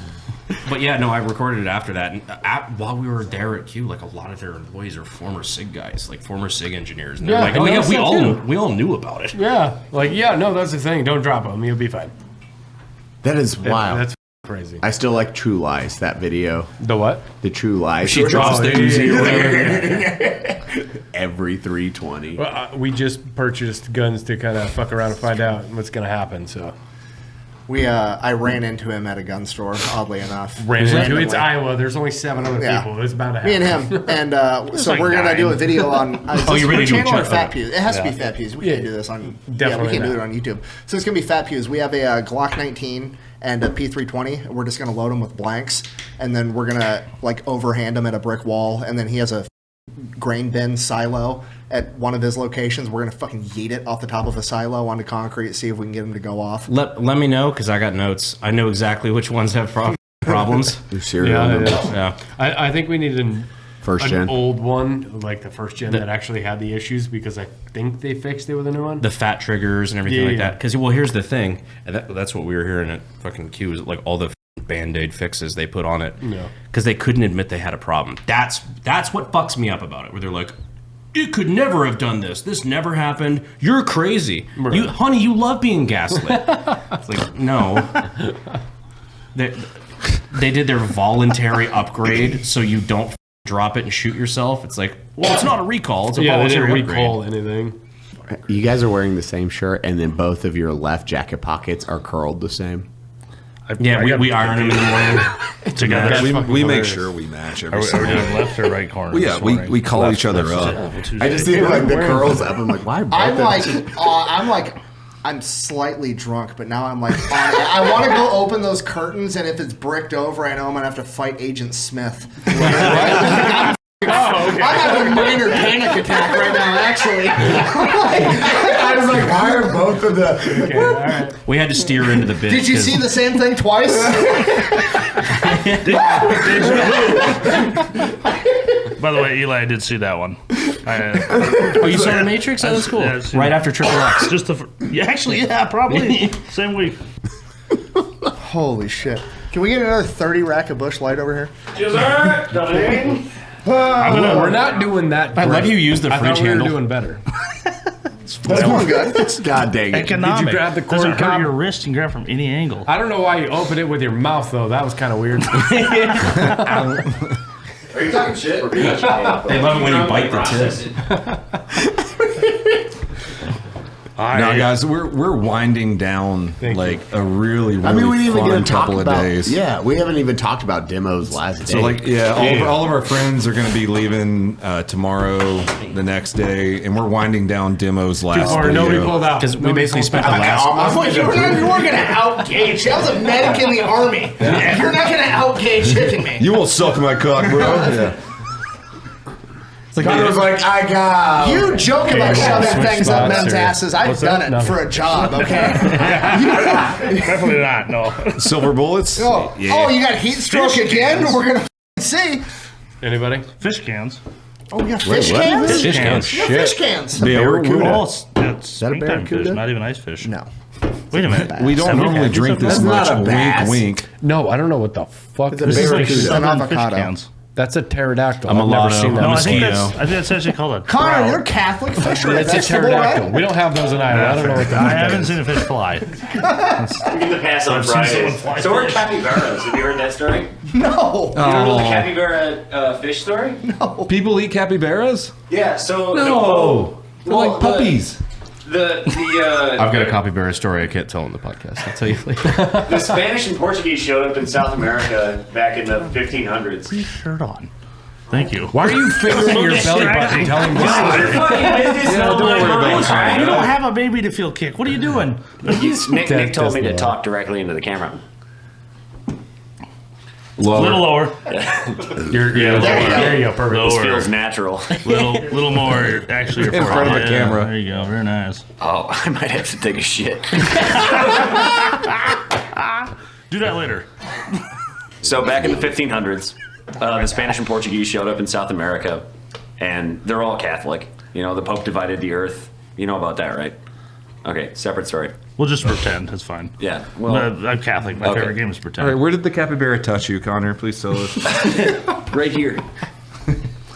But yeah, no, I recorded it after that. And while we were there at Q, a lot of their employees are former SIG guys, former SIG engineers. And they're Yeah, like, I oh yeah, noticed that too. we all knew about it. Yeah. No, that's the thing. Don't drop him. You'll be fine. That is wild. That's crazy. I still like True Lies. That video. The what? The True Lies. She drops the Uzi or whatever. every 320. Well, we just purchased guns to kind of fuck around and find out what's going to happen. So I ran into him at a gun store. Oddly enough, it's Iowa. There's only 7 other Yeah. people. It's about to Me happen. and him, and so like we're gonna 9. do a video on. you really do channel or check Fat that. Pews? It has to be Fat Pews. We can't do this on. Definitely we can't do not. it on YouTube. So it's gonna be Fat Pews. We have a Glock 19 and a P320. We're just gonna load them with blanks, and then we're gonna overhand them at a brick wall, and then he has a grain bin silo at one of his locations. We're gonna fucking yeet it off the top of a silo onto concrete, see if we can get him to go off. Let me know because I got notes. I know exactly which ones have problems. Serial Yeah, numbers. Yeah. I think we need to First gen. An old one, like the first gen that actually had the issues because I think they fixed it with a new one. The fat triggers and everything like that. Because, well, here's the thing. And that's what we were hearing at fucking Q is like all the Band-Aid fixes they put on it. Because they couldn't admit they had a problem. That's what fucks me up about it. Where they're like, it could never have done this. This never happened. You're crazy. Right. Honey, you love being gaslit. It's like, no. They did their voluntary upgrade so you don't drop it and shoot yourself. It's like, well, it's not a recall. It's a voluntary they didn't upgrade. recall anything. You guys are wearing the same shirt, and then both of your left jacket pockets are curled the same. We iron them in the morning together. We make sure we match every Are we single doing left or right corner? Yeah, we call each other up. I just see like the curls up. I'm like, why? I'm slightly drunk, but now I'm like, I want to go open those curtains, and if it's bricked over, I know I'm gonna have to fight Agent Smith. I'm having a minor panic attack right now, actually. I was like, why are both of the... Okay, all right. We had to steer into the bit. Did you see the same thing twice? By the way, Eli, I did see that one. Oh, you saw The Matrix? That was cool. Yeah, right after Triple X. Just probably same week. Holy shit. Can we get another 30 rack of Busch Light over here? We're not doing that. I love you use the fridge handle. We were doing better. That's going good. God dang it. Economic. Did you grab the corn Doesn't hurt cob? your wrist and grab from any angle. I don't know why you opened it with your mouth, though. That was kind of weird. Are you talking shit? They love it when you bite the tip. Now, guys, we're winding down like a really, really we didn't even fun get to talk couple about, of days. Yeah, we haven't even talked about demos last day. So, all of our friends are going to be leaving tomorrow, the next day, and we're winding down demos last day. Nobody pulled out. Because we basically spent the last... You were going to out-gauge. I was a medic in the army. You're not going to out-gauge hitting me. You will suck my cock, bro. Yeah. I was like, I got... You joke about shoving things up men's asses. I've done it for a job, okay? Definitely not, no. Silver bullets? Oh, you got heat stroke again? We're going to see. Anybody? Fish cans. Oh, we got fish cans? Fish cans. We got fish cans. Barracuda. Oh, it's springtime barracuda? fish, not even ice fish. No. Wait a minute. We don't normally drink this much. not a bass. Wink. No, I don't know what the fuck. It's a This is like, barracuda. Southern An fish avocado. cans. that's a pterodactyl. A mulatto. I've never seen that. No, I Mosquito. think that's actually called a Connor, trout. you're Catholic. Fish are a It's a vegetable, pterodactyl. right? We don't have those in Iowa. I don't know what the I fuck that haven't is. seen a fish fly. We get the pass on I've seen someone Fridays. fly So we're fish. capybaras. Have you heard that story? No. You don't know the capybara fish story? People eat capybaras? Yeah, so... No. They're like puppies. I've got a capybara story I can't tell on the podcast. I'll tell you later. The Spanish and Portuguese showed up in South America back in the 1500s. Put your shirt on. Thank you. Why are you fingering your belly button telling me Your this? fucking business, don't worry about it. right? You don't have a baby to feel kick. What are you doing? Nick told me to does talk directly into the camera. A little lower. There you go. Perfect. This Lower. feels natural. Little more. Actually, In front of the camera. There you go. Very nice. Oh, I might have to take a shit. Do that later. So back in the 1500s, the Spanish and Portuguese showed up in South America, and they're all Catholic. You know, the Pope divided the earth. You know about that, right? Okay, separate story. We'll just pretend. It's fine. Yeah, well... I'm Catholic. My Okay. favorite game is pretend. All right, where did the capybara touch you, Connor? Please tell us. Right here.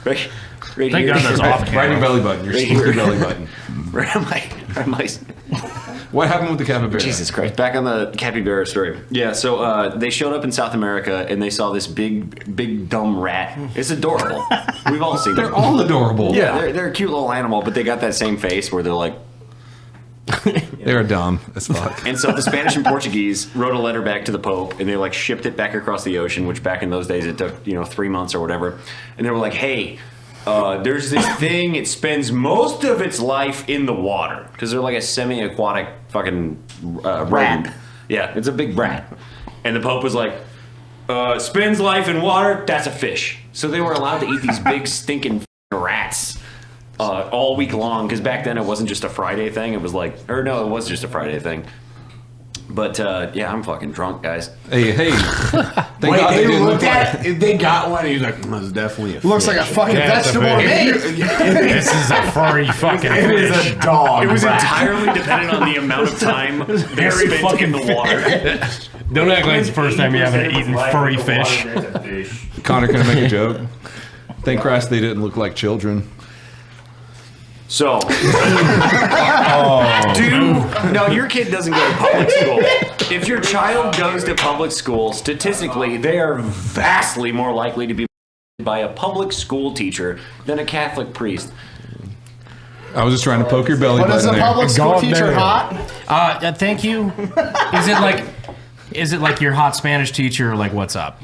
Right Thank here. God that's off Right in camera. your belly button. Your Right stinky here. belly button. Right on my... What happened with the capybara? Jesus Christ. Back on the capybara story. Yeah, so they showed up in South America, and they saw this big dumb rat. It's adorable. We've all seen They're them. all adorable. Yeah, they're a cute little animal, but they got that same face where they're like... They're dumb as fuck. And so the Spanish and Portuguese wrote a letter back to the Pope, and they like shipped it back across the ocean, which back in those days it took 3 months or whatever. And they were like, "Hey, there's this thing. It spends most of its life in the water because they're like a semi-aquatic fucking rodent. Yeah, it's a big rat." And the Pope was like, "Spends life in water. That's a fish." So they were allowed to eat these big stinking rats. All week long, because back then it wasn't just a Friday thing. It was like, or no, it was just a Friday thing. But yeah, I'm fucking drunk, guys. Hey. Wait, they got one. And he's like, "That's definitely a Looks fish." like a fucking vegetable to me. This is a furry fucking It is fish. a dog. It was entirely dependent on the amount of time they spent in the water. Don't act like it's the first time you haven't eaten furry fish. Connor, can I make a joke? Thank Christ they didn't look like children. So, no, your kid doesn't go to public school. If your child goes to public school, statistically, they are vastly more likely to be by a public school teacher than a Catholic priest. I was just trying to poke your belly But is button a there. public school teacher hot? Thank you. Is it like your hot Spanish teacher or like what's up?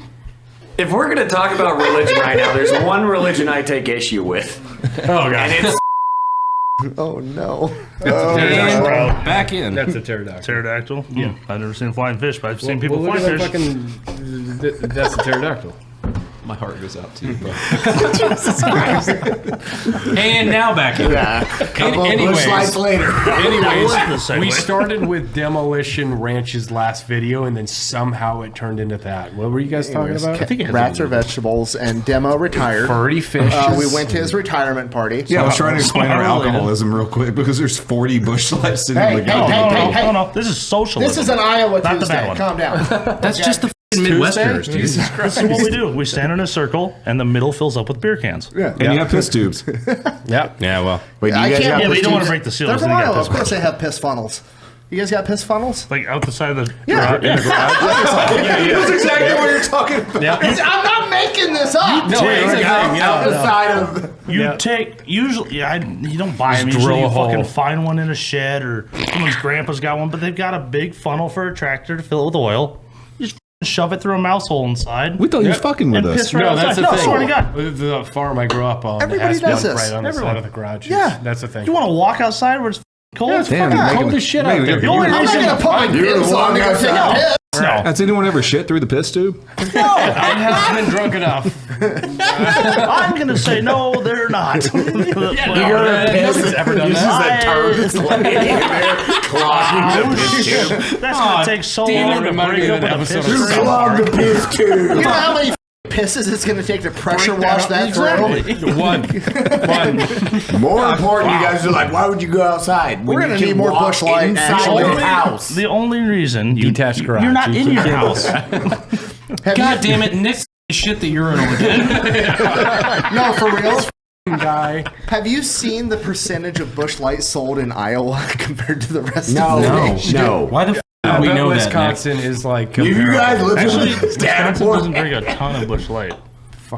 If we're going to talk about religion right now, there's one religion I take issue with. Oh, God. And it's Oh no. Back in. That's a pterodactyl. Pterodactyl? Yeah. I've never seen a flying fish, but I've seen people Well, fly look at fish. that that's a pterodactyl. My heart goes out to you, bro. And now back in. Bush lights later. Anyways, We started with Demolition Ranch's last video, and then somehow it turned into that. What were you guys talking about? I think it has Rats a- are vegetables, and Demo retired. Furry fish. We went to his retirement party. Yeah, I was trying to explain our Unrelated. alcoholism real quick because there's 40 bush lights sitting Hey, in the hey, garden. hey, hey. No. This is socialism. This is an Iowa Not the bad Tuesday. one. Calm down. That's just the Midwesterners, dude. This is what we do. We stand in a circle, and the middle fills up with beer cans. And you have piss tubes. Yeah. Yeah, well. Wait, do you I guys can't. got Yeah, but you piss don't want tubes? to break the seal. They're so from you got Iowa. piss Of course funnels. they have piss funnels. You guys got piss funnels? Like out the side of the Yeah. in the garage. That's exactly what you're talking about. I'm not making this up. No, it's a thing. Out the Yeah. side of. You take usually. You don't buy them. Just Usually, drill you a hole. fucking find one in a shed or someone's grandpa's got one. But they've got a big funnel for a tractor to fill it with oil. You just shove it through a mouse hole inside. We thought you was fucking with and us. piss right No, that's outside. the No, thing. swear to God. The farm I grew up on Everybody has does one this. right on the Everyone. side of the garage. Yeah. That's the thing. You want to walk outside where it's cold? Yeah, it's Damn, fucking you're cold making- as shit making out there. it- The only I'm not reason gonna put my You're kids the on one there and take a outside. piss. no. Has anyone ever shit through the piss tube? I have been drunk enough. I'm gonna say no, they're not. Nobody's ever done that. That's gonna take so damn long it, to remind break me up of with an a episode piss of cream. Clog the piss tube. You know how many pisses it's going to take to pressure wash that through? One. More important, you guys are like, why would you go outside? We're when gonna you need can more walk Busch Light, inside actually. your house. The only reason you, Detached garage. you're not You in your can't do house. God damn it, Nick shit the urinal again. No, for real. Guy. Have you seen the percentage of Busch Light sold in Iowa compared to the rest of the No, nation? no. Why the f*** do we I bet know that, Nick? Wisconsin is like. You guys live Actually, in Wisconsin doesn't drink a ton of Busch Light.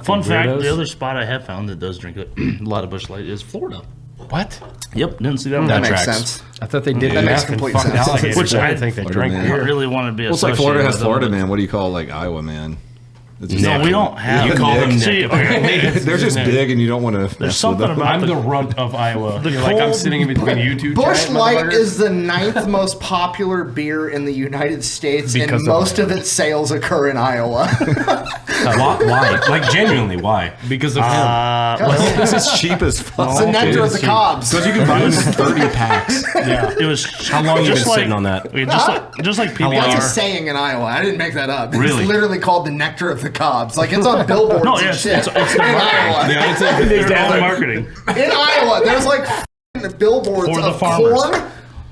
Fun fact: weirdos. the other spot I have found that does drink a lot of Busch Light is Florida. What? Yep, didn't see that one. That makes tracks. sense. I thought they did That makes math and complete fucked sense. alligators. Which I I didn't think they Florida drank man. I don't beer. really want to be Well, it's like associated Florida has with them, Florida but- man. What do you call like Iowa man? It's just No, we don't have. You call them Nick. See, okay. They're just big and you don't want to. There's something about I'm the the runt of Iowa. the You're like, I'm cold- sitting in between you two. Busch giant Light motherfuckers. is the 9th most popular beer in the United States, Because and of most of Iowa. its sales occur in Iowa. Why? Like, genuinely, why? because of him. This is cheap as fuck. It's the nectar of the cobs. Because you can buy them in 30 packs. Yeah. It was How long you just been like, sitting on that? okay, just like long? That's a PBR. saying in Iowa. I didn't make that up. Really? It's literally called the nectar of the cobs. Like it's on billboards No, and it's shit. the in Iowa. Yeah, it's They're all marketing. In Iowa, there's like billboards For the of farmers. corn.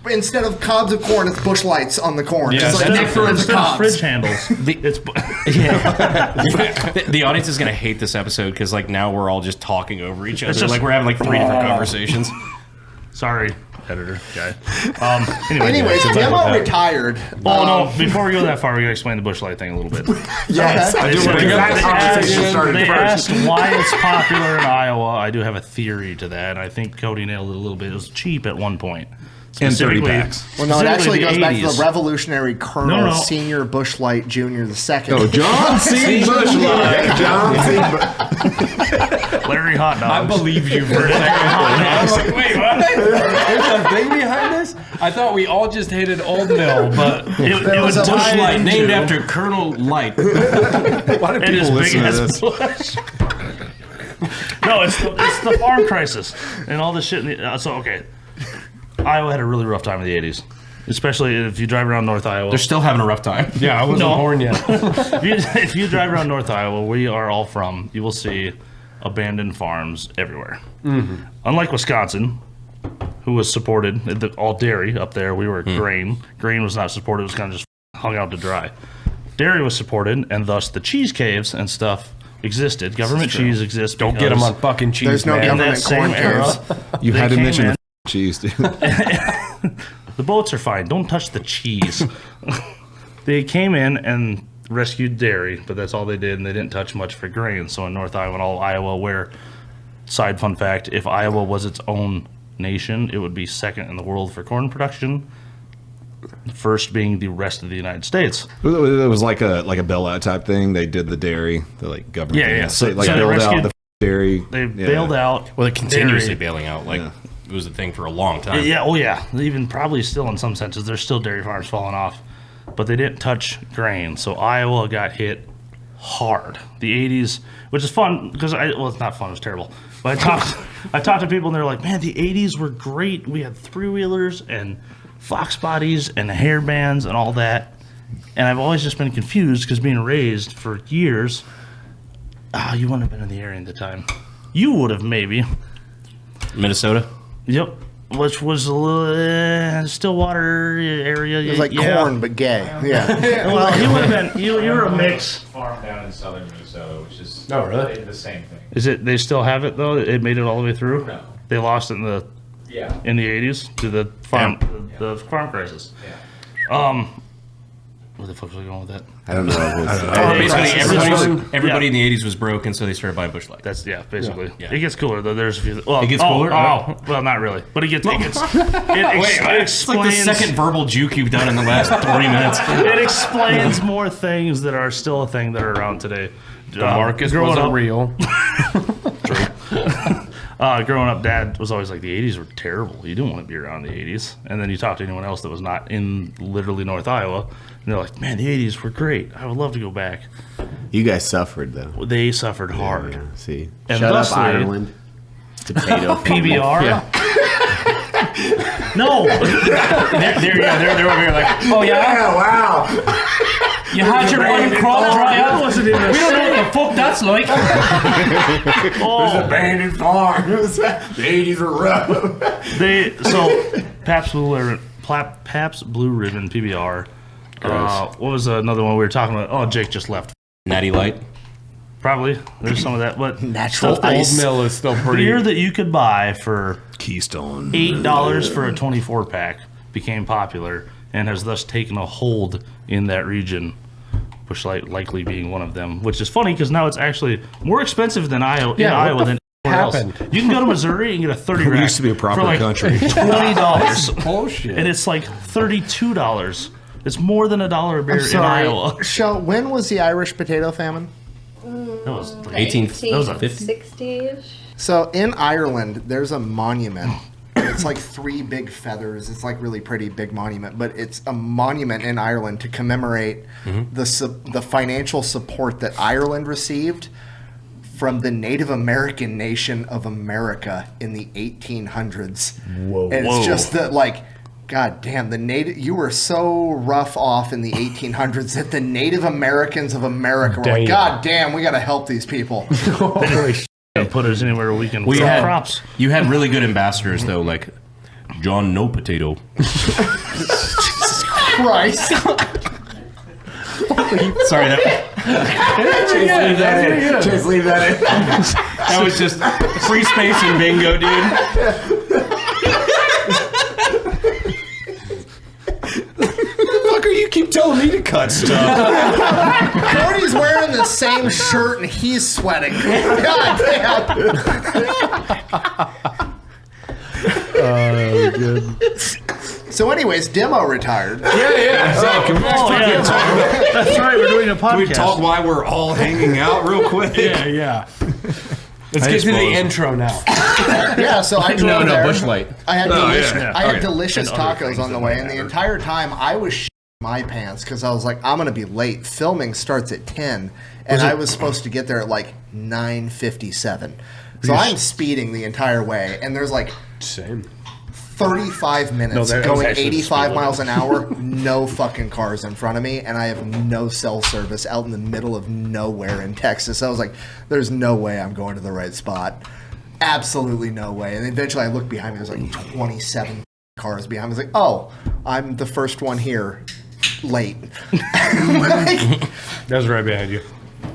Instead of cobs of corn, it's Busch Lights on the corn. Yeah, it's like that's nectar of the Instead of cobs. fridge handles. It's The audience is gonna hate this episode because like now we're all just talking over each other. just- Like we're having like 3 different conversations. sorry, editor guy. Anyways, Demo retired. Oh no! Before we go that far, we gotta explain the Busch Light thing a little bit. Yes, I do They want to get that conversation started they first. asked why it's popular in Iowa. I do have a theory to that, and I think Cody nailed it a little bit. It was cheap at one point. And 30 Specifically- packs. Well, no, it actually specifically goes back to 80s. the Revolutionary Colonel No. Senior Busch Light Jr. II. Oh, John C. Busch Light. John C. Larry Hot Dogs. I believe you for a second. I was like, wait, what? There's a thing behind this? I thought we all just hated Old Mill, but It was was a Busch tied Light, into- named after Colonel Light. Why do and his people big listen to ass this? Bush. No, it's the farm crisis and all this shit. So okay, Iowa had a really rough time in the 80s. especially if you drive around North Iowa. They're still having a rough time. Yeah, I wasn't born yet. If you drive around North Iowa, where we are all from, you will see abandoned farms everywhere. Mm-hmm. Unlike Wisconsin, who was supported, all dairy up there, we were grain. Grain was not supported, it was kind of just hung out to dry. Dairy was supported, and thus the cheese caves and stuff existed. Government cheese exists. Don't get them on fucking cheese. There's no man. in that government same corn era. caves. You had to came mention in- the cheese, dude. The boats are fine. Don't touch the cheese. They came in and rescued dairy, but that's all they did, and they didn't touch much for grain. So in North Iowa and all Iowa, where, side fun fact, if Iowa was its own nation, it would be second in the world for corn production, first being the rest of the United States. It was like a bailout type thing. They did the dairy, the like government. Yeah, thing. yeah. So, So like they bailed rescued- out the dairy. They bailed out. Well, they're continuously dairy. bailing out. Like, it was a thing for a long time. Yeah, oh yeah. Even probably still in some senses, there's still dairy farms falling off, but they didn't touch grain. So Iowa got hit hard. The 80s, which is fun because it's not fun. It was terrible. But I talked to people and they're like, man, the 80s were great. We had three-wheelers and fox bodies and hair bands and all that. And I've always just been confused because being raised for years, you wouldn't have been in the area at the time. You would have maybe. Minnesota. Yep. Which was a little Stillwater area. It was like corn, but gay. Yeah. Well, you would have been. You were a mix. Farm down in southern Minnesota, which is the same thing. Is it? They still have it though. It made it all the way through. No. They lost it in the Yeah. 80s to the farm the farm crisis. Yeah. Where the fuck was I going with that? I don't know. Basically, everybody in the 80s was broke, and so they started buying Busch Light. That's basically. Yeah. It gets cooler though. There's a few. Well, It gets cooler? well, not really, but it explains. It's like the second verbal juke you've done in the last 30 minutes. It explains more things that are still a thing that are around today. The Marcus growing wasn't up, real. Growing up, Dad was always like, the 80s were terrible. You didn't want to be around the 80s. And then you talk to anyone else that was not in literally North Iowa, and they're like, man, the 80s were great. I would love to go back. You guys suffered though. They suffered hard. Yeah, see, And shut up, thusly- Ireland. Potato. PBR? Yeah. No. They're over here like, oh yeah? Wow. You had your one crop dry That up? wasn't even We don't know what the fuck that's like. Abandoned farms. The 80s were rough. Pabst Blue Ribbon PBR. What was another one we were talking about? Oh, Jake just left. Natty Light. Probably. There's some of that. But Natural stuff that- Old ice. Mill is still pretty. beer that you could buy for Keystone. $8 for a 24 pack became popular and has thus taken a hold in that region. Busch Light likely being one of them, which is funny because now it's actually more expensive than Iowa Yeah, what Iowa the than anywhere else. happened? You can go to Missouri and get a 30 We rack used to be a proper for like country. $20, bullshit. and it's like $32. It's more than $1 a beer I'm in sorry. Iowa. Shell, when was the Irish potato famine? That was like 18th. That was a 50. 60-ish. So in Ireland, there's a monument. It's like 3 big feathers. It's like really pretty big monument, but it's a monument in Ireland to commemorate the financial support that Ireland received from the Native American nation of America in the 1800s. Whoa! And it's just that, like, God damn, you were so rough off in the 1800s that the Native Americans of America were like, God damn, we got to help these people. Holy shit. Put us anywhere we can We grow had crops. You had really good ambassadors though, like John No Potato. Christ. Sorry, Just leave that in. that was just free space and bingo, dude. You keep telling me to cut stuff. Cody's wearing the same shirt and he's sweating. God damn. Good. So anyways, Demo retired. Zach, can we That's right, we're doing a podcast. Can we talk why we're all hanging out real quick? Yeah. Let's get to the intro now. Yeah, so I drove there. Busch Light. I had, I had Okay. delicious And other tacos things on the that way, don't and the matter. entire time I was shitting my pants because I was like, I'm going to be late. Filming starts at 10, and I was supposed to get there at like 9:57. So I'm speeding the entire way, and there's like Same. 35 minutes that was going actually 85 speed miles limit. an hour, no fucking cars in front of me, and I have no cell service out in the middle of nowhere in Texas. I was like, there's no way I'm going to the right spot. Absolutely no way. And eventually I looked behind me, there's like 27 cars behind me. I was like, oh, I'm the first one here, late. That was right behind you.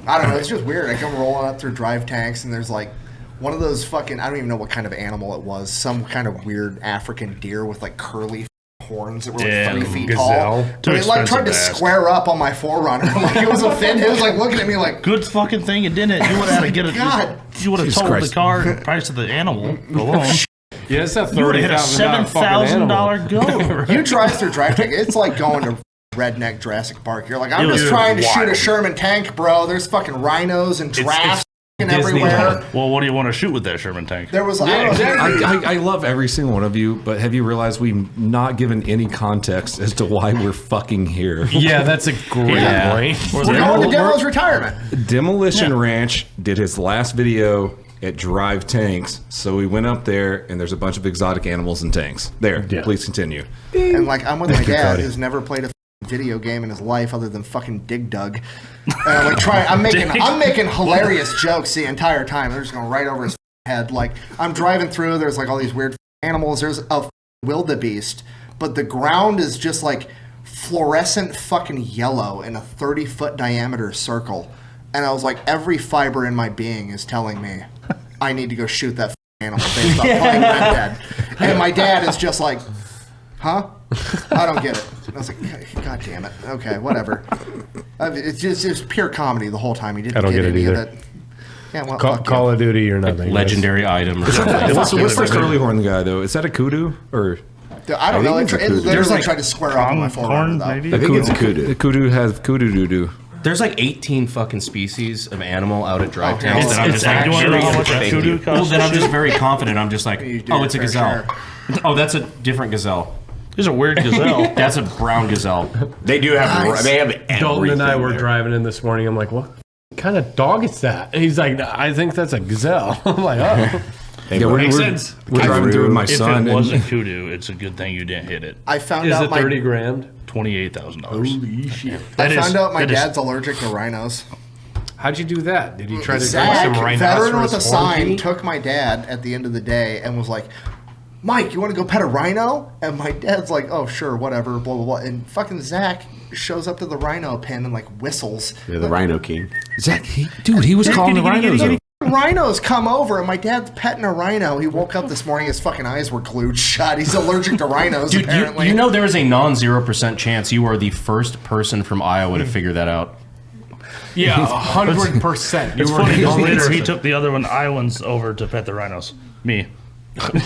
I don't know, it's just weird. I come rolling up through drive tanks, and there's like one of those fucking, I don't even know what kind of animal it was, some kind of weird African deer with like curly horns that were like 3 feet gazelle. tall. Too And it like tried to expensive to ask. square up on my Forerunner. Like it was offended. It was like looking at me like, Good fucking thing it didn't. You would have had to get it. God. You would have Jesus told Christ. the car price of the animal alone. Yeah, it's that You would have hit a $30,000 $7,000 goat. you drive through drive tank, it's like going to redneck Jurassic Park. You're like, I'm It just was trying to shoot a wild. Sherman tank, bro. There's fucking rhinos and giraffes Disneyland. everywhere. Well, what do you want to shoot with that Sherman tank? There was, I don't know. I love every single one of you, but have you realized we've not given any context as to why we're fucking here? Yeah, that's a great point. We're going to Demo's retirement. Demolition Ranch did his last video at Drive Tanks, so we went up there, and there's a bunch of exotic animals and tanks. There, please continue. And like, I'm with my dad Cody. who's never played a video game in his life other than fucking Dig Dug. And I'm like I'm making hilarious jokes the entire time. They're just going right over his head. Like I'm driving through, there's like all these weird animals. There's a wildebeest, but the ground is just like fluorescent fucking yellow in a 30-foot diameter circle. And I was like, every fiber in my being is telling me I need to go shoot that animal based on playing Red Dead. And my dad is just like, huh? I don't get it. I was like, God damn it. Okay, whatever. It's pure comedy the whole time. He didn't I don't get it any either. of that. Yeah, well, Call of Duty or nothing. Legendary item or something. What's the curly horn guy, though? Is that a kudu? Or I don't know. It think it's a kudu. literally like tried to square up on my Forerunner, though. maybe? I think it's a kudu. The kudu has kudu doo-doo. There's like 18 fucking species of animal out at drive tanks. It's, that I'm it's, just you want to know how much a Thank kudu you. costs? Well, then I'm just very confident. I'm just like, You do oh, your it's a fair gazelle. share. Oh, that's a different gazelle. These are weird gazelle. That's a brown gazelle. They do have. They have everything. Dalton and I were there. driving in this morning. I'm like, what kind of dog is that? And he's like, I think that's a gazelle. I'm like, oh. Makes sense. We're driving through with my If son. it was a and kudu, it's a good thing you didn't hit it. I found Is out it my $30,000? $28,000. Holy shit. I found out my that is- dad's allergic to rhinos. How'd you do that? Did you try to drink Zach, some veteran rhinoceros with a sign, horn took my dad at the end of the day and was like, Mike, you want to go pet a rhino? And my dad's like, oh, sure, whatever, blah, blah, blah. And fucking Zach shows up to the rhino pen and like whistles. They're the Rhino King. Zach, he was calling the rhinos. over. Rhinos come over and my dad's petting a rhino. He woke up this morning, his fucking eyes were glued shut. He's allergic to rhinos, Dude, apparently. you know there is a non-0% chance you are the first person from Iowa to figure that out. Yeah, 100%. It's You were funny the because only later he person. took the other one, Iowans, over to pet the rhinos. Me.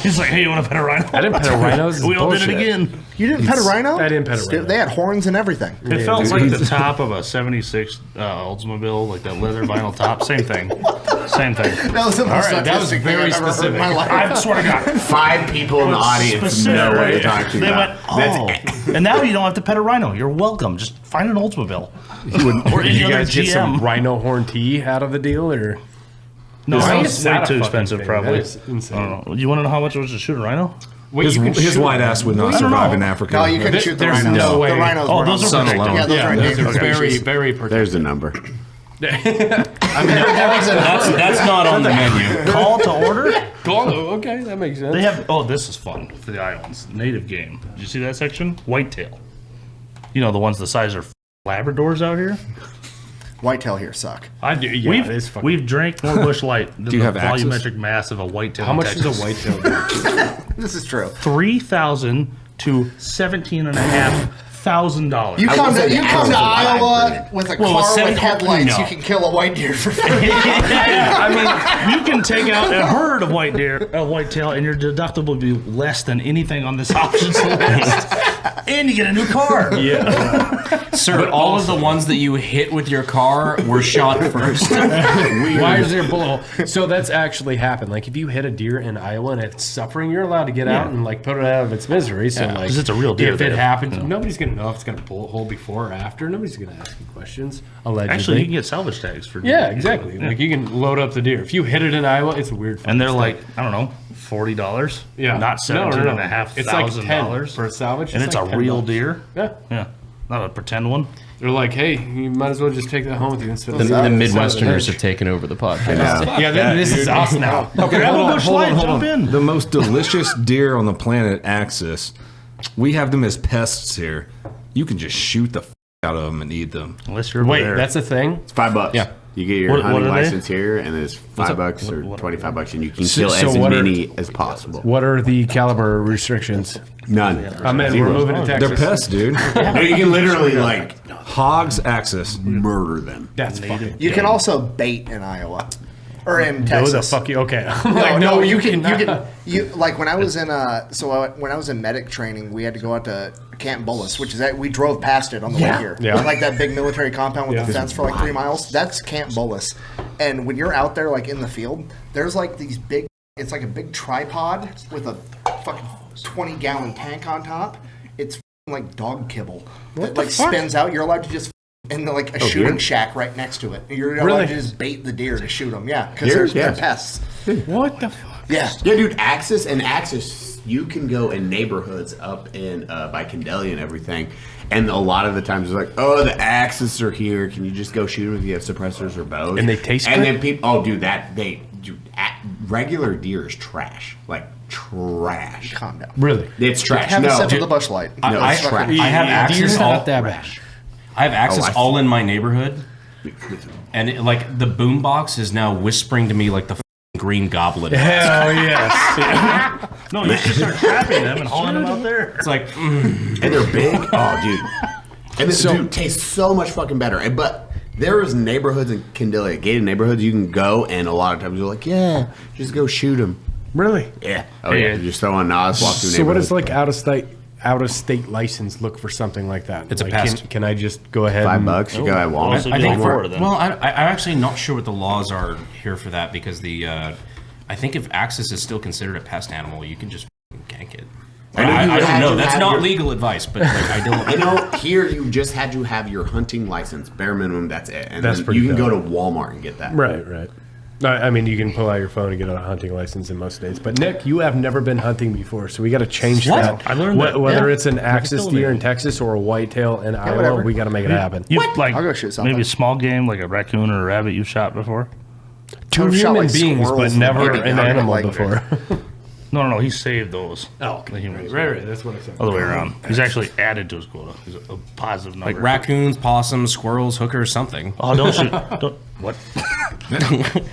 He's like, hey, you want to pet a rhino? I didn't pet a rhino. This is We all did it bullshit. again. You didn't pet a rhino? I didn't pet a rhino. They had horns and everything. It felt like the top of a 76 Oldsmobile, like that leather vinyl top. Same thing. Same thing. That was the most right, that was autistic thing very I've ever heard in my specific. life. I swear to God. 5 people in the audience know what you're talking They about. went, oh. And now you don't have to pet a rhino. You're welcome. Just find an Oldsmobile. Or Did any you other guys get some GM. rhino horn tea out of the deal, or? No, Why it's is way that a too fucking expensive, thing? probably. That is insane. I don't know. You want to know how much it was to shoot a rhino? Wait, His, you can his shoot white them. ass would not I don't survive know. in Africa. No, you couldn't shoot the There's rhinos. no way. The rhinos Oh, were those on are sun protected. alone. Yeah, those are Yeah, those endangered are very, species. very protected. There's the number. That's not on the menu. Call to order? Oh, okay, that makes sense. They have, oh, this is fun for the Iowans. Native game. Did you see that section? Whitetail. You know, the ones the size of Labradors out here? Whitetail here suck. I do. Yeah, it is fucking. We've drank more Busch Light than Do you the have access? volumetric mass of a whitetail. How in much Texas. does a whitetail do? This is true. $3,000 to $17,500. You come to Iowa with a Well, car with with 7 headlights, no. you can kill a white deer for free. I mean, you can take out a herd of whitetail, and your deductible will be less than anything on this options list. And you get a new car. Yeah. Sir, all of the ones that you hit with your car were shot first. Why is there a bullet hole? So that's actually happened. Like if you hit a deer in Iowa and it's suffering, you're allowed to get out and like put it out of its misery. So like, 'cause it's a real deer If it there. happens, nobody's gonna know if it's got a bullet hole before or after. Nobody's gonna ask you questions. Allegedly. Actually, you can get salvage tags for yeah, exactly. Like you can load up the deer. If you hit it in Iowa, it's a weird. And they're like, I don't know, $40. Yeah. Not $17,500. It's like $10 for a salvage. And it's like a real $10. deer. Yeah. Not a pretend one. They're like, hey, you might as well just take that home with you instead The of Midwesterners have taken over the podcast. This is us now. Okay, Grab a hold on, Busch hold Light, on, hold jump on. in. The most delicious deer on the planet, Axis. We have them as pests here. You can just shoot the out of them and eat them. Unless you're over there. That's a thing? It's $5. Yeah. You get your What hunting are they? license here, and it's $5 or $25, and you can So- kill so as what are- many as possible. What are the caliber restrictions? None. I'm in. We're moving to Texas. They're pests, dude. No, you can literally like Hogs, Axis. murder them. That's fucking. You can also bait in Iowa. Or in No, Texas. the fuck you. Okay. No, you can like when I was in when I was in medic training, we had to go out to Camp Bullis, which is we drove past it on the way here. Yeah. Like that big military compound with the fence for like 3 miles. That's Camp Bullis. And when you're out there like in the field, there's like these big it's like a big tripod with a fucking 20-gallon tank on top. It's like dog kibble that like spins out. You're allowed to just and like a shooting shack right next to it. You're allowed to just bait the deer to shoot them. Yeah, because they're pests. What the fuck? Yeah. Yeah, dude, Axis, you can go in neighborhoods up in by Candelia and everything, and a lot of the times it's like, oh, the Axis are here. Can you just go shoot them if you have suppressors or bows? And they taste and good? then people, regular deer is trash, like trash. Calm down. Really? It's trash. Have a No, sip of the Busch Light. No, I it's trash. have access all that bad. I have access I all in my neighborhood, and like the boombox is now whispering to me like the f***ing Green Goblin. Hell yes. No, you should start trapping them and hauling them out there. It's like, And they're big. Oh, dude. And this dude tastes so much fucking better. But there is neighborhoods in Candelia, gated neighborhoods, you can go, and a lot of times you're like, yeah, just go shoot them. Really? Yeah. Oh, yeah. You just throw on Nas, walk through So what neighborhoods. is like out of state license look for something like that? It's a like, pest. Can I just go ahead? $5, you go at Walmart. Also I do think Florida, then. I'm actually not sure what the laws are here for that because I think if Axis is still considered a pest animal, you can just f***ing gank it. I don't know. That's not legal advice, but like, I don't. I know here you just had to have your hunting license, bare minimum. That's it, and That's then pretty you can dope. go to Walmart and get that. Right. I mean, you can pull out your phone and get a hunting license in most states. But Nick, you have never been hunting before, so we got to change that. I learned that. Whether Yeah. it's an axis Kill me. deer in Texas or a whitetail in Iowa, whatever. we got to make it happen. You've like I'll go shoot something. maybe a small game like a raccoon or a rabbit you've shot before. Two I've shot, human like, beings, but squirrels never and an maybe animal like- before. No, he saved those. Oh, the humans. right. That's what I said. Other way around. He's actually added to his quota. He's a positive number. Like raccoons, poppums, squirrels, hookers, something. Oh, don't shoot. What?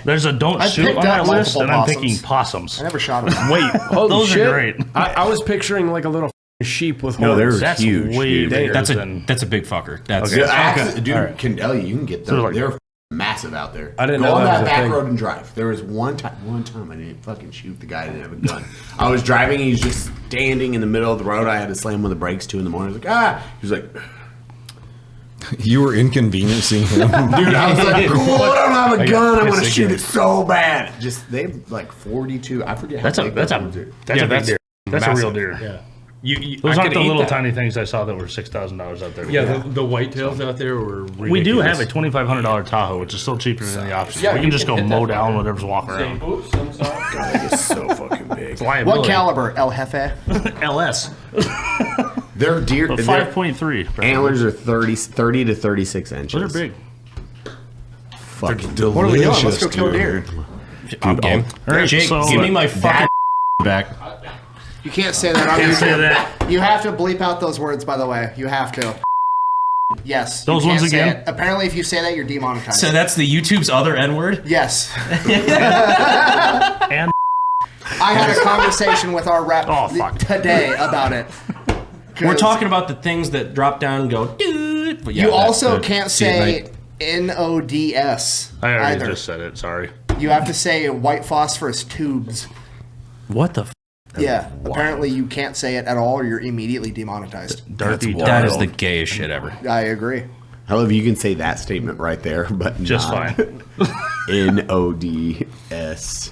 There's a don't I've shoot picked on up that list, multiple and I'm possums. thinking possums. I never shot them. Wait, holy Those shit. are great. I was picturing like a little sheep with No, horns. they're That's huge. way dude. bigger That's than... a big fucker. That's Yeah, Axis, dude, All right. Candelia, you can get them. So, like- They're massive out there. I didn't Go know on that that was a back thing. road and drive. There was one time I didn't fucking shoot the guy that didn't have a gun. I was driving, he's just standing in the middle of the road. I had to slam on the brakes 2 in the morning. I was like, ah. He was like, You were inconveniencing him. dude, I was like, cool, I don't have a gun. I want to pissed shoot again. it so bad. Just they have like 42. I forget how That's a big big deer. That's a real deer. Yeah. Those I aren't could the eat little that. tiny things I saw that were $6,000 out there. Yeah, the whitetails out there were ridiculous. We do have a $2,500 Tahoe, which is still cheaper than the options. we can just go mow down whatever's walking around. God, it's so fucking big. It's liability. What caliber? El Jefe? LS. Their deer, But their 5.3. antlers are 30 to 36 inches. Those are big. Fucking Delicious, What are we doing? Let's go kill a dude. deer. I'm game. All right, Jake, so, give me my fucking back. You can't say that on Can't YouTube. say that. You have to bleep out those words, by the way. You have to. Yes. Those you can't ones say again? it. Apparently, if you say that, you're demonetized. So that's the YouTube's other N word. Yes. And I had a conversation with our rep Oh, fuck. today about it. We're 'Cause talking about the things that drop down and go. Dude. But yeah, You that's also the- can't see, say like, NODS I already either. just said it. Sorry. You have to say white phosphorus tubes. What the Yeah. Apparently, you can't say it at all, or you're immediately demonetized. dirty that is dog. the gayest shit ever. I agree. However, you can say that statement right there, but Just not fine. NODS.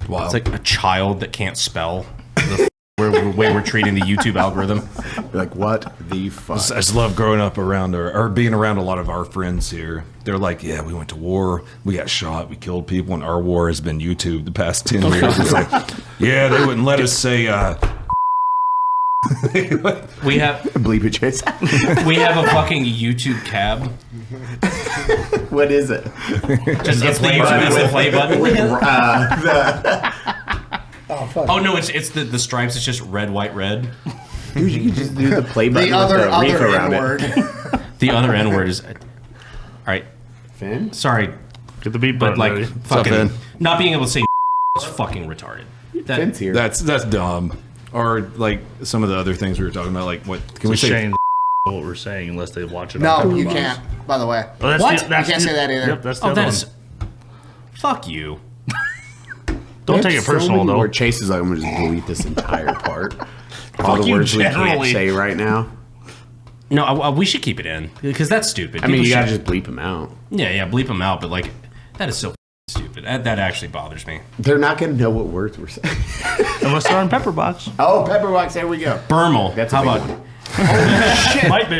Wow. It's like a child that can't spell the word the way we're treating the YouTube algorithm. Like, what the fuck? I just love growing up around or being around a lot of our friends here. They're like, yeah, we went to war, we got shot, we killed people, and our war has been YouTube the past 10 years. It's like, yeah, they wouldn't let us say. We have bleep it, Chase. We have a fucking YouTube cab. What is it? Just it's the play button. Oh fuck. Oh no, it's the stripes. It's just red, white, red. Dude, you can just do the play button The with the reef other around N-word. it. The other N word is. All right, Finn? sorry, Get the beat but button like ready. fucking Finn? not being able to say is fucking retarded. Finn's here. That's dumb. Or like some of the other things we were talking about, like what can we It's a say? shame what we're saying unless they watch it. No, on you Pepper Box. can't. By the way, Oh, that's What? The, that's You can't the- say that either. Yep, that's the Oh, other that's. one. Fuck you. Don't take it personal though. Where Chase is like, I'm gonna just delete this entire part. All Fuck the you words we can't generally. say right now. No, we should keep it in because that's stupid. I mean, People you gotta should- just bleep them out. yeah, bleep them out. But like, that is so stupid. That actually bothers me. They're not gonna know what words we're saying. Unless they're on Pepper Box. Oh, Pepperbox, there we go. Bermal. That's a How big about one.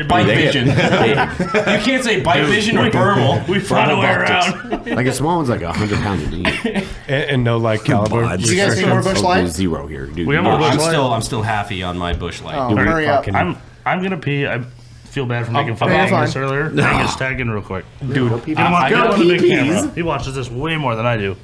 bite vision? You can't say bite vision or Bermal. We found a way Robotics. around. Like a small one's like 100 pounds of meat. And no like caliber. you guys see more Bush Oh, Light? there's zero here, dude. We have more Busch Light. I'm still halfy on my Busch Light. Oh, hurry up. fucking- I'm gonna pee. I feel bad for making fun okay, of Angus fine. earlier. Angus, tag in real quick. Dude, Get him on, go get him on the big pee-pees. camera. He watches this way more than I do,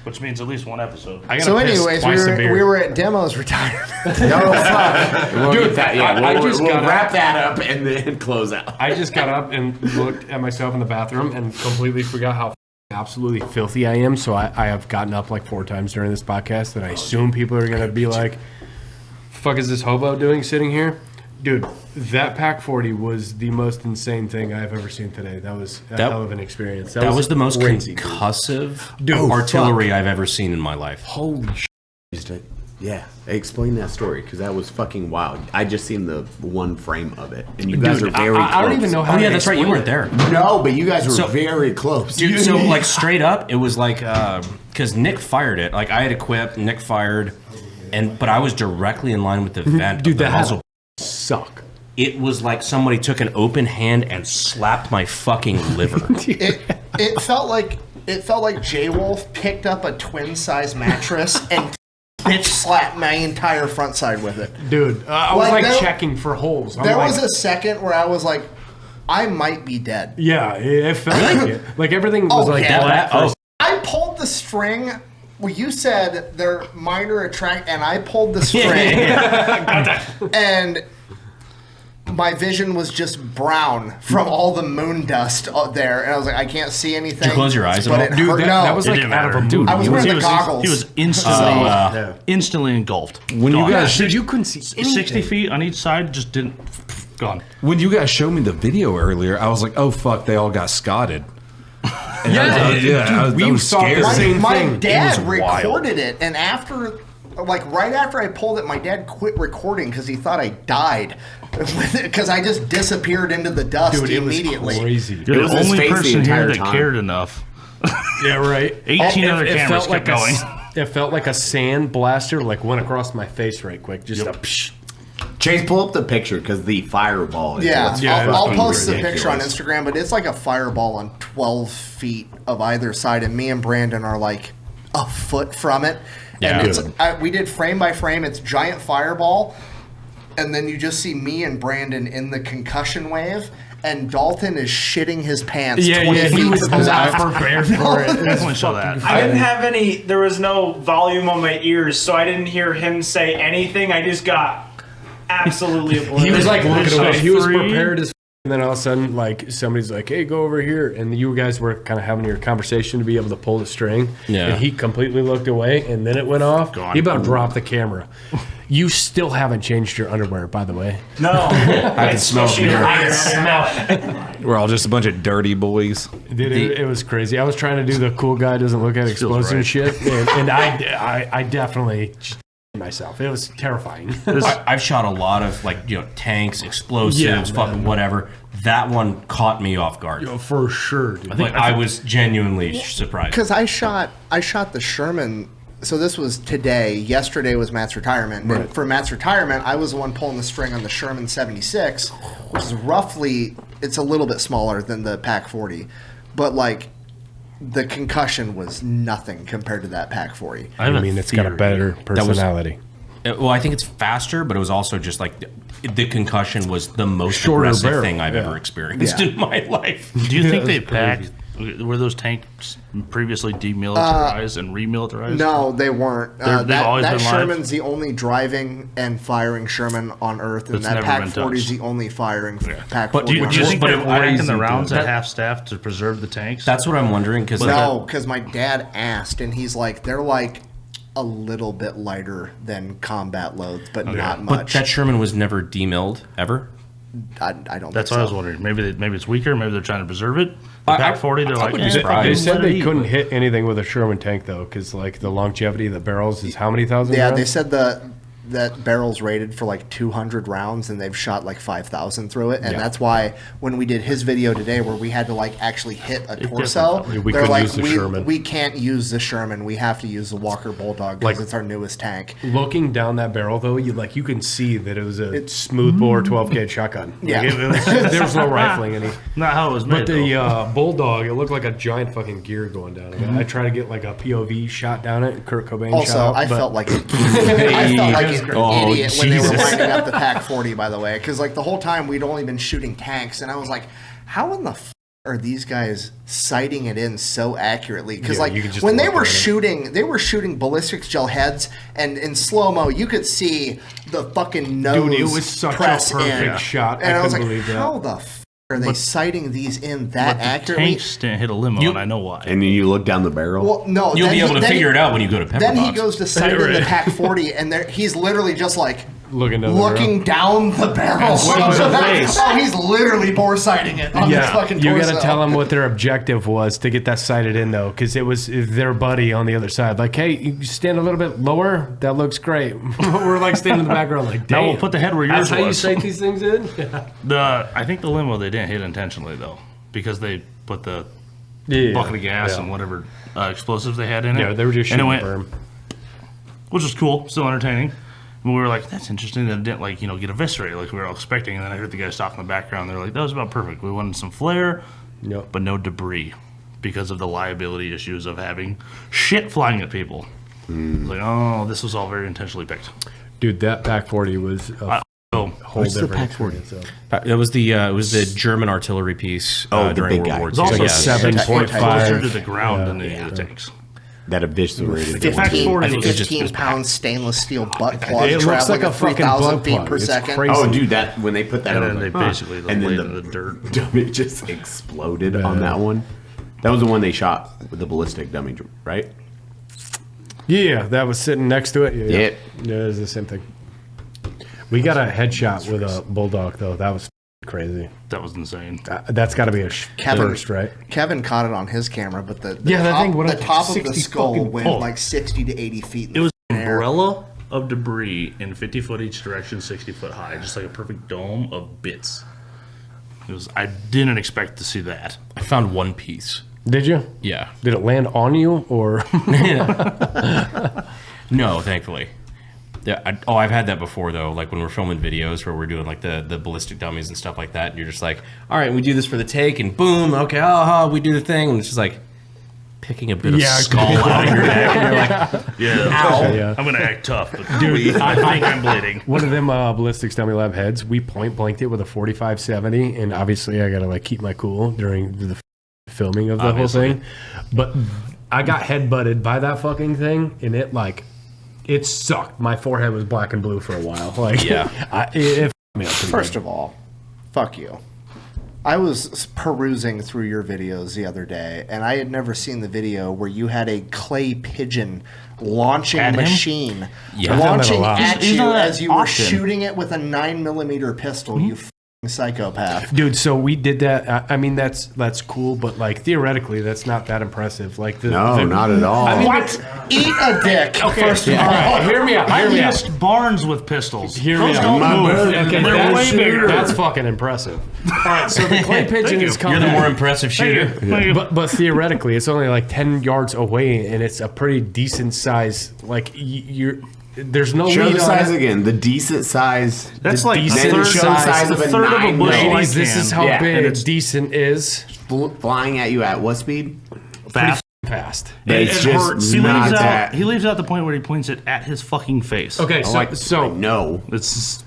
which means at least one episode. I gotta So, piss anyways, twice a beer. we were at Demo's retirement. No, fuck. We'll Dude, get that, yeah, I we'll, just we'll got wrap that up and then close out. I just got up and looked at myself in the bathroom and completely forgot how absolutely filthy I am. So I have gotten up like 4 times during this podcast that I assume people are going to be like, fuck is this hobo doing sitting here? Dude, that Pack 40 was the most insane thing I've ever seen today. That was a hell of an experience. That was the most crazy. concussive Dude, artillery I've ever seen in my life. Holy shit. Yeah, explain that story because that was fucking wild. I just seen the one frame of it, and you guys are very close. I don't even know how Oh yeah, to that's right. You explain weren't it. there. No, but you guys were So- very close. Dude, so like straight up, it was like because Nick fired it. Like I had equipped, Nick fired, but I was directly in line with the vent. Dude, of the that has muzzle. suck. It was like somebody took an open hand and slapped my fucking liver. It felt like J Wolf picked up a twin size mattress and bitch slapped my entire front side with it. Dude, I was like there- checking for holes. I'm There like, was a second where I was like, I might be dead. yeah, it felt like it. Like everything was Oh, like yeah. black. Oh, I pulled the string. Well, you said they're minor attract, and I pulled the string, and my vision was just brown from all the moon dust out there, and I was like, I can't see anything. Did you close your eyes at But all? it Dude, hurt. that was It like didn't out of a matter. movie. I was wearing the goggles. He was instantly, instantly engulfed. When you guys Dude, you couldn't see anything. 60 feet on each side, just didn't. Gone. when you guys showed me the video earlier, I was like, oh fuck, they all got scotted. And we saw the My, same my thing. dad It was wild. recorded it, and after, like right after I pulled it, my dad quit recording because he thought I died, because I just disappeared into the dust Dude, it was immediately. crazy. You're It was the his only face the person here entire that time. cared enough. Yeah, right. 18 other cameras kept going. It felt like a sand blaster like went across my face right quick. Just a psh. Chase, pull up the picture because the fireball is Yeah, what's Yeah, it was I'll fucking post the picture on ridiculous. Instagram, but it's like a fireball on 12 feet of either side, and me and Brandon are like a foot from it. Yeah. And it's, we did frame by frame. It's giant fireball, and then you just see me and Brandon in the concussion wave, and Dalton is shitting his pants. Yeah, 20 yeah, feet he was to the not left. prepared for it. Definitely show that. I didn't have any. There was no volume on my ears, so I didn't hear him say anything. I just got absolutely obliterated. He was like looking This away. was He was free. prepared as. And then all of a sudden, like somebody's like, "Hey, go over here," and you guys were kind of having your conversation to be able to pull the string. Yeah. And he completely looked away, and then it went off. Gone. He about dropped the camera. You still haven't changed your underwear, by the way. No, I can smell it from here. I can smell it. We're all just a bunch of dirty boys. Dude, it was crazy. I was trying to do the cool guy doesn't look at explosion right. shit, and I definitely just myself. It was terrifying. I've shot a lot of tanks, explosives, Yeah, fucking man. whatever. That one caught me off guard. For sure, dude. I was genuinely surprised. Because I shot the Sherman So this was today. Yesterday was Matt's retirement. Right. And for Matt's retirement, I was the one pulling the string on the Sherman 76, which is roughly, it's a little bit smaller than the Pac 40. But like, the concussion was nothing compared to that Pac 40. I mean, it's got a better personality. Well, I think it's faster, but it was also just like the concussion was the most Shorter aggressive barrel. thing I've ever experienced in my life. Do you think they packed? Were those tanks previously demilitarized and remilitarized? No, they weren't. They've always that been live? Sherman's the only driving and firing Sherman on Earth, and It's that never Pac been 40 is touched. the only firing Pac 40. But do you on think Earth. they're packing the crazy, rounds dude. at half staff to preserve the tanks? That's what I'm wondering because No, because my dad asked, and he's like, they're like a little bit lighter than combat loads, but not much. But that Sherman was never demilled ever. I don't. That's think what I was so. wondering. Maybe it's weaker. Maybe they're trying to preserve it. The Pac 40, they're like, would be eh, surprised. They fucking said let they it eat. couldn't hit anything with a Sherman tank though, because like the longevity of the barrels is how many thousand? Yeah, rounds? they said that barrel's rated for like 200 rounds, and they've shot like 5,000 through it, and that's why when we did his video today, where we had to like actually hit a torso, Yeah, we they're couldn't like, use the Sherman. we can't use the Sherman. We have to use the Walker Bulldog because Like- it's our newest tank. Looking down that barrel though, you can see that it was a smoothbore 12 gauge shotgun. Yeah. Like, there was no rifling any. Not how it was made. But the Bulldog, it looked like a giant fucking gear going down it. I tried to get like a POV shot down it, Kurt Cobain Also, shot. I felt like an idiot when they were winding up the Pac 40. By the way, because like the whole time we'd only been shooting tanks, and I was like, how in the are these guys sighting it in so accurately? Because Yeah, like you could just when they look were at it. shooting, they were shooting ballistics gel heads, and in slow mo, you could see the fucking nose. Dude, it was such a press perfect in. shot. And I was like, couldn't believe that. how the are they sighting these in that But the accurately? tanks didn't hit a limo, and I know why. And then you look down the barrel. Well, no, You'll then be able to then figure it out when you go to Pepper Then he Box. goes to sight in the Right. Pac 40, and he's literally just like Looking down the looking down the barrel. Oh, he's literally bore sighting it on his fucking you torso. got to tell them what their objective was to get that sighted in, though, because it was their buddy on the other side. Like, hey, you stand a little bit lower. That looks great. We're like standing in the background, like, damn. Now we'll put the head where yours That's how you was. sight these things in. I think the limo they didn't hit intentionally though, because they put the bucket of gas and whatever explosives they had in it. Yeah, they were just and shooting it went, berm. which was cool, still entertaining. And we were like, that's interesting that it didn't like get eviscerated like we were all expecting. And then I heard the guys talk in the background. They're like, that was about perfect. We wanted some flare, but no debris because of the liability issues of having shit flying at people. Like, oh, this was all very intentionally picked. Dude, that Pac 40 was a whole What's the different Pac 40? experience, It was the German article piece Oh, the during big World guy. War It's II. also like a 7.5. closer to the ground than the tanks. That eviscerated. The Pac 40 a was just 15-pound stainless steel butt plug It looks traveling like a at fucking 3,000 bug feet plug. per It's second. crazy. Oh, dude, that when they put that And on, then they basically and laid then in the dirt. dummy just exploded on that one. That was the one they shot with the ballistic dummy, right? Yeah, that was sitting next to it. Yeah, Yeah. yeah, it was the same thing. We got a headshot with a Bulldog, though. That was crazy. That was insane. That's got to be a Kevin, first, right? Kevin caught it on his camera, but the Yeah, that top, thing went the up top of the 60 skull fucking- went Oh. like 60 to 80 feet. In It was the an air. umbrella of debris in 50 foot each direction, 60 foot high, just like a perfect dome of bits. It was. I didn't expect to see that. I found one piece. Did you? Yeah. Did it land on you or? No, thankfully. Yeah. I've had that before though. Like when we're filming videos where we're doing like the ballistic dummies and stuff like that, and you're just like, all right, we do this for the take, and boom, okay, we do the thing, and it's just like picking a bit of skull out of your neck, and you're like, Yeah, Yeah. I'm gonna act tough, but dude, I think I'm bleeding. One of them Ballistics Dummy Lab heads, we point blanked it with a 45-70, and obviously I gotta like keep my cool during the filming of the Obviously. whole thing. But I got head-butted by that fucking thing, and it sucked. My forehead was black and blue for a while. Like, Yeah. it fucked me up pretty First good. of all, fuck you. I was perusing through your videos the other day, and I had never seen the video where you had a clay pigeon launching At him? machine, Yeah. launching I've done that a lot. at He's you done that as you were often. shooting it with a 9mm pistol. You psychopath. Dude, so we did that. I mean, that's cool, but like theoretically, that's not that impressive. Like not at all. I mean, What? Eat a dick. Okay, First of all. all right, hear me out. I Hear me out. missed Barnes with pistols. Hear me Those out. don't move. Okay, They're way bigger. That's fucking impressive. All right, so the clay pigeon is coming. You're the more impressive shooter. But theoretically, it's only like 10 yards away, and it's a pretty decent size. Like there's no Show lead the on size it. again. The decent size. That's the like decent third show the size of a third of a 9 bush mil. light This is how Yeah, big and decent is. Flying at you at what speed? Fast. Fast. It's It just hurts. He not leaves that. out. He leaves out the point where he points it at his fucking face. Okay, so no. it's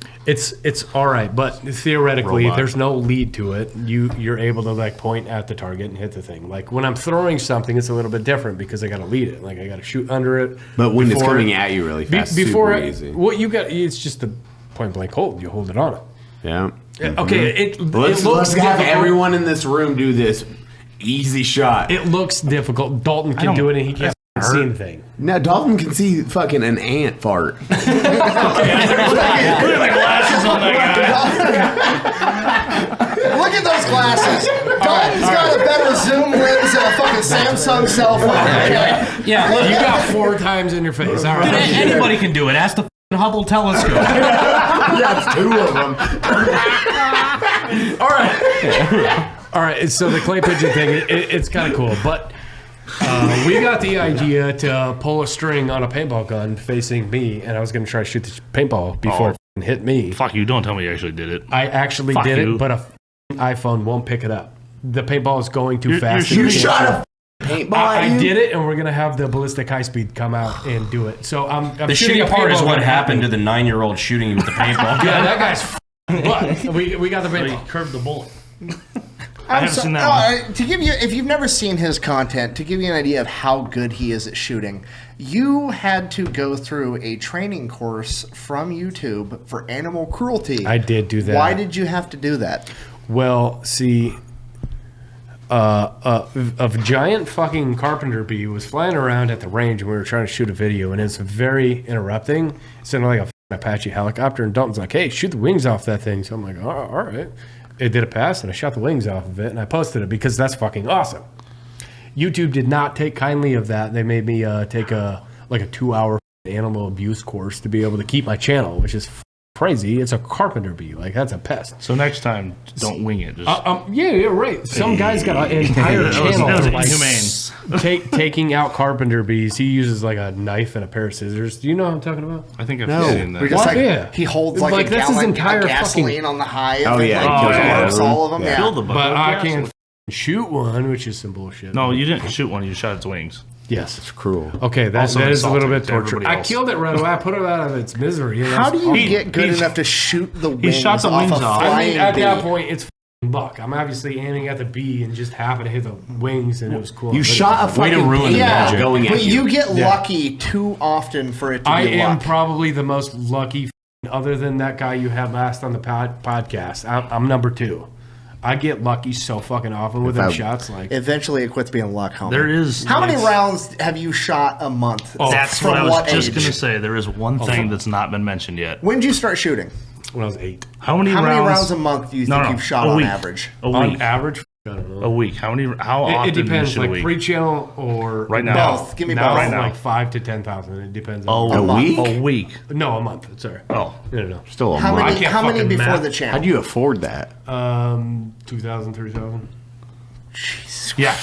all right, but theoretically, Robot. there's no lead to it. You're able to like point at the target and hit the thing. Like when I'm throwing something, it's a little bit different because I got to lead it. Like I got to shoot under it. But when it's before coming it- at you really fast, before super easy. what you got, it's just the point blank hold. You hold it on it. Yeah. Okay, Let's have difficult. everyone in this room do this easy shot. It looks difficult. Dalton can do it, and he can't see anything. Now Dalton can see fucking an ant fart. Look at the glasses on that guy. Look at those glasses. Dalton's got a better zoom lens than a fucking Samsung cell phone. Okay? Yeah, look, You got 4 times in your face. All right. anybody can do it. Ask the Hubble telescope. That's 2 of them. All right. All right. So the clay pigeon thing, it's kind of cool, but we got the idea to pull a string on a paintball gun facing me, and I was going to try to shoot the paintball before it hit me. Fuck you! Don't tell me you actually did it. I actually Fuck did you. it, but a iPhone won't pick it up. The paintball is going too fast. You shot a paintball at you? I did it, and we're gonna have the ballistic high speed come out and do it. So I'm The shooting shitty a part is paintball what gun. happened to the 9-year-old shooting you with the paintball. Yeah, that guy's. But we got the He paintball. curved the bullet. I haven't seen that one. To give you, if you've never seen his content, to give you an idea of how good he is at shooting, you had to go through a training course from YouTube for animal cruelty. I did do that. Why did you have to do that? Well, see, a giant fucking carpenter bee was flying around at the range, and we were trying to shoot a video, and it's very interrupting. It sounded like a Apache helicopter, and Dalton's like, "Hey, shoot the wings off that thing." So I'm like, all right. It did a pass, and I shot the wings off of it, and I posted it because that's fucking awesome. YouTube did not take kindly of that. They made me take a 2-hour animal abuse course to be able to keep my channel, which is crazy. It's a carpenter bee. Like, that's a pest. So next time, don't wing it. Just Yeah, right. Some guy's got an entire channel that was of, like, inhumane. taking out carpenter bees. He uses like a knife and a pair of scissors. Do you know what I'm talking about? I think I've No. seen that. We're just What? like, Yeah. he holds like, Like, a that's his gallon entire of gasoline fucking- on the hive. Oh, and, yeah, like, kills burns all all of them. Yeah. Yeah. Kill the bucket But with I gasoline. can't shoot one, which is some bullshit. No, you didn't shoot one. You shot its wings. Yes. It's cruel. Okay, that Also is a little insulting bit to torture. everybody I else. killed it right away. I put it out of its misery. and How do that's you awesome. get good he- enough to shoot the wings shot the off wings a off. flying I mean, at that bee? point, it's f***ing luck. I'm obviously aiming at the bee and just happened to hit the wings, and it was cool. You shot a Way to fucking ruin the paintball magic. going at But you. you get lucky too often for it to I be am luck. probably the most lucky, other than that guy you had last on the podcast. I'm number 2. I get lucky so fucking often with them shots. Like, Eventually, it quits being luck, homie. There is. How many rounds have you shot a month? That's From what I was what just age? going to say. There is one thing that's not been mentioned yet. When did you start shooting? when I was 8. How many How rounds? many rounds a month do you think you've shot a on week. average? A week. On average, I don't know. A week. How often It do you depends, shoot a like week? pre-channel or Right now. Both. Give me now both. Right now. like 5 to 10,000. It depends. A on week? A week. No, a month. Sorry. Oh. No. Still a How month. many? can't How many fucking before math. the channel? How do you afford that? 2,000, 3,000. Yeah.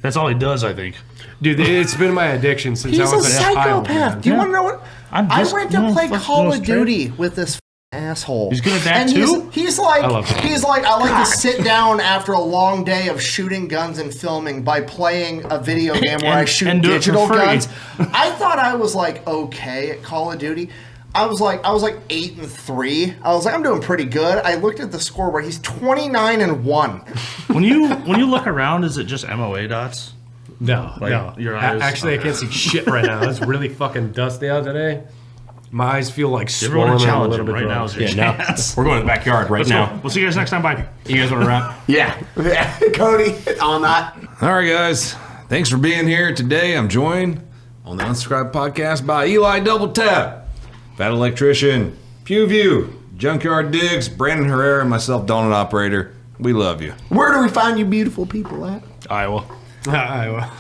That's all he does, I think. Dude, it's been my addiction since He's I a was a child. psychopath. man. Do you want to know what? I'm I just- went to no, play fuck, Call no, of straight. Duty with this asshole. He's good at that and too? He's like, I love it. I like to sit down after a long day of shooting guns and filming by playing a video game where I And- shoot and do it for digital free. guns. I thought I was like okay at Call of Duty. I was like 8-3. I was like, I'm doing pretty good. I looked at the scoreboard. He's 29-1. When you look around, is it just MOA dots? No, Like, no. your eyes- Actually, I can't see shit right now. It's really fucking dusty out today. My eyes feel like Everyone swollen and a challenge little him bit right now. drunk. Is your Yeah, chance. We're going to the backyard right Let's now. go. We'll see you guys next time. Bye. You guys want to wrap? Yeah. Cody, on that. All right, guys. Thanks for being here today. I'm joined on the Unsubscribed podcast by Eli Doubletap, Fat Electrician, PewView, Junkyard Diggs, Brandon Herrera, and myself, Donut Operator. We love you. Where do we find you beautiful people at? Iowa. Iowa.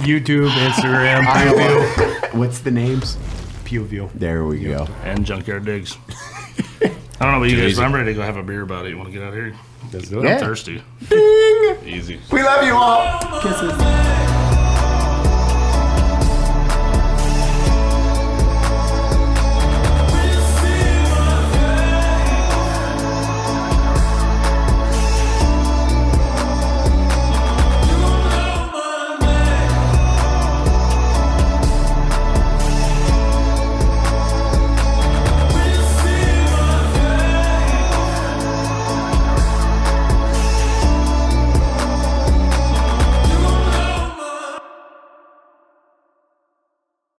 YouTube, Instagram, Iowa. PewView. What's the names? PewView. There we go. And Junkyard Diggs. I don't know about you guys, but I'm ready to go have a beer about it. You want to get out here? Let's do it. I'm thirsty. Ding! Easy. We love you all. Kisses.